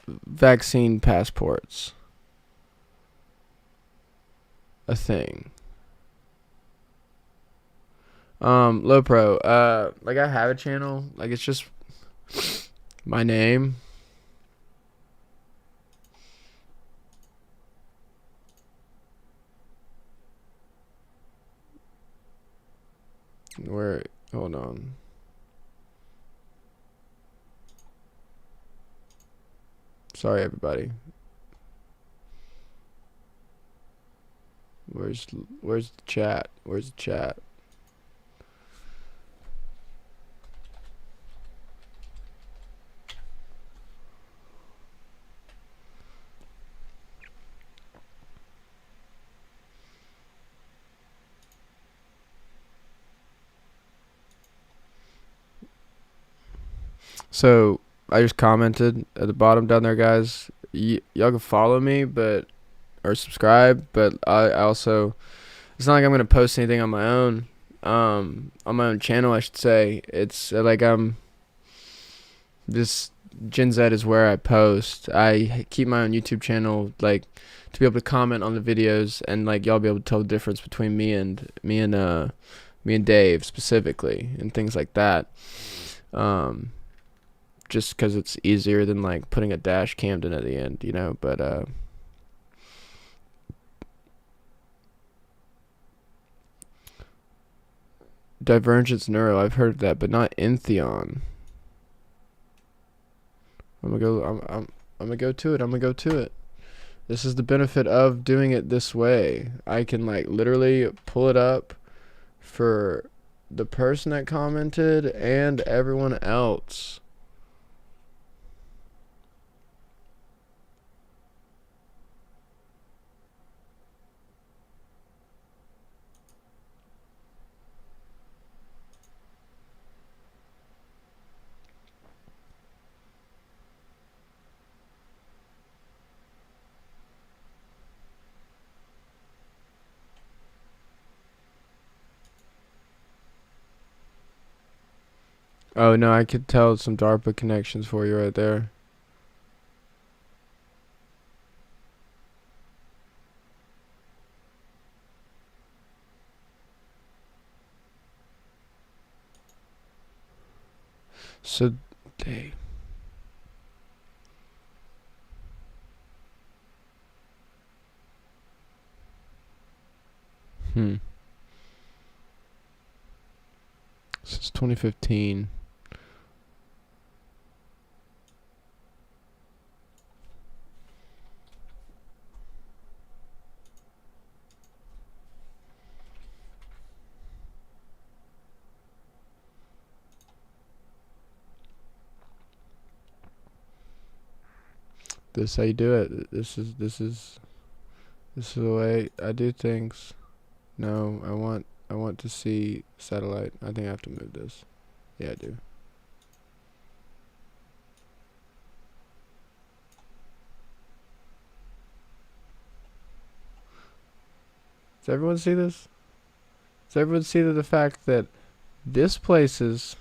vaccine passports a thing. Low pro. Like I have a channel. Like it's just my name. Where? Hold on. Sorry, everybody. Where's the chat? Where's the chat? So I just commented at the bottom down there, guys. Y'all can follow me, but or subscribe. But I also, it's not like I'm gonna post anything on my own. On my own channel, I should say. It's like this Gen Z is where I post. I keep my own YouTube channel, like to be able to comment on the videos, and like y'all be able to tell the difference between me and Dave specifically, and things like that. Just because it's easier than like putting a dash Camden at the end, you know. But Divergence Neuro, I've heard of that, but not Entheon. I'm gonna go. I'm gonna go to it. I'm gonna go to it. This is the benefit of doing it this way. I can like literally pull it up for the person that commented and everyone else. Oh no, I could tell some DARPA connections for you right there. So they since 2015. This is how you do it. This is the way I do things. No, I want to see satellite. I think I have to move this. Yeah, I do. Does everyone see this? Does everyone see the fact that this place's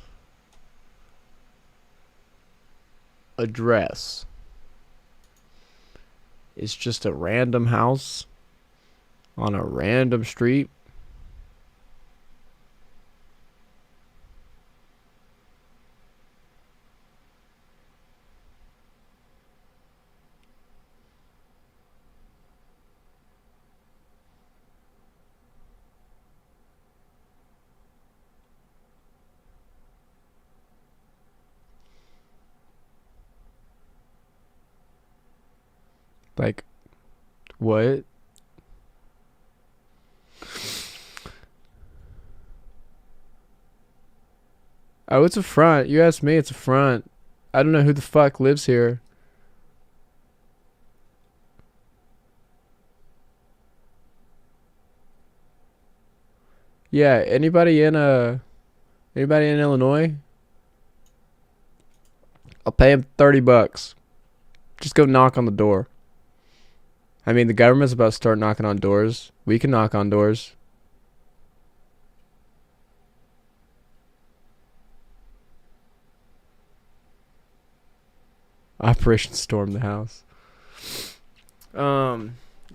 address is just a random house on a random street? Like, what? Oh, it's a front. You asked me, it's a front. I don't know who the fuck lives here. Yeah, anybody in Illinois? I'll pay him $30. Just go knock on the door. I mean, the government's about to start knocking on doors. We can knock on doors. Operation Storm the House.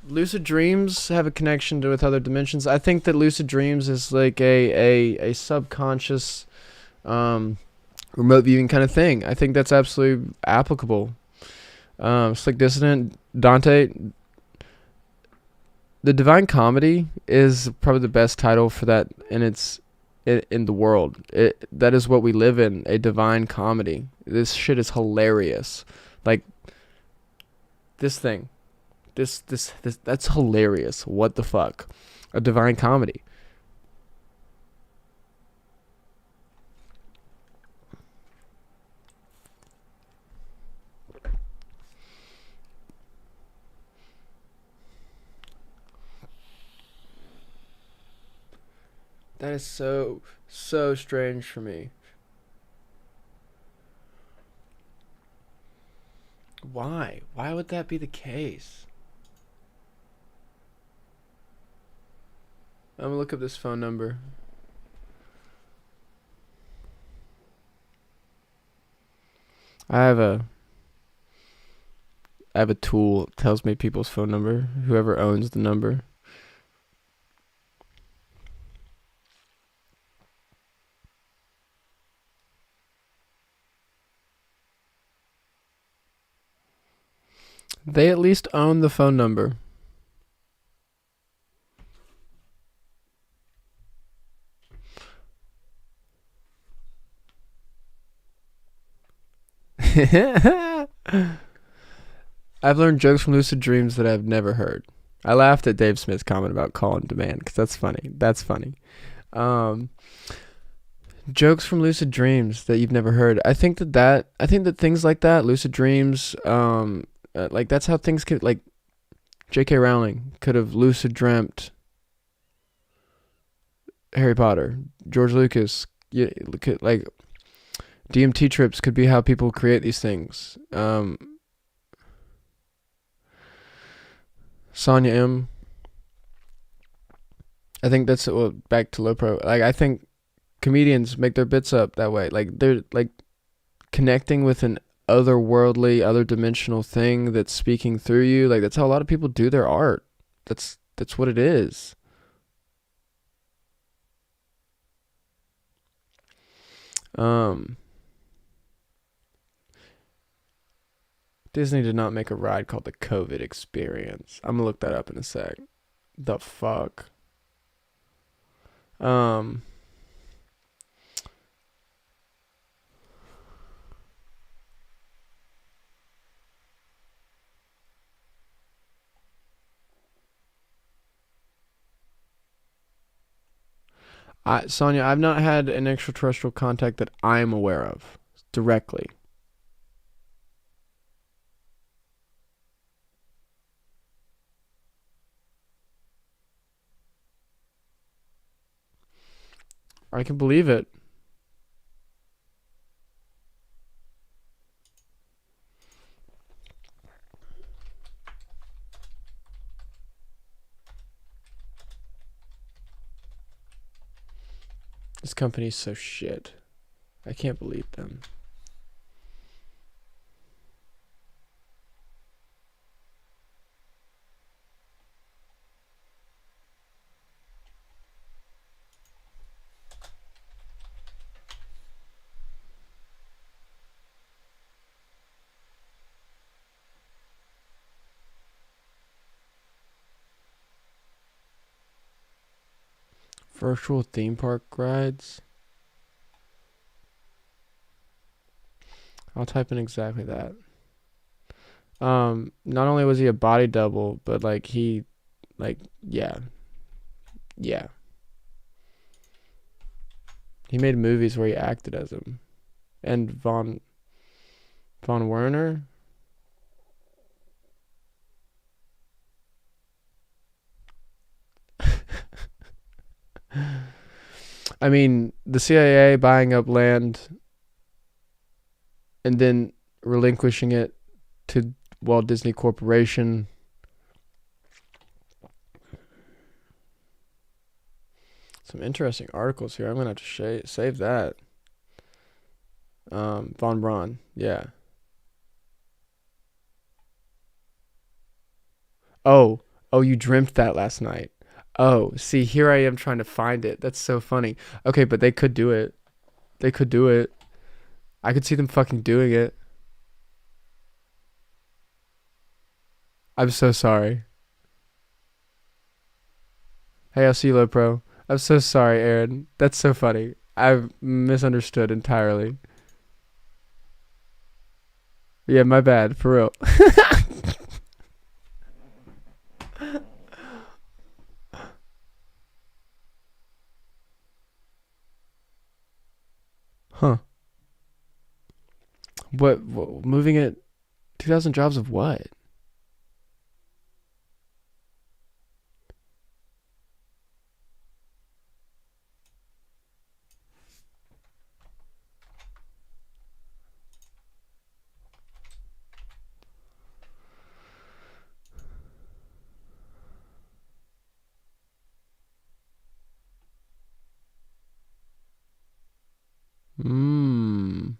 Lucid dreams have a connection with other dimensions. I think that lucid dreams is like a subconscious remote viewing kind of thing. I think that's absolutely applicable. It's like Dissident Dante. The Divine Comedy is probably the best title for that in the world. That is what we live in, a divine comedy. This shit is hilarious. Like this thing. This that's hilarious. What the fuck? A divine comedy. That is so strange for me. Why? Why would that be the case? I'm gonna look up this phone number. I have a I have a tool that tells me people's phone number, whoever owns the number. They at least own the phone number. I've learned jokes from lucid dreams that I've never heard. I laughed at Dave Smith's comment about call on demand because that's funny. That's funny. Um, Jokes from lucid dreams that you've never heard. I think that things like that, lucid dreams, like that's how things could like J.K. Rowling could have lucid dreamt Harry Potter. George Lucas, yeah, could, like DMT trips could be how people create these things. Sonia M. I think that's well, back to low pro. Like I think comedians make their bits up that way. Like they're like connecting with an otherworldly, other dimensional thing that's speaking through you. Like that's how a lot of people do their art. That's what it is. Um, Disney did not make a ride called the COVID Experience. I'm gonna look that up in a sec. The fuck. Um, Sonia, I've not had an extraterrestrial contact that I'm aware of directly. I can believe it. This company's so shit. I can't believe them. Virtual theme park rides. I'll type in exactly that. Not only was he a body double, but like yeah, yeah. He made movies where he acted as him. And Von Werner. I mean, the CIA buying up land and then relinquishing it to Walt Disney Corporation. Some interesting articles here. I'm gonna have to save that. Von Braun, yeah. Oh, you dreamt that last night. Oh, see, here I am trying to find it. That's so funny. Okay, but they could do it. They could do it. I could see them fucking doing it. I'm so sorry. Hey, I'll see you, low pro. I'm so sorry, Aaron. That's so funny. I've misunderstood entirely. Yeah, my bad, for real. Huh. What moving it 2,000 jobs of what? Mmm.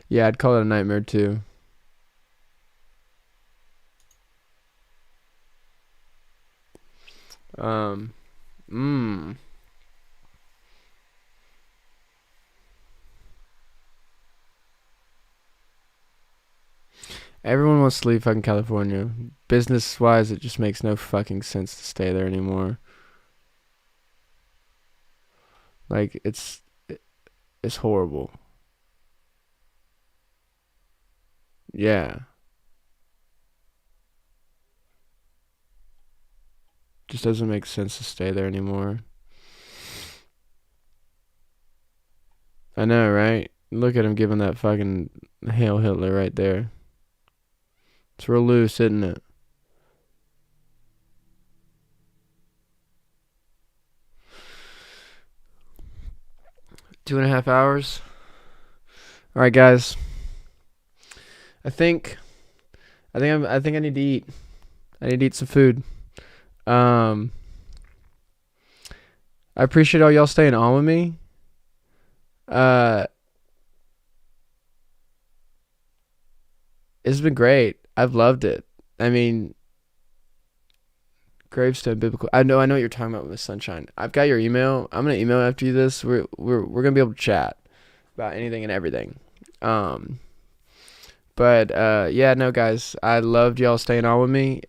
Yeah, I'd call it a nightmare too. Um, mmm. Everyone wants to leave fucking California. Business wise, it just makes no fucking sense to stay there anymore. Like it's horrible. Yeah, just doesn't make sense to stay there anymore. I know, right? Look at him giving that fucking Hail Hitler right there. It's real loose, isn't it? Two and a half hours. All right, guys. I think I think I need to eat. I need to eat some food. Um, I appreciate all y'all staying on with me. Uh, it's been great. I've loved it. I mean, Gravestone Biblical. I know what you're talking about with Sunshine. I've got your email. I'm gonna email after you this. We're gonna be able to chat about anything and everything. Um, but yeah, no, guys, I loved y'all staying on with me.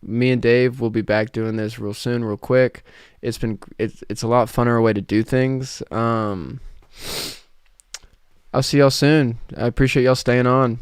Me and Dave will be back doing this real soon, real quick. It's a lot funner way to do things. I'll see y'all soon. I appreciate y'all staying on.